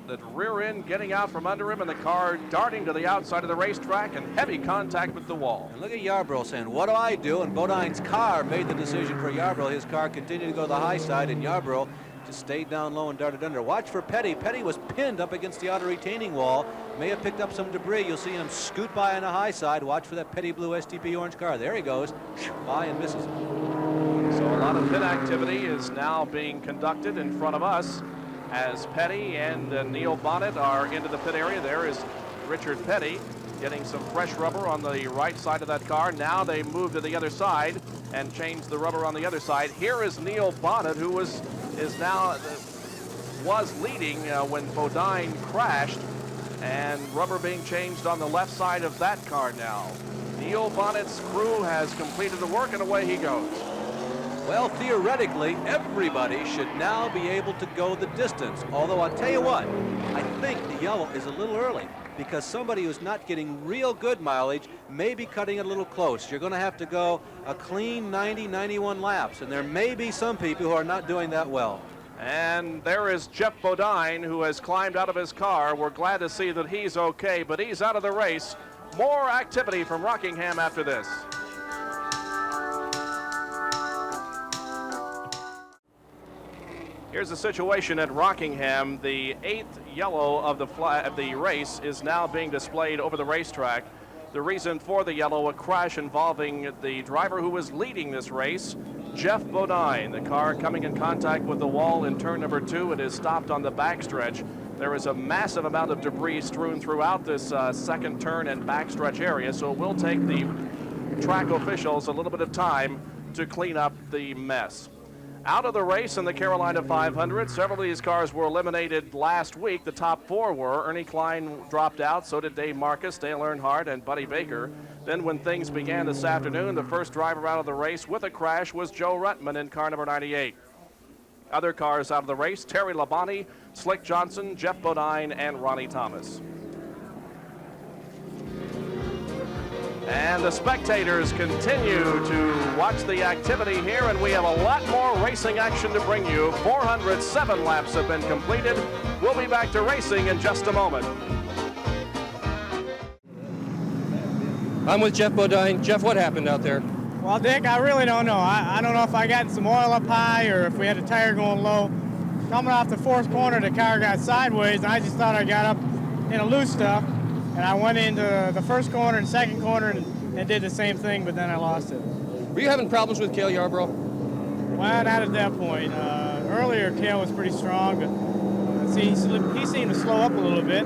the rear end getting out from under him, and the car darting to the outside of the racetrack and heavy contact with the wall. And look at Yarborough saying, what do I do? And Bodine's car made the decision for Yarborough. His car continued to go to the high side, and Yarborough just stayed down low and darted under. Watch for Petty. Petty was pinned up against the outer retaining wall. May have picked up some debris. You'll see him scoot by on the high side. Watch for that Petty blue STP orange car. There he goes. By and misses. So a lot of pit activity is now being conducted in front of us as Petty and Neil Bonnet are into the pit area. There is Richard Petty getting some fresh rubber on the right side of that car. Now they move to the other side and change the rubber on the other side. Here is Neil Bonnet, who was leading when Bodine crashed, and rubber being changed on the left side of that car now. Neil Bonnet's crew has completed the work, and away he goes. Well, theoretically, everybody should now be able to go the distance. Although I'll tell you what, I think the yellow is a little early, because somebody who's not getting real good mileage may be cutting it a little close. You're going to have to go a clean 90, 91 laps, and there may be some people who are not doing that well. And there is Jeff Bodine, who has climbed out of his car. We're glad to see that he's okay, but he's out of the race. More activity from Rockingham after this. Here's the situation at Rockingham. The 8th yellow of the race is now being displayed over the racetrack. The reason for the yellow, a crash involving the driver who was leading this race, Jeff Bodine. The car coming in contact with the wall in turn number 2. It is stopped on the backstretch. There is a massive amount of debris strewn throughout this second turn and backstretch area, so it will take the track officials a little bit of time to clean up the mess. Out of the race in the Carolina 500, several of these cars were eliminated last week. The top 4 were. Ernie Klein dropped out, so did Dave Marcus, Dale Earnhardt, and Buddy Baker. Then when things began this afternoon, the first driver out of the race with a crash was Joe Rutman in car number 98. Other cars out of the race, Terry Labonte, Slick Johnson, Jeff Bodine, and Ronnie Thomas. And the spectators continue to watch the activity here, and we have a lot more racing action to bring you. 407 laps have been completed. We'll be back to racing in just a moment. I'm with Jeff Bodine. Jeff, what happened out there? Well, Dick, I really don't know. I don't know if I got some oil up high or if we had a tire going low. Coming off the 4th corner, the car got sideways, and I just thought I got up in a loose stuff. And I went into the 1st corner and 2nd corner and did the same thing, but then I lost it. Were you having problems with Gale Yarborough? Well, not at that point. Earlier, Gale was pretty strong, but he seemed to slow up a little bit.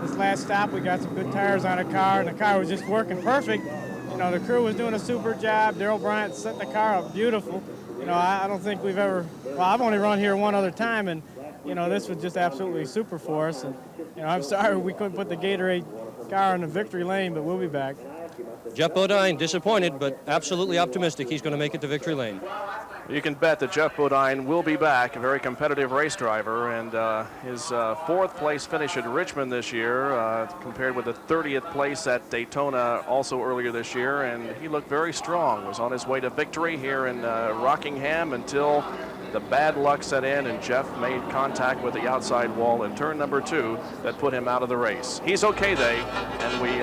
This last stop, we got some good tires on the car, and the car was just working perfect. You know, the crew was doing a super job. Darrell Bryant set the car up beautiful. You know, I don't think we've ever, well, I've only run here one other time, and, you know, this was just absolutely super for us. And, you know, I'm sorry we couldn't put the Gatorade car in the victory lane, but we'll be back. Jeff Bodine, disappointed, but absolutely optimistic he's going to make it to victory lane. You can bet that Jeff Bodine will be back, a very competitive race driver, and his 4th place finish at Richmond this year compared with the 30th place at Daytona also earlier this year, and he looked very strong, was on his way to victory here in Rockingham until the bad luck set in and Jeff made contact with the outside wall in turn number 2 that put him out of the race. He's okay, and we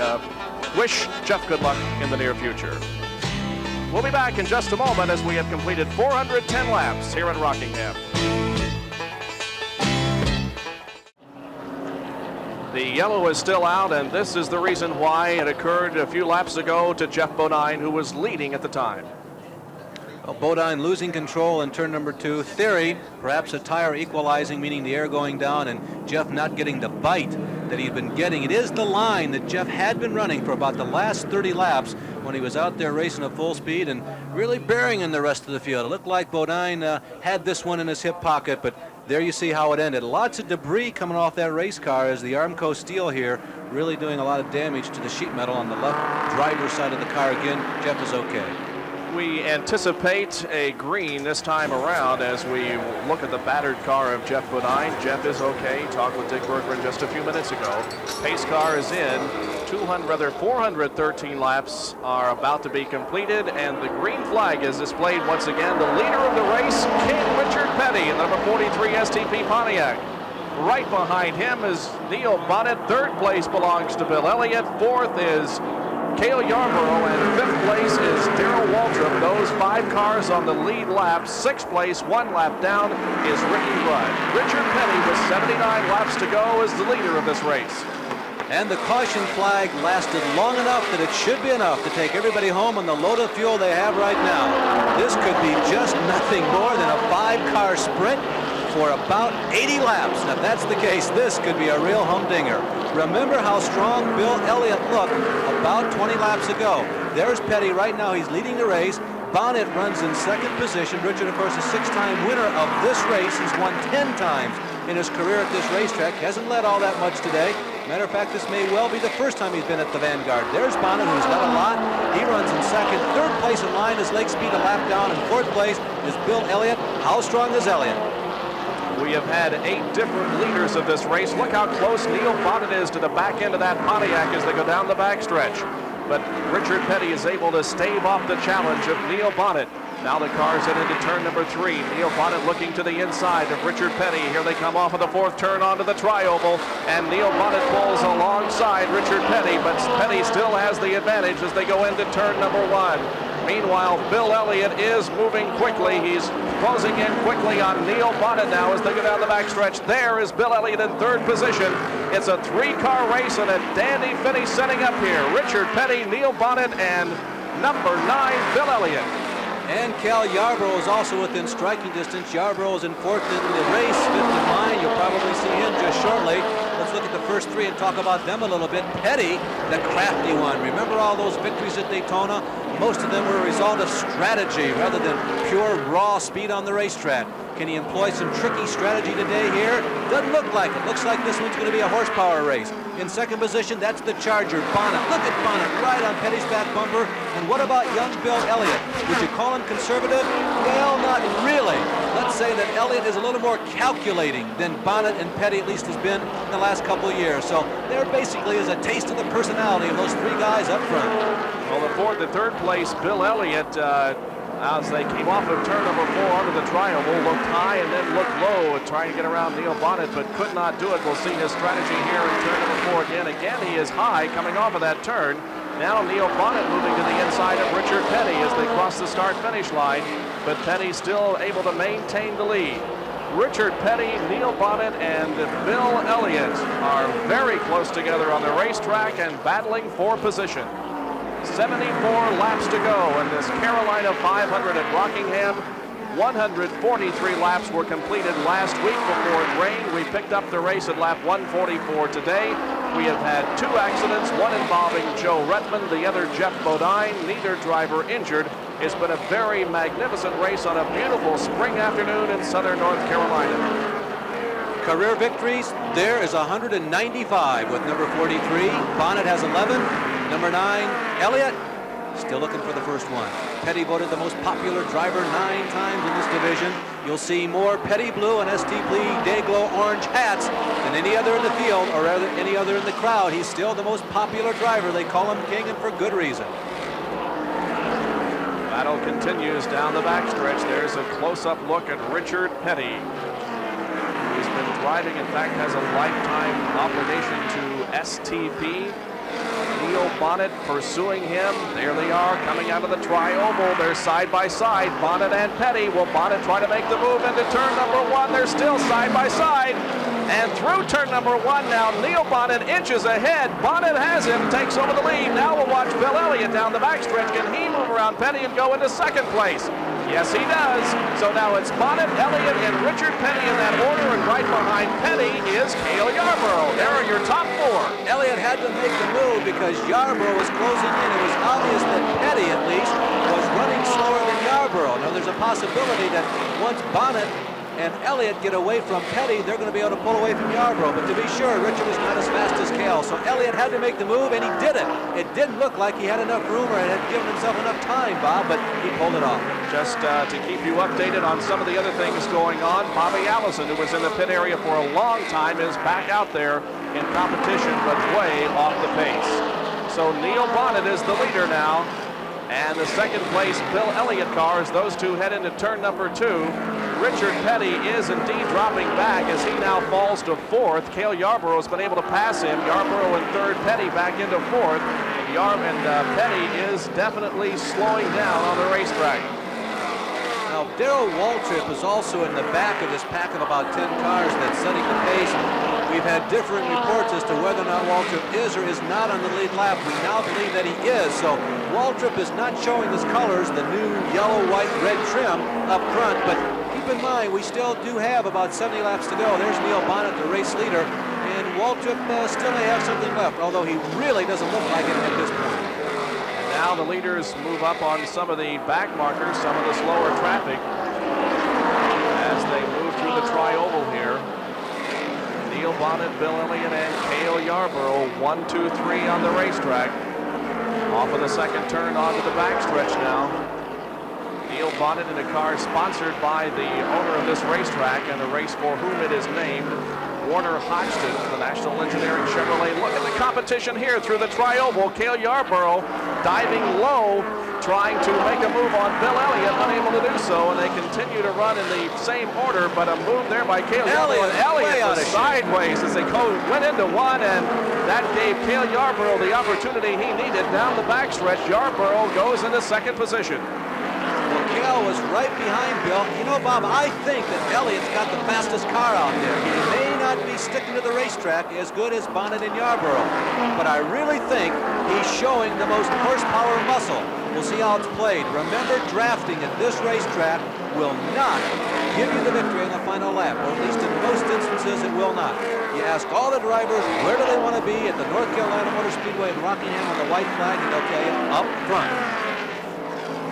wish Jeff good luck in the near future. We'll be back in just a moment as we have completed 410 laps here at Rockingham. The yellow is still out, and this is the reason why it occurred a few laps ago to Jeff Bodine, who was leading at the time. Well, Bodine losing control in turn number 2. Theory, perhaps a tire equalizing, meaning the air going down, and Jeff not getting the bite that he'd been getting. It is the line that Jeff had been running for about the last 30 laps when he was out there racing at full speed and really bearing in the rest of the field. It looked like Bodine had this one in his hip pocket, but there you see how it ended. Lots of debris coming off that race car as the Armco steel here really doing a lot of damage to the sheet metal on the left driver's side of the car. Again, Jeff is okay. We anticipate a green this time around as we look at the battered car of Jeff Bodine. Jeff is okay. Talked with Dick Berggren just a few minutes ago. Pace car is in. 413 laps are about to be completed, and the green flag is displayed once again. The leader of the race, King Richard Petty, in the number 43 STP Pontiac. Right behind him is Neil Bonnet. 3rd place belongs to Bill Elliott. 4th is Gale Yarborough, and 5th place is Darrell Waltrip. Those 5 cars on the lead lap. 6th place, 1 lap down, is Ricky Rudd. Richard Petty with 79 laps to go is the leader of this race. And the caution flag lasted long enough that it should be enough to take everybody home on the load of fuel they have right now. This could be just nothing more than a 5-car sprint for about 80 laps. And if that's the case, this could be a real humdinger. Remember how strong Bill Elliott looked about 20 laps ago. There's Petty right now. He's leading the race. Bonnet runs in second position. Richard, of course, a 6-time winner of this race. He's won 10 times in his career at this racetrack. Hasn't led all that much today. Matter of fact, this may well be the first time he's been at the Vanguard. There's Bonnet, who's led a lot. He runs in second. Third place in line is Lake Speed, a lap down. And fourth place is Bill Elliott. How strong is Elliott? We have had 8 different leaders of this race. Look how close Neil Bonnet is to the back end of that Pontiac as they go down the backstretch. But Richard Petty is able to stave off the challenge of Neil Bonnet. Now the cars head into turn number 3. Neil Bonnet looking to the inside of Richard Petty. Here they come off of the 4th turn onto the tri-oval, and Neil Bonnet pulls alongside Richard Petty, but Petty still has the advantage as they go into turn number 1. Meanwhile, Bill Elliott is moving quickly. He's closing in quickly on Neil Bonnet now as they go down the backstretch. There is Bill Elliott in 3rd position. It's a 3-car race and a dandy finish setting up here. Richard Petty, Neil Bonnet, and number 9, Bill Elliott. And Cal Yarborough is also within striking distance. Yarborough is in 4th in the race, 5th in line. You'll probably see him just shortly. Let's look at the first 3 and talk about them a little bit. Petty, the crafty one. Remember all those victories at Daytona? Most of them were a result of strategy rather than pure raw speed on the racetrack. Can he employ some tricky strategy today here? Doesn't look like it. Looks like this one's going to be a horsepower race. In second position, that's the Charger, Bonnet. Look at Bonnet right on Petty's back bumper. And what about young Bill Elliott? Would you call him conservative? Well, not really. Let's say that Elliott is a little more calculating than Bonnet and Petty at least has been in the last couple of years. So there basically is a taste of the personality of those 3 guys up front. Well, the 4th and 3rd place, Bill Elliott, as they came off of turn number 4 onto the tri-oval, looked high and then looked low, trying to get around Neil Bonnet, but could not do it. We'll see his strategy here in turn number 4 again. Again, he is high coming off of that turn. Now Neil Bonnet moving to the inside of Richard Petty as they cross the start-finish line, but Petty still able to maintain the lead. Richard Petty, Neil Bonnet, and Bill Elliott are very close together on the racetrack and battling for position. 74 laps to go in this Carolina 500 at Rockingham. 143 laps were completed last week before it rained. We picked up the race at lap 144 today. We have had 2 accidents, one involving Joe Rutman, the other Jeff Bodine, neither driver injured. It's been a very magnificent race on a beautiful spring afternoon in southern North Carolina. Career victories, there is 195 with number 43. Bonnet has 11. Number 9, Elliott, still looking for the first one. Petty voted the most popular driver 9 times in this division. You'll see more Petty blue and ST Dayglow orange hats than any other in the field or any other in the crowd. He's still the most popular driver. They call him king, and for good reason. Battle continues down the backstretch. There's a close-up look at Richard Petty. He's been driving, in fact, has a lifetime obligation to STP. Neil Bonnet pursuing him. There they are coming out of the tri-oval. They're side by side, Bonnet and Petty. Will Bonnet try to make the move into turn number 1? They're still side by side. And through turn number 1 now, Neil Bonnet inches ahead. Bonnet has him, takes over the lead. Now we'll watch Bill Elliott down the backstretch. Can he move around Petty and go into second place? Yes, he does. So now it's Bonnet, Elliott, and Richard Petty in that order, and right behind Petty is Gale Yarborough. There are your top 4. Elliott had to make the move because Yarborough was closing in. It was obvious that Petty, at least, was running slower than Yarborough. Now, there's a possibility that once Bonnet and Elliott get away from Petty, they're going to be able to pull away from Yarborough. But to be sure, Richard is not as fast as Gale. So Elliott had to make the move, and he did it. It didn't look like he had enough room or had given himself enough time, Bob, but he pulled it off. Just to keep you updated on some of the other things going on, Bobby Allison, who was in the pit area for a long time, is back out there in competition, but way off the pace. So Neil Bonnet is the leader now. And the second place Bill Elliott cars, those two head into turn number 2. Richard Petty is indeed dropping back as he now falls to 4th. Gale Yarborough has been able to pass him. Yarborough in 3rd, Petty back into 4th. And Petty is definitely slowing down on the racetrack. Now, Darrell Waltrip is also in the back of this pack of about 10 cars that's setting the pace. We've had different reports as to whether or not Waltrip is or is not on the lead lap. We now believe that he is, so Waltrip is not showing his colors, the new yellow, white, red trim up front, but keep in mind, we still do have about 70 laps to go. There's Neil Bonnet, the race leader, and Waltrip still may have something left, although he really doesn't look like it at this point. Now the leaders move up on some of the back markers, some of the slower traffic as they move through the tri-oval here. Neil Bonnet, Bill Elliott, and Gale Yarborough, 1, 2, 3 on the racetrack. Off of the second turn onto the backstretch now. Neil Bonnet in a car sponsored by the owner of this racetrack and the race for whom it is named, Warner Hodgson, the National Engineering Chevrolet. Look at the competition here through the tri-oval. Gale Yarborough diving low, trying to make a move on Bill Elliott, unable to do so, and they continue to run in the same order, but a move there by Gale Yarborough. Elliott was sideways as they went into one, and that gave Gale Yarborough the opportunity he needed down the backstretch. Yarborough goes into second position. Well, Gale was right behind Bill. You know, Bob, I think that Elliott's got the fastest car out there. He may not be sticking to the racetrack as good as Bonnet and Yarborough, but I really think he's showing the most horsepower muscle. We'll see how it's played. Remember, drafting at this racetrack will not give you the victory on the final lap, or at least in most instances it will not. You ask all the drivers where do they want to be at the North Carolina Motor Speedway in Rockingham on the white flag, and they'll tell you up front.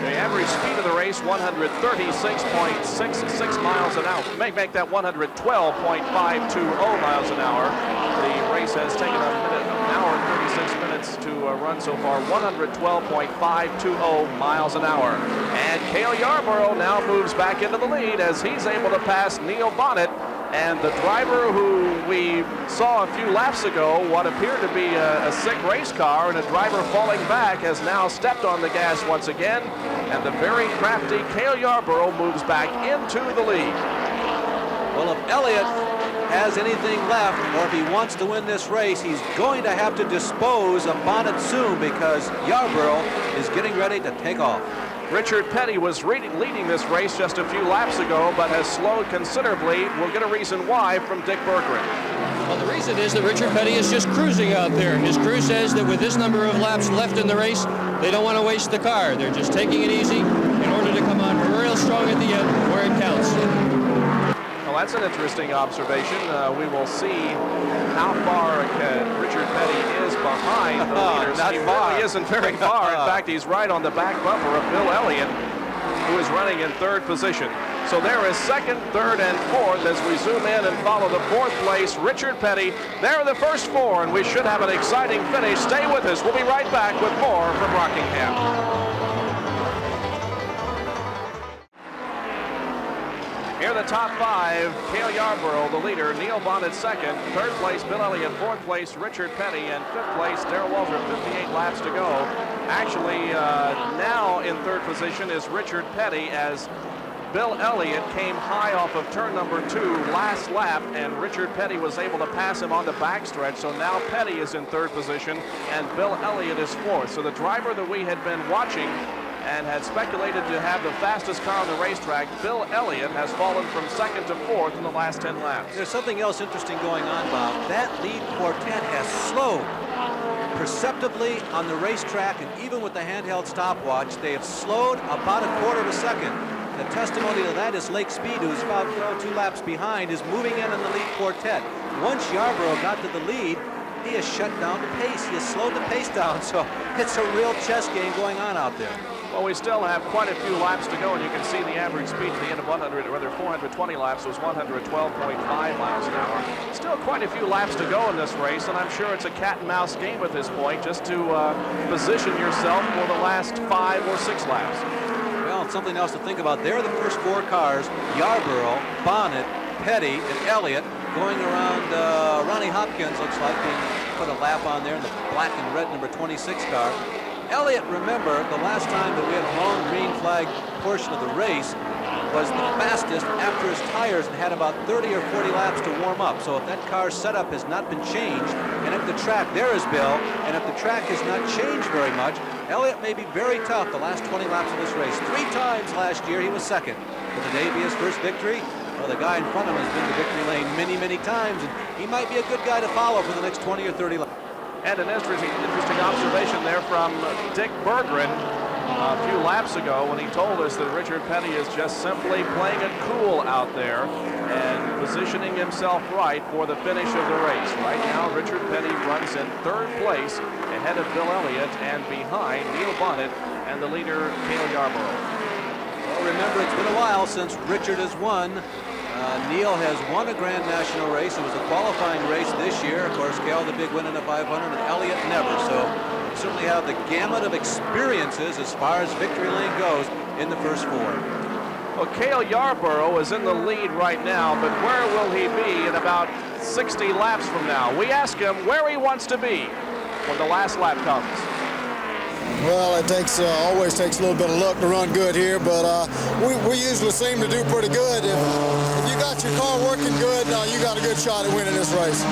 The average speed of the race, 136.66 miles an hour. Make that 112.520 miles an hour. The race has taken an hour and 36 minutes to run so far, 112.520 miles an hour. And Gale Yarborough now moves back into the lead as he's able to pass Neil Bonnet. And the driver who we saw a few laps ago, what appeared to be a sick race car and a driver falling back, has now stepped on the gas once again. And the very crafty Gale Yarborough moves back into the lead. Well, if Elliott has anything left, or if he wants to win this race, he's going to have to dispose of Bonnet soon because Yarborough is getting ready to take off. Richard Petty was leading this race just a few laps ago, but has slowed considerably. We'll get a reason why from Dick Berggren. Well, the reason is that Richard Petty is just cruising out there. His crew says that with this number of laps left in the race, they don't want to waste the car. They're just taking it easy in order to come on real strong at the end where it counts. Well, that's an interesting observation. We will see how far Richard Petty is behind the leaders. Not he far. really isn't very far. In fact, he's right on the back bumper of Bill Elliott, who is running in third position. So there is second, third, and fourth as we zoom in and follow the fourth place, Richard Petty. There are the first four, and we should have an exciting finish. Stay with us. We'll be right back with more from Rockingham. Here are the top five. Gale Yarborough, the leader. Neil Bonnet, second. Third place, Bill Elliott. Fourth place, Richard Petty. And fifth place, Darrell Waltrip. 58 laps to go. Actually, now in third position is Richard Petty as Bill Elliott came high off of turn number 2 last lap, and Richard Petty was able to pass him on the backstretch. So now Petty is in third position, and Bill Elliott is fourth. So the driver that we had been watching and had speculated to have the fastest car on the racetrack, Bill Elliott, has fallen from second to fourth in the last 10 laps. There's something else interesting going on, Bob. That lead quartet has slowed perceptibly on the racetrack, and even with the handheld stopwatch, they have slowed about a quarter of a second. The testimony to that is Lake Speed, who's about 2 laps behind, is moving in on the lead quartet. Once Yarborough got to the lead, he has shut down the pace. He has slowed the pace down, so it's a real chess game going on out there. Well, we still have quite a few laps to go, and you can see the average speed at the end of 420 laps was 112.5 miles an hour. Still quite a few laps to go in this race, and I'm sure it's a cat and mouse game at this point, just to position yourself for the last 5 or 6 laps. Well, something else to think about. There are the first 4 cars: Yarborough, Bonnet, Petty, and Elliott, going around. Ronnie Hopkins looks like being put a lap on there in the black and red number 26 car. Elliott, remember, the last time that we had a long green flag portion of the race, was the fastest after his tires and had about 30 or 40 laps to warm up. So if that car's setup has not been changed, and if the track, there is Bill, and if the track has not changed very much, Elliott may be very tough the last 20 laps of this race. 3 times last year he was second. Will today be his first victory? Well, the guy in front of him has been to victory lane many, many times, and he might be a good guy to follow for the next 20 or 30 laps. And an interesting observation there from Dick Berggren a few laps ago when he told us that Richard Petty is just simply playing it cool out there and positioning himself right for the finish of the race. Right now, Richard Petty runs in 3rd place ahead of Bill Elliott and behind Neil Bonnet and the leader, Gale Yarborough. Well, remember, it's been a while since Richard has won. Neil has won a Grand National race. It was a qualifying race this year. Of course, Gale the big win in the 500, and Elliott never. So you certainly have the gamut of experiences as far as victory lane goes in the first 4. Well, Gale Yarborough is in the lead right now, but where will he be in about 60 laps from now? We ask him where he wants to be when the last lap comes. Well, it always takes a little bit of luck to run good here, but we usually seem to do pretty good. If you got your car working good, you got a good shot at winning this race.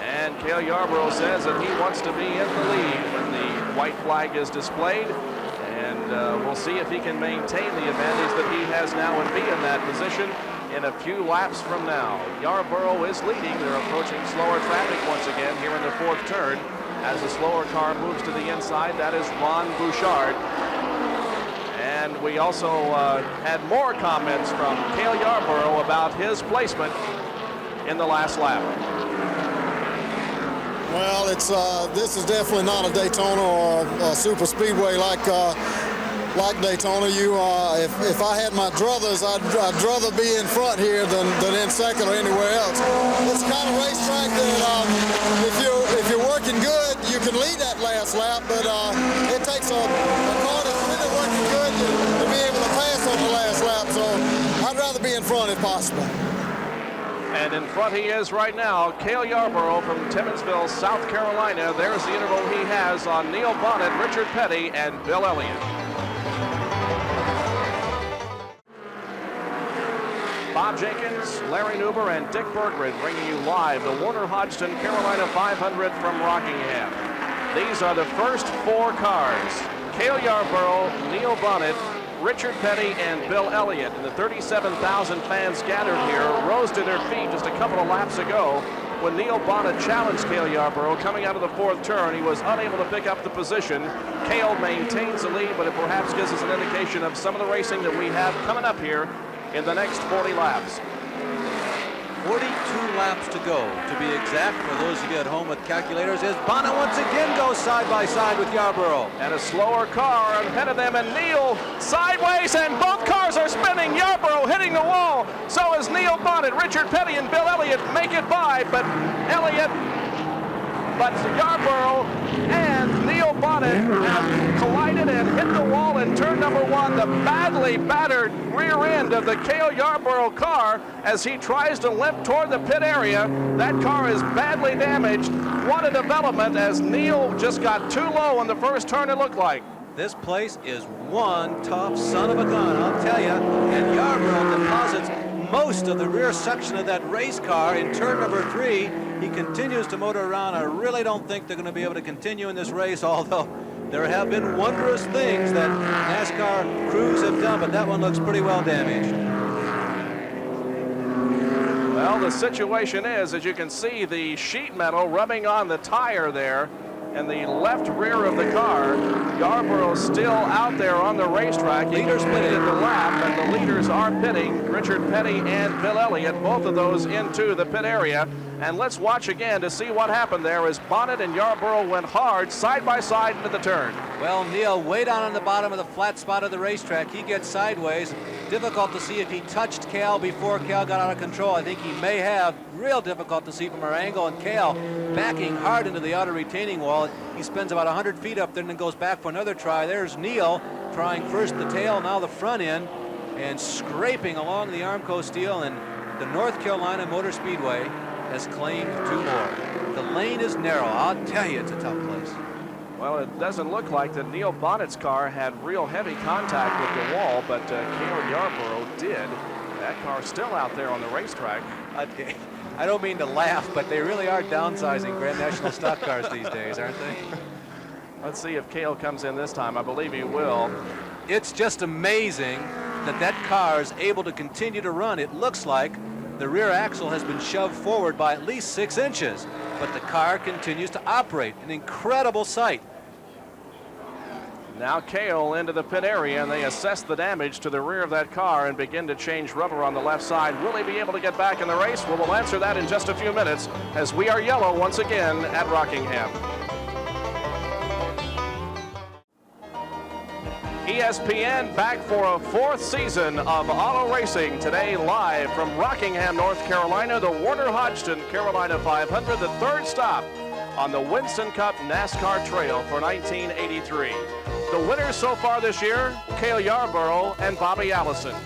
And Gale Yarborough says that he wants to be in the lead when the white flag is displayed, and we'll see if he can maintain the advantage that he has now and be in that position in a few laps from now. Yarborough is leading. They're approaching slower traffic once again here in the 4th turn. As the slower car moves to the inside, that is Ron Bouchard. And we also had more comments from Gale Yarborough about his placement in the last lap. Well, this is definitely not a Daytona or a super speedway like Daytona. If I had my druthers, I'd rather be in front here than in second or anywhere else. It's the kind of racetrack that if you're working good, you can lead that last lap, but it takes a car that's really working good to be able to pass on the last lap. So I'd rather be in front if possible. And in front he is right now, Gale Yarborough from Timminsville, South Carolina. There's the interval he has on Neil Bonnet, Richard Petty, and Bill Elliott. Bob Jenkins, Larry Nuber, and Dick Berggren bringing you live the Warner Hodgson Carolina 500 from Rockingham. These are the first 4 cars. Gale Yarborough, Neil Bonnet, Richard Petty, and Bill Elliott. And the 37,000 fans gathered here rose to their feet just a couple of laps ago when Neil Bonnet challenged Gale Yarborough coming out of the 4th turn. He was unable to pick up the position. Gale maintains the lead, but it perhaps gives us an indication of some of the racing that we have coming up here in the next 40 laps. 42 laps to go, to be exact, for those of you at home with calculators, as Bonnet once again goes side by side with Yarborough. And a slower car ahead of them, and Neil sideways, and both cars are spinning. Yarborough hitting the wall. So is Neil Bonnet. Richard Petty and Bill Elliott make it by, but Yarborough and Neil Bonnet have collided and hit the wall in turn number 1. The badly battered rear end of the Gale Yarborough car as he tries to limp toward the pit area. That car is badly damaged. What a development, as Neil just got too low on the first turn, it looked like. This place is one tough son of a gun, I'll tell you. And Yarborough deposits most of the rear section of that race car in turn number 3. He continues to motor around. I really don't think they're going to be able to continue in this race, although there have been wondrous things that NASCAR crews have done, but that one looks pretty well damaged. Well, the situation is, as you can see, the sheet metal rubbing on the tire there in the left rear of the car. Yarborough still out there on the racetrack. Leaders pitted in the lap, and the leaders are pitting. Richard Petty and Bill Elliott, both of those into the pit area. And let's watch again to see what happened there as Bonnet and Yarborough went hard side by side into the turn. Well, Neil, way down on the bottom of the flat spot of the racetrack, he gets sideways. Difficult to see if he touched Gale before Gale got out of control. I think he may have. Real difficult to see from our angle. And Gale backing hard into the outer retaining wall. He spends about 100 feet up there and then goes back for another try. There's Neil trying first the tail, now the front end, and scraping along the Armco steel. And the North Carolina Motor Speedway has claimed 2 more. The lane is narrow. I'll tell you, it's a tough place. Well, it doesn't look like that Neil Bonnet's car had real heavy contact with the wall, but Gale Yarborough did. That car still out there on the racetrack. I don't mean to laugh, but they really are downsizing Grand National stock cars these days, aren't they? Let's see if Gale comes in this time. I believe he will. It's just amazing that that car is able to continue to run. It looks like the rear axle has been shoved forward by at least 6 inches, but the car continues to operate. An incredible sight. Now Gale into the pit area, and they assess the damage to the rear of that car and begin to change rubber on the left side. Will he be able to get back in the race? Well, we'll answer that in just a few minutes as we are yellow once again at Rockingham. ESPN back for a 4th season of auto racing today, live from Rockingham, North Carolina, the Warner Hodgson Carolina 500, the 3rd stop on the Winston Cup NASCAR Trail for 1983. The winners so far this year, Gale Yarborough and Bobby Allison.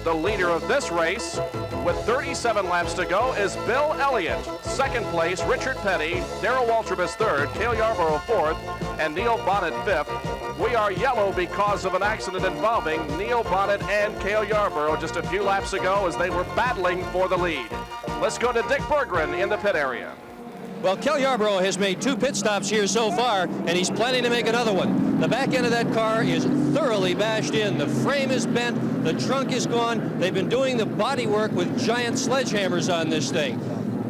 The leader of this race, with 37 laps to go, is Bill Elliott. 2nd place, Richard Petty. Darrell Waltrip is 3rd, Gale Yarborough 4th, and Neil Bonnet 5th. We are yellow because of an accident involving Neil Bonnet and Gale Yarborough just a few laps ago as they were battling for the lead. Let's go to Dick Berggren in the pit area. Well, Gale Yarborough has made 2 pit stops here so far, and he's planning to make another one. The back end of that car is thoroughly bashed in. The frame is bent, the trunk is gone. They've been doing the body work with giant sledgehammers on this thing.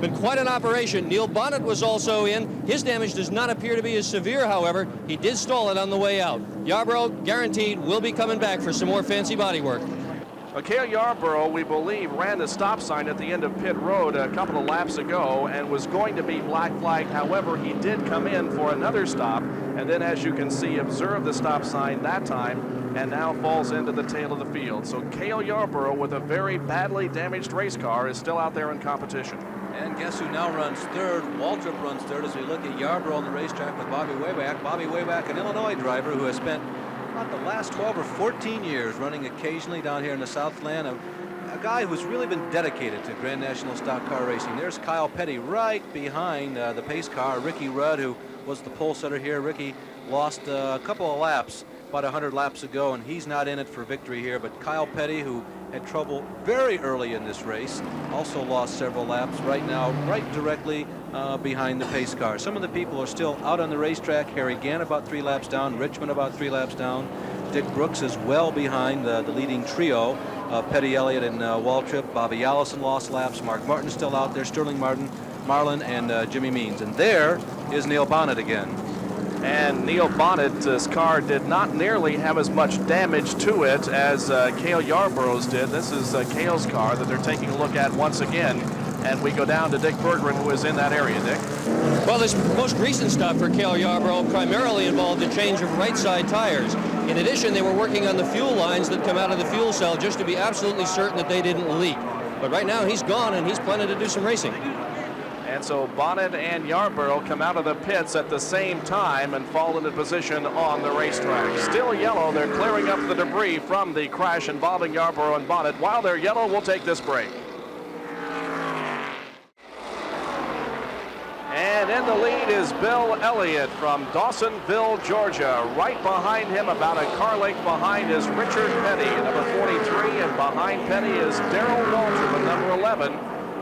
Been quite an operation. Neil Bonnet was also in. His damage does not appear to be as severe, however. He did stall it on the way out. Yarborough, guaranteed, will be coming back for some more fancy body work. Gale Yarborough, we believe, ran the stop sign at the end of pit road a couple of laps ago and was going to be black flagged. However, he did come in for another stop, and then, as you can see, observed the stop sign that time, and now falls into the tail of the field. So Gale Yarborough, with a very badly damaged race car, is still out there in competition. And guess who now runs 3rd? Waltrip runs 3rd as we look at Yarborough on the racetrack with Bobby Wayback. Bobby Wayback, an Illinois driver who has spent about the last 12 or 14 years running occasionally down here in the Southland. A guy who's really been dedicated to Grand National stock car racing. There's Kyle Petty right behind the pace car. Ricky Rudd, who was the pole setter here. Ricky lost a couple of laps, about 100 laps ago, and he's not in it for victory here. But Kyle Petty, who had trouble very early in this race, also lost several laps. Right now, right directly behind the pace car. Some of the people are still out on the racetrack. Harry Gann about 3 laps down. Richmond about 3 laps down. Dick Brooks is well behind the leading trio. Petty, Elliott, and Waltrip. Bobby Allison lost laps. Mark Martin still out there. Sterling Marlin, and Jimmy Means. And there is Neil Bonnet again. And Neil Bonnet's car did not nearly have as much damage to it as Gale Yarborough's did. This is Gale's car that they're taking a look at once again. And we go down to Dick Berggren, who is in that area. Dick? Well, this most recent stop for Gale Yarborough primarily involved a change of right side tires. In addition, they were working on the fuel lines that come out of the fuel cell just to be absolutely certain that they didn't leak. But right now he's gone and he's planning to do some racing. And so Bonnet and Yarborough come out of the pits at the same time and fall into position on the racetrack. Still yellow, they're clearing up the debris from the crash involving Yarborough and Bonnet. While they're yellow, we'll take this break. And in the lead is Bill Elliott from Dawsonville, Georgia. Right behind him, about a car length behind, is Richard Petty, number 43, and behind Petty is Darrell Waltrip, number 11.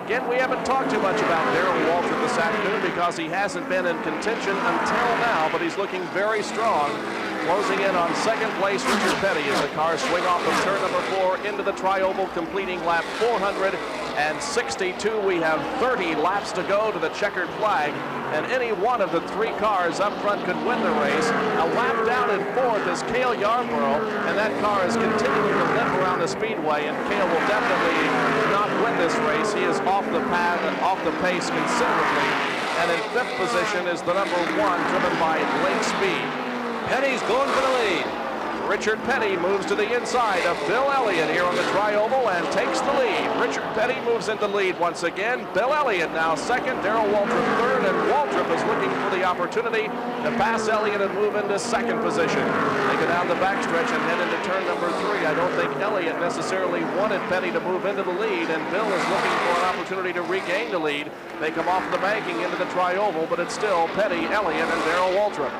Again, we haven't talked too much about Darrell Waltrip this afternoon because he hasn't been in contention until now, but he's looking very strong. Closing in on 2nd place, Richard Petty, as the cars swing off of turn number 4 into the tri-oval, completing lap 462. We have 30 laps to go to the checkered flag, and any one of the 3 cars up front could win the race. A lap down in 4th is Gale Yarborough, and that car is continuing to limp around the speedway, and Gale will definitely not win this race. He is off the path and off the pace considerably, and in 5th position is the number 1, driven by Lake Speed. Petty's going for the lead. Richard Petty moves to the inside of Bill Elliott here on the tri-oval and takes the lead. Richard Petty moves into lead once again. Bill Elliott now 2nd, Darrell Waltrip 3rd, and Waltrip is looking for the opportunity to pass Elliott and move into 2nd position. They go down the backstretch and head into turn number 3. I don't think Elliott necessarily wanted Petty to move into the lead, and Bill is looking for an opportunity to regain the lead. They come off the banking into the tri-oval, but it's still Petty, Elliott, and Darrell Waltrip.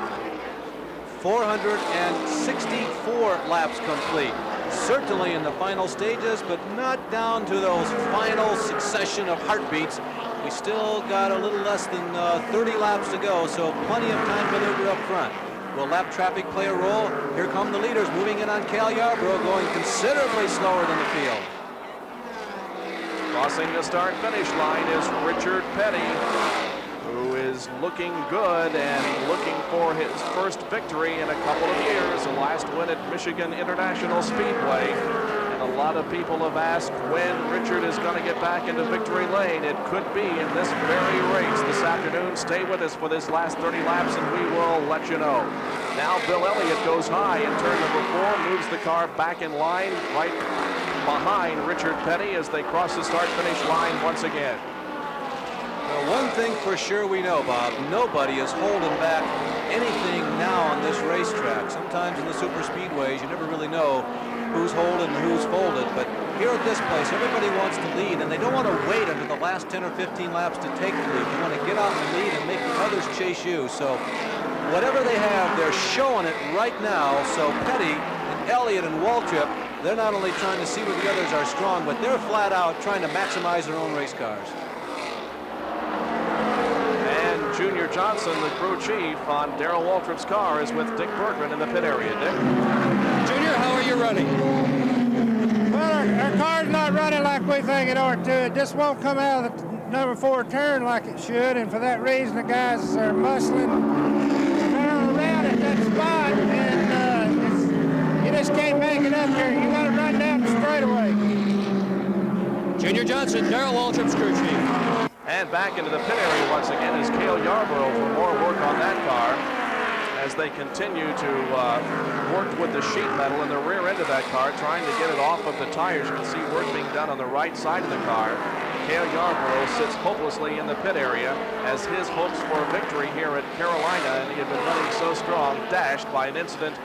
464 laps complete. Certainly in the final stages, but not down to those final succession of heartbeats. We still got a little less than 30 laps to go, so plenty of time to maneuver up front. Will lap traffic play a role? Here come the leaders moving in on Gale Yarborough, going considerably slower than the field. Crossing the start-finish line is Richard Petty, who is looking good and looking for his first victory in a couple of years. The last win at Michigan International Speedway. And a lot of people have asked when Richard is going to get back into victory lane. It could be in this very race this afternoon. Stay with us for this last 30 laps and we will let you know. Now Bill Elliott goes high in turn number 4, moves the car back in line right behind Richard Petty as they cross the start-finish line once again. Well, one thing for sure we know, Bob, nobody is holding back anything now on this racetrack. Sometimes in the super speedways, you never really know who's holding and who's folded, but here at this place, everybody wants to lead, and they don't want to wait until the last 10 or 15 laps to take the lead. They want to get out and lead and make the others chase you. So whatever they have, they're showing it right now. So Petty and Elliott and Waltrip, they're not only trying to see where the others are strong, but they're flat out trying to maximize their own race cars. And Junior Johnson, the crew chief on Darrell Waltrip's car, is with Dick Berggren in the pit area. Dick? Junior, how are you running? Well, our car's not running like we think it ought to. It just won't come out of the number 4 turn like it should, and for that reason the guys are muscling around at that spot, and you just can't make it up here. You got to run down the straightaway. Junior Johnson, Darrell Waltrip's crew chief. And back into the pit area once again is Gale Yarborough for more work on that car as they continue to work with the sheet metal in the rear end of that car, trying to get it off of the tires. You can see work being done on the right side of the car. Gale Yarborough sits hopelessly in the pit area as his hopes for victory here at Carolina, and he had been running so strong, dashed by an incident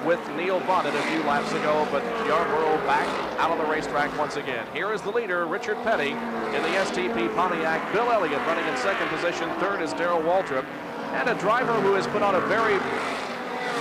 with Neil Bonnet a few laps ago, but Yarborough back out on the racetrack once again. Here is the leader, Richard Petty, in the STP Pontiac. Bill Elliott running in second position. Third is Darrell Waltrip, and a driver who has put on a very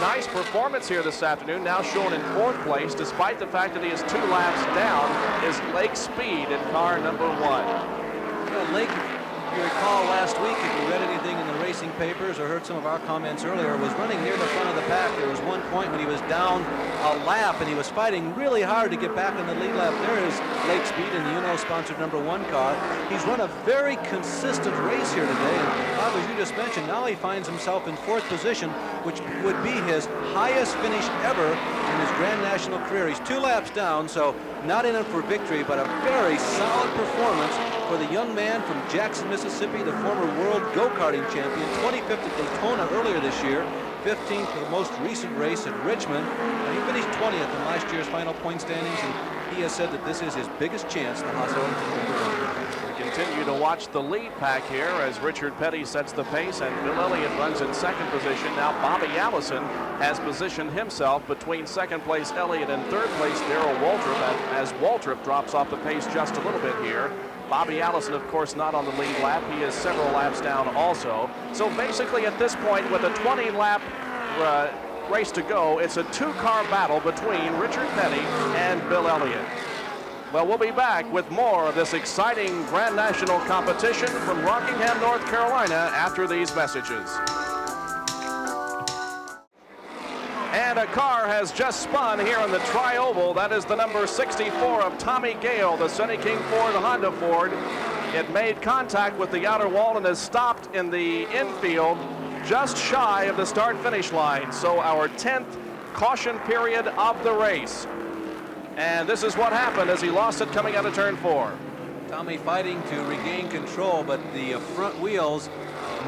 nice performance here this afternoon, now shown in 4th place, despite the fact that he is 2 laps down, is Lake Speed in car number 1. Well, Lake, if you recall last week, if you read anything in the racing papers or heard some of our comments earlier, was running near the front of the pack. There was one point when he was down a lap and he was fighting really hard to get back in the lead lap. There is Lake Speed in the Uno-sponsored number 1 car. He's run a very consistent race here today. And Bob, as you just mentioned, now he finds himself in 4th position, which would be his highest finish ever in his Grand National career. He's 2 laps down, so not in it for victory, but a very solid performance for the young man from Jackson, Mississippi, the former world go-karting champion, 25th at Daytona earlier this year, 15th for the most recent race at Richmond, and he finished 20th in last year's final point standings, and he has said that this is his biggest chance to hustle into number 1. We continue to watch the lead pack here as Richard Petty sets the pace and Bill Elliott runs in second position. Now Bobby Allison has positioned himself between second place Elliott and third place Darrell Waltrip as Waltrip drops off the pace just a little bit here. Bobby Allison, of course, not on the lead lap. He is several laps down also. So basically at this point, with a 20-lap race to go, it's a 2-car battle between Richard Petty and Bill Elliott. Well, we'll be back with more of this exciting Grand National competition from Rockingham, North Carolina after these messages. And a car has just spun here on the Tri-Oval. That is the number 64 of Tommy Gale, the Sonny King Ford Honda Ford. It made contact with the outer wall and has stopped in the infield just shy of the start-finish line. So our 10th caution period of the race. And this is what happened as he lost it coming out of turn 4. Tommy fighting to regain control, but the front wheels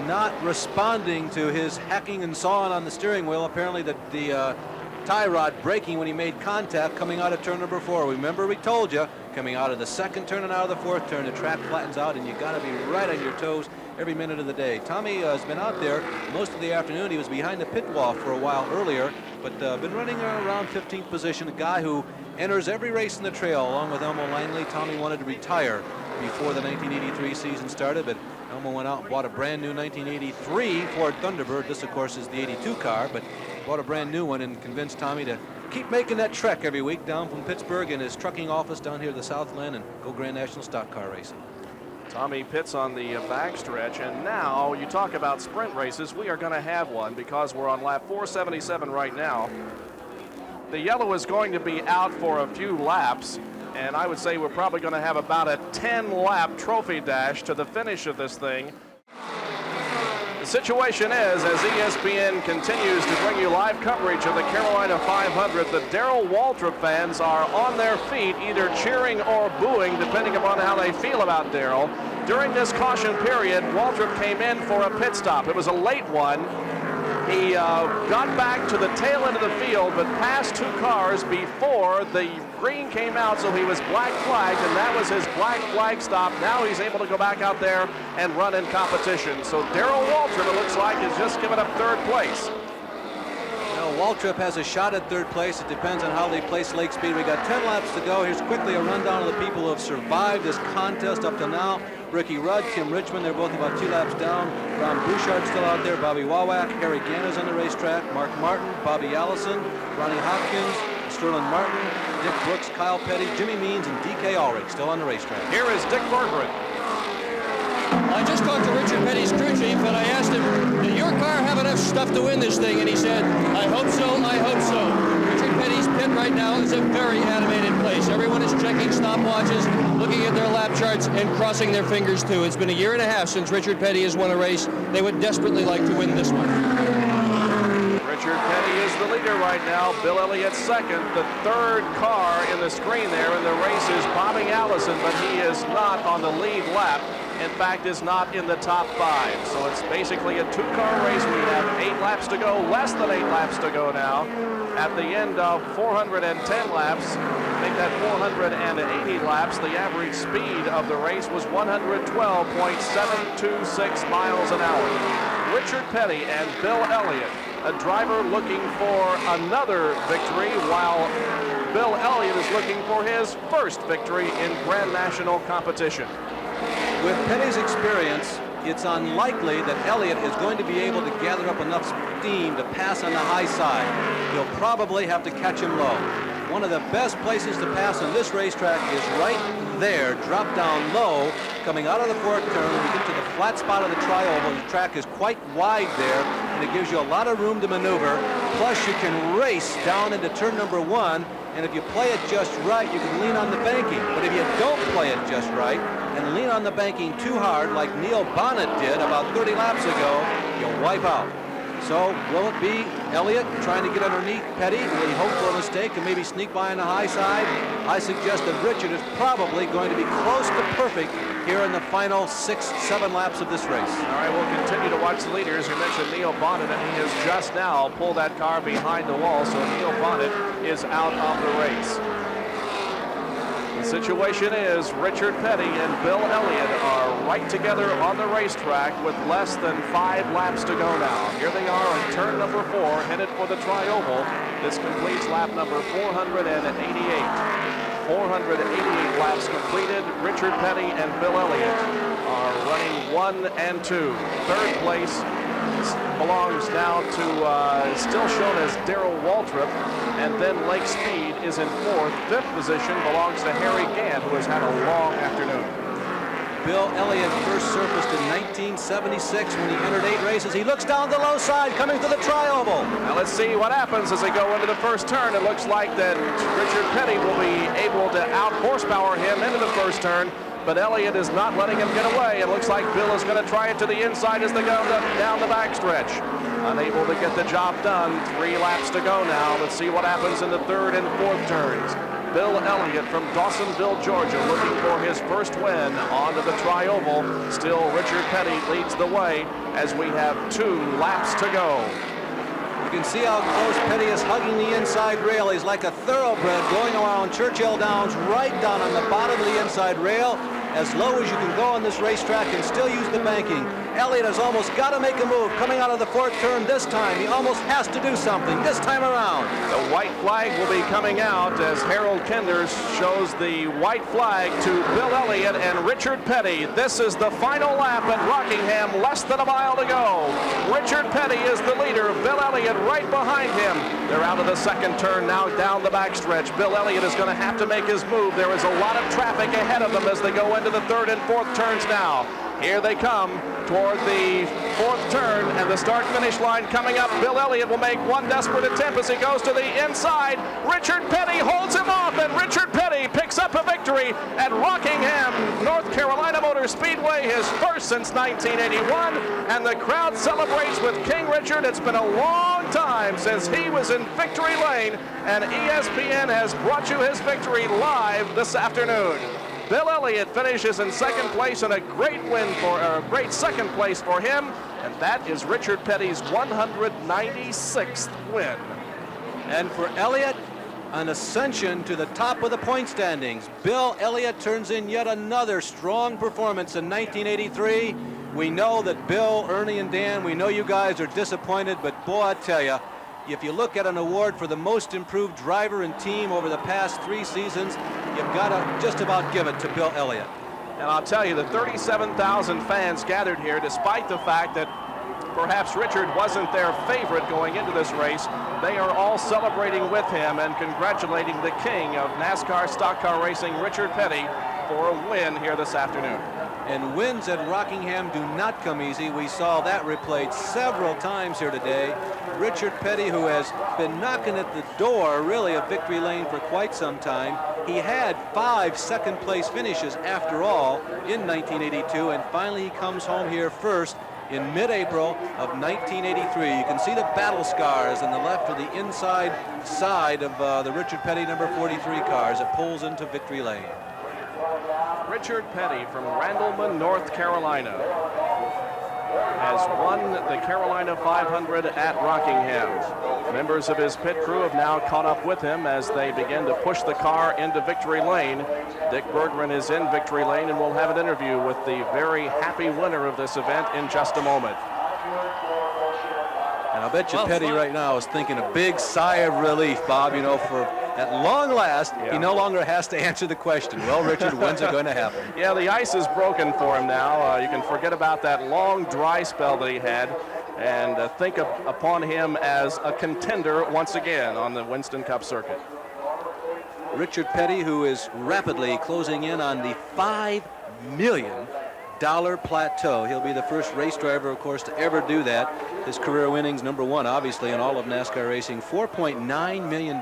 not responding to his hacking and sawing on the steering wheel. Apparently the tie rod breaking when he made contact coming out of turn number 4. Remember, we told you, coming out of the second turn and out of the fourth turn, the track flattens out and you got to be right on your toes every minute of the day. Tommy has been out there most of the afternoon. He was behind the pit wall for a while earlier, but been running around 15th position, a guy who enters every race in the trail along with Elmo Langley. Tommy wanted to retire before the 1983 season started, but Elmo went out and bought a brand new 1983 Ford Thunderbird. This, of course, is the 82 car, but bought a brand new one and convinced Tommy to keep making that trek every week down from Pittsburgh in his trucking office down here to the Southland and go Grand National stock car racing. Tommy pits on the backstretch, and now you talk about sprint races. We are going to have one because we're on lap 477 right now. The yellow is going to be out for a few laps, and I would say we're probably going to have about a 10-lap trophy dash to the finish of this thing. The situation is, as ESPN continues to bring you live coverage of the Carolina 500, the Darrell Waltrip fans are on their feet, either cheering or booing, depending upon how they feel about Darrell. During this caution period, Waltrip came in for a pit stop. It was a late one. He got back to the tail end of the field, but passed two cars before the green came out, so he was black flagged, and that was his black flag stop. Now he's able to go back out there and run in competition. So Darrell Waltrip, it looks like, has just given up third place. Waltrip has a shot at third place. It depends on how they place Lake Speed. We got 10 laps to go. Here's quickly a rundown of the people who have survived this contest up to now. Ricky Rudd, Kim Richmond, they're both about 2 laps down. Ron Bouchard still out there. Bobby Wawak, Harry Ganna's on the racetrack. Mark Martin, Bobby Allison, Ronnie Hopkins, Sterling Martin, Dick Brooks, Kyle Petty, Jimmy Means, and DK Ulrich still on the racetrack. Here is Dick Bergeron. I just talked to Richard Petty's crew chief, and I asked him, did your car have enough stuff to win this thing? And he said, I hope so, I hope so. Richard Petty's pit right now is a very animated place. Everyone is checking stopwatches, looking at their lap charts, and crossing their fingers too. It's been a year and a half since Richard Petty has won a race. They would desperately like to win this one. Richard Petty is the leader right now. Bill Elliott second. The third car in the screen there in the race is Bobby Allison, but he is not on the lead lap. In fact, is not in the top 5. So it's basically a 2-car race. We have 8 laps to go, less than 8 laps to go now. At the end of 410 laps, make that 480 laps, the average speed of the race was 112.726 miles an hour. Richard Petty and Bill Elliott, a driver looking for another victory, while Bill Elliott is looking for his first victory in Grand National competition. With Petty's experience, it's unlikely that Elliott is going to be able to gather up enough steam to pass on the high side. He'll probably have to catch him low. One of the best places to pass on this racetrack is right there, drop down low, coming out of the fourth turn. When we get to the flat spot of the tri-oval, the track is quite wide there, and it gives you a lot of room to maneuver. Plus, you can race down into turn number 1, and if you play it just right, you can lean on the banking. But if you don't play it just right, and lean on the banking too hard, like Neil Bonnet did about 30 laps ago, you'll wipe out. So will it be Elliott trying to get underneath Petty? Will he hope for a mistake and maybe sneak by on the high side? I suggest that Richard is probably going to be close to perfect here in the final 6-7 laps of this race. All right, we'll continue to watch the leaders. You mentioned Neil Bonnet, and he has just now pulled that car behind the wall, so Neil Bonnet is out of the race. The situation is Richard Petty and Bill Elliott are right together on the racetrack with less than 5 laps to go now. Here they are on turn number 4, headed for the tri-oval. This completes lap number 488. 488 laps completed. Richard Petty and Bill Elliott are running 1 and 2. Third place belongs now to, still shown as Darrell Waltrip, and then Lake Speed is in 4th. 5th position belongs to Harry Gant, who has had a long afternoon. Bill Elliott first surfaced in 1976 when he entered 8 races. He looks down the low side, coming to the tri-oval. Now let's see what happens as they go into the first turn. It looks like that Richard Petty will be able to out-horsepower him into the first turn, but Elliott is not letting him get away. It looks like Bill is going to try it to the inside as they go down the backstretch. Unable to get the job done. 3 laps to go now. Let's see what happens in the 3rd and 4th turns. Bill Elliott from Dawsonville, Georgia, looking for his first win onto the tri-oval. Still, Richard Petty leads the way as we have 2 laps to go. You can see how close Petty is hugging the inside rail. He's like a thoroughbred going around Churchill Downs, right down on the bottom of the inside rail, as low as you can go on this racetrack and still use the banking. Elliott has almost got to make a move coming out of the 4th turn this time. He almost has to do something this time around. The white flag will be coming out as Harold Kenders shows the white flag to Bill Elliott and Richard Petty. This is the final lap at Rockingham, less than a mile to go. Richard Petty is the leader. Bill Elliott right behind him. They're out of the second turn now down the backstretch. Bill Elliott is going to have to make his move. There is a lot of traffic ahead of them as they go into the third and fourth turns now. Here they come toward the fourth turn, and the start-finish line coming up. Bill Elliott will make one desperate attempt as he goes to the inside. Richard Petty holds him off, and Richard Petty picks up a victory at Rockingham, North Carolina Motor Speedway, his first since 1981, and the crowd celebrates with King Richard. It's been a long time since he was in victory lane, and ESPN has brought you his victory live this afternoon. Bill Elliott finishes in second place, and a great great second place for him, and that is Richard Petty's 196th win. And for Elliott, an ascension to the top of the point standings. Bill Elliott turns in yet another strong performance in 1983. We know that Bill, Ernie, and Dan, we know you guys are disappointed, but boy, I tell you, if you look at an award for the most improved driver and team over the past 3 seasons, you've got to just about give it to Bill Elliott. And I'll tell you, the 37,000 fans gathered here, despite the fact that perhaps Richard wasn't their favorite going into this race, they are all celebrating with him and congratulating the king of NASCAR stock car racing, Richard Petty, for a win here this afternoon. And wins at Rockingham do not come easy. We saw that replayed several times here today. Richard Petty, who has been knocking at the door, really, of victory lane for quite some time. He had 5 second-place finishes, after all, in 1982, and finally he comes home here first in mid-April of 1983. You can see the battle scars on the left of the inside side of the Richard Petty number 43 car as it pulls into victory lane. Richard Petty from Randleman, North Carolina, has won the Carolina 500 at Rockingham. Members of his pit crew have now caught up with him as they begin to push the car into victory lane. Dick Bergman is in victory lane, and we'll have an interview with the very happy winner of this event in just a moment. And I bet you Petty right now is thinking a big sigh of relief, Bob, you know, for at long last, he no longer has to answer the question. Well, Richard, when's it going to happen? Yeah, the ice is broken for him now. You can forget about that long dry spell that he had and think upon him as a contender once again on the Winston Cup circuit. Richard Petty, who is rapidly closing in on the $5 million plateau. He'll be the first race driver, of course, to ever do that. His career winnings, #1, obviously, in all of NASCAR racing, $4.9 million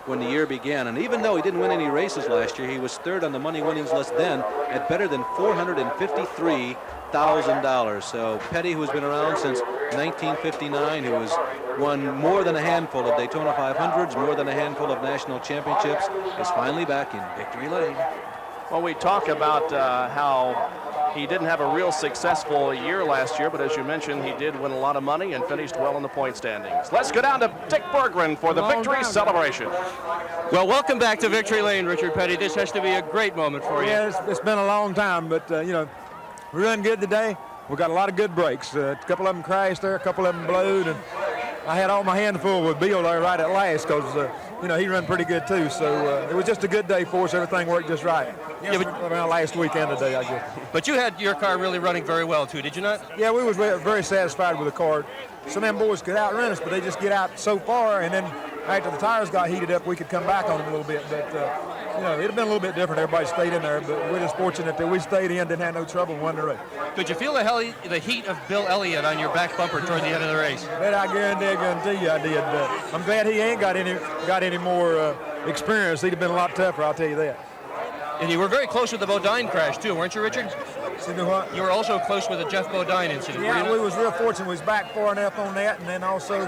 when the year began. And even though he didn't win any races last year, he was third on the money winnings list then at better than $453,000. So Petty, who's been around since 1959, who has won more than a handful of Daytona 500s, more than a handful of national championships, is finally back in victory lane. Well, we talk about how he didn't have a real successful year last year, but as you mentioned, he did win a lot of money and finished well in the point standings. Let's go down to Dick Bergman for the victory celebration. Well, welcome back to victory lane, Richard Petty. This has to be a great moment for you. Yeah, it's been a long time, but, you know, we're running good today. We got a lot of good breaks. A couple of them crashed there, a couple of them blowed, and I had all my hands full with Bill there right at last because, you know, he ran pretty good too. So it was just a good day for us. Everything worked just right. Yeah, but around last weekend today, I guess. But you had your car really running very well too, did you not? Yeah, we was very satisfied with the car. Some of them boys could outrun us, but they just get out so far, and then after the tires got heated up, we could come back on them a little bit. But, you know, it'd have been a little bit different. Everybody stayed in there, but we're just fortunate that we stayed in, didn't have no trouble, and won the race. Could you feel the heat of Bill Elliott on your back bumper toward the end of the race? That I guarantee you I did. I'm glad he ain't got any more experience. He'd have been a lot tougher, I'll tell you that. And you were very close with the Bodine crash, too, weren't you, Richard? See what? You were also close with the Jeff Bodine incident. Yeah, we was real fortunate. We was back far enough on that, and then also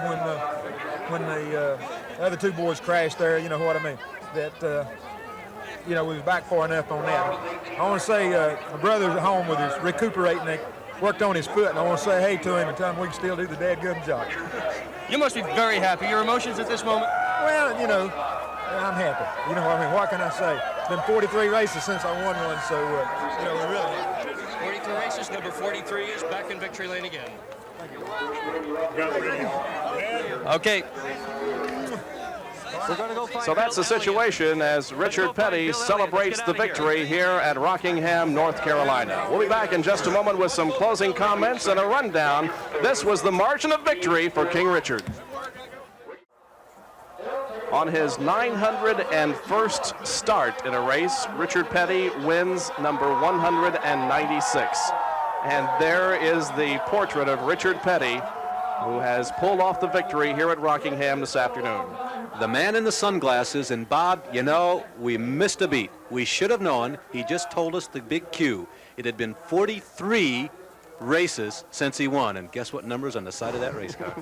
when the other two boys crashed there, you know what I mean? That, you know, we was back far enough on that. I want to say my brother's at home with his recuperating. They worked on his foot, and I want to say hey to him and tell him we can still do the dadgum job. You must be very happy. Your emotions at this moment? Well, you know, I'm happy. You know what I mean? What can I say? It's been 43 races since I won one, so, you know, we're really happy. 43 races, number 43 is back in victory lane again. Okay. So that's the situation as Richard Petty celebrates the victory here at Rockingham, North Carolina. We'll be back in just a moment with some closing comments and a rundown. This was the margin of victory for King Richard. On his 901st start in a race, Richard Petty wins number 196. And there is the portrait of Richard Petty, who has pulled off the victory here at Rockingham this afternoon. The man in the sunglasses, and Bob, you know, we missed a beat. We should have known. He just told us the big cue. It had been 43 races since he won, and guess what number's on the side of that race car?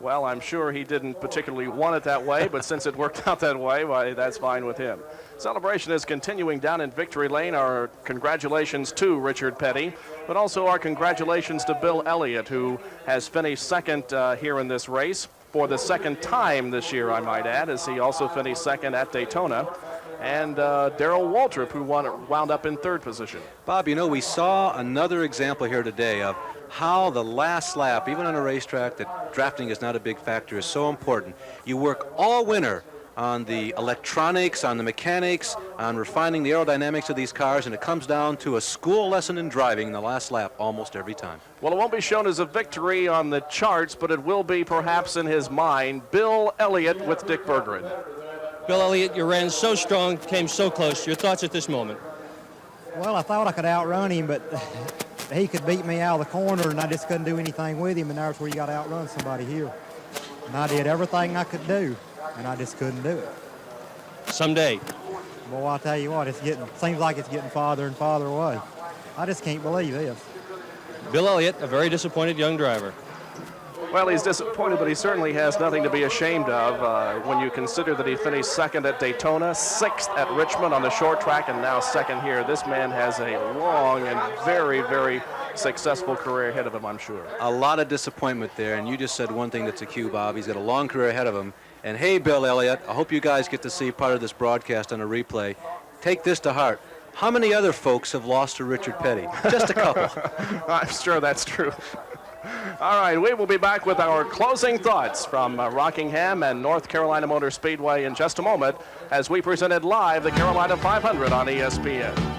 Well, I'm sure he didn't particularly want it that way, but since it worked out that way, why, that's fine with him. Celebration is continuing down in Victory Lane. Our congratulations to Richard Petty, but also our congratulations to Bill Elliott, who has finished second here in this race for the second time this year, I might add, as he also finished second at Daytona. And Darrell Waltrip, who wound up in third position. Bob, you know, we saw another example here today of how the last lap, even on a racetrack that drafting is not a big factor, is so important. You work all winter on the electronics, on the mechanics, on refining the aerodynamics of these cars, and it comes down to a school lesson in driving in the last lap almost every time. Well, it won't be shown as a victory on the charts, but it will be perhaps in his mind. Bill Elliott with Dick Bergeron. Bill Elliott, you ran so strong, came so close. Your thoughts at this moment? Well, I thought I could outrun him, but he could beat me out of the corner, and I just couldn't do anything with him, and that's where you got to outrun somebody here. And I did everything I could do, and I just couldn't do it. Someday. Boy, I'll tell you what, seems like it's getting farther and farther away. I just can't believe this. Bill Elliott, a very disappointed young driver. Well, he's disappointed, but he certainly has nothing to be ashamed of when you consider that he finished second at Daytona, sixth at Richmond on the short track, and now second here. This man has a long and very, very successful career ahead of him, I'm sure. A lot of disappointment there, and you just said one thing that's a cue, Bob. He's got a long career ahead of him. And hey, Bill Elliott, I hope you guys get to see part of this broadcast on a replay. Take this to heart. How many other folks have lost to Richard Petty? Just a couple. I'm sure that's true. All right, we will be back with our closing thoughts from Rockingham and North Carolina Motor Speedway in just a moment as we presented live the Carolina 500 on ESPN.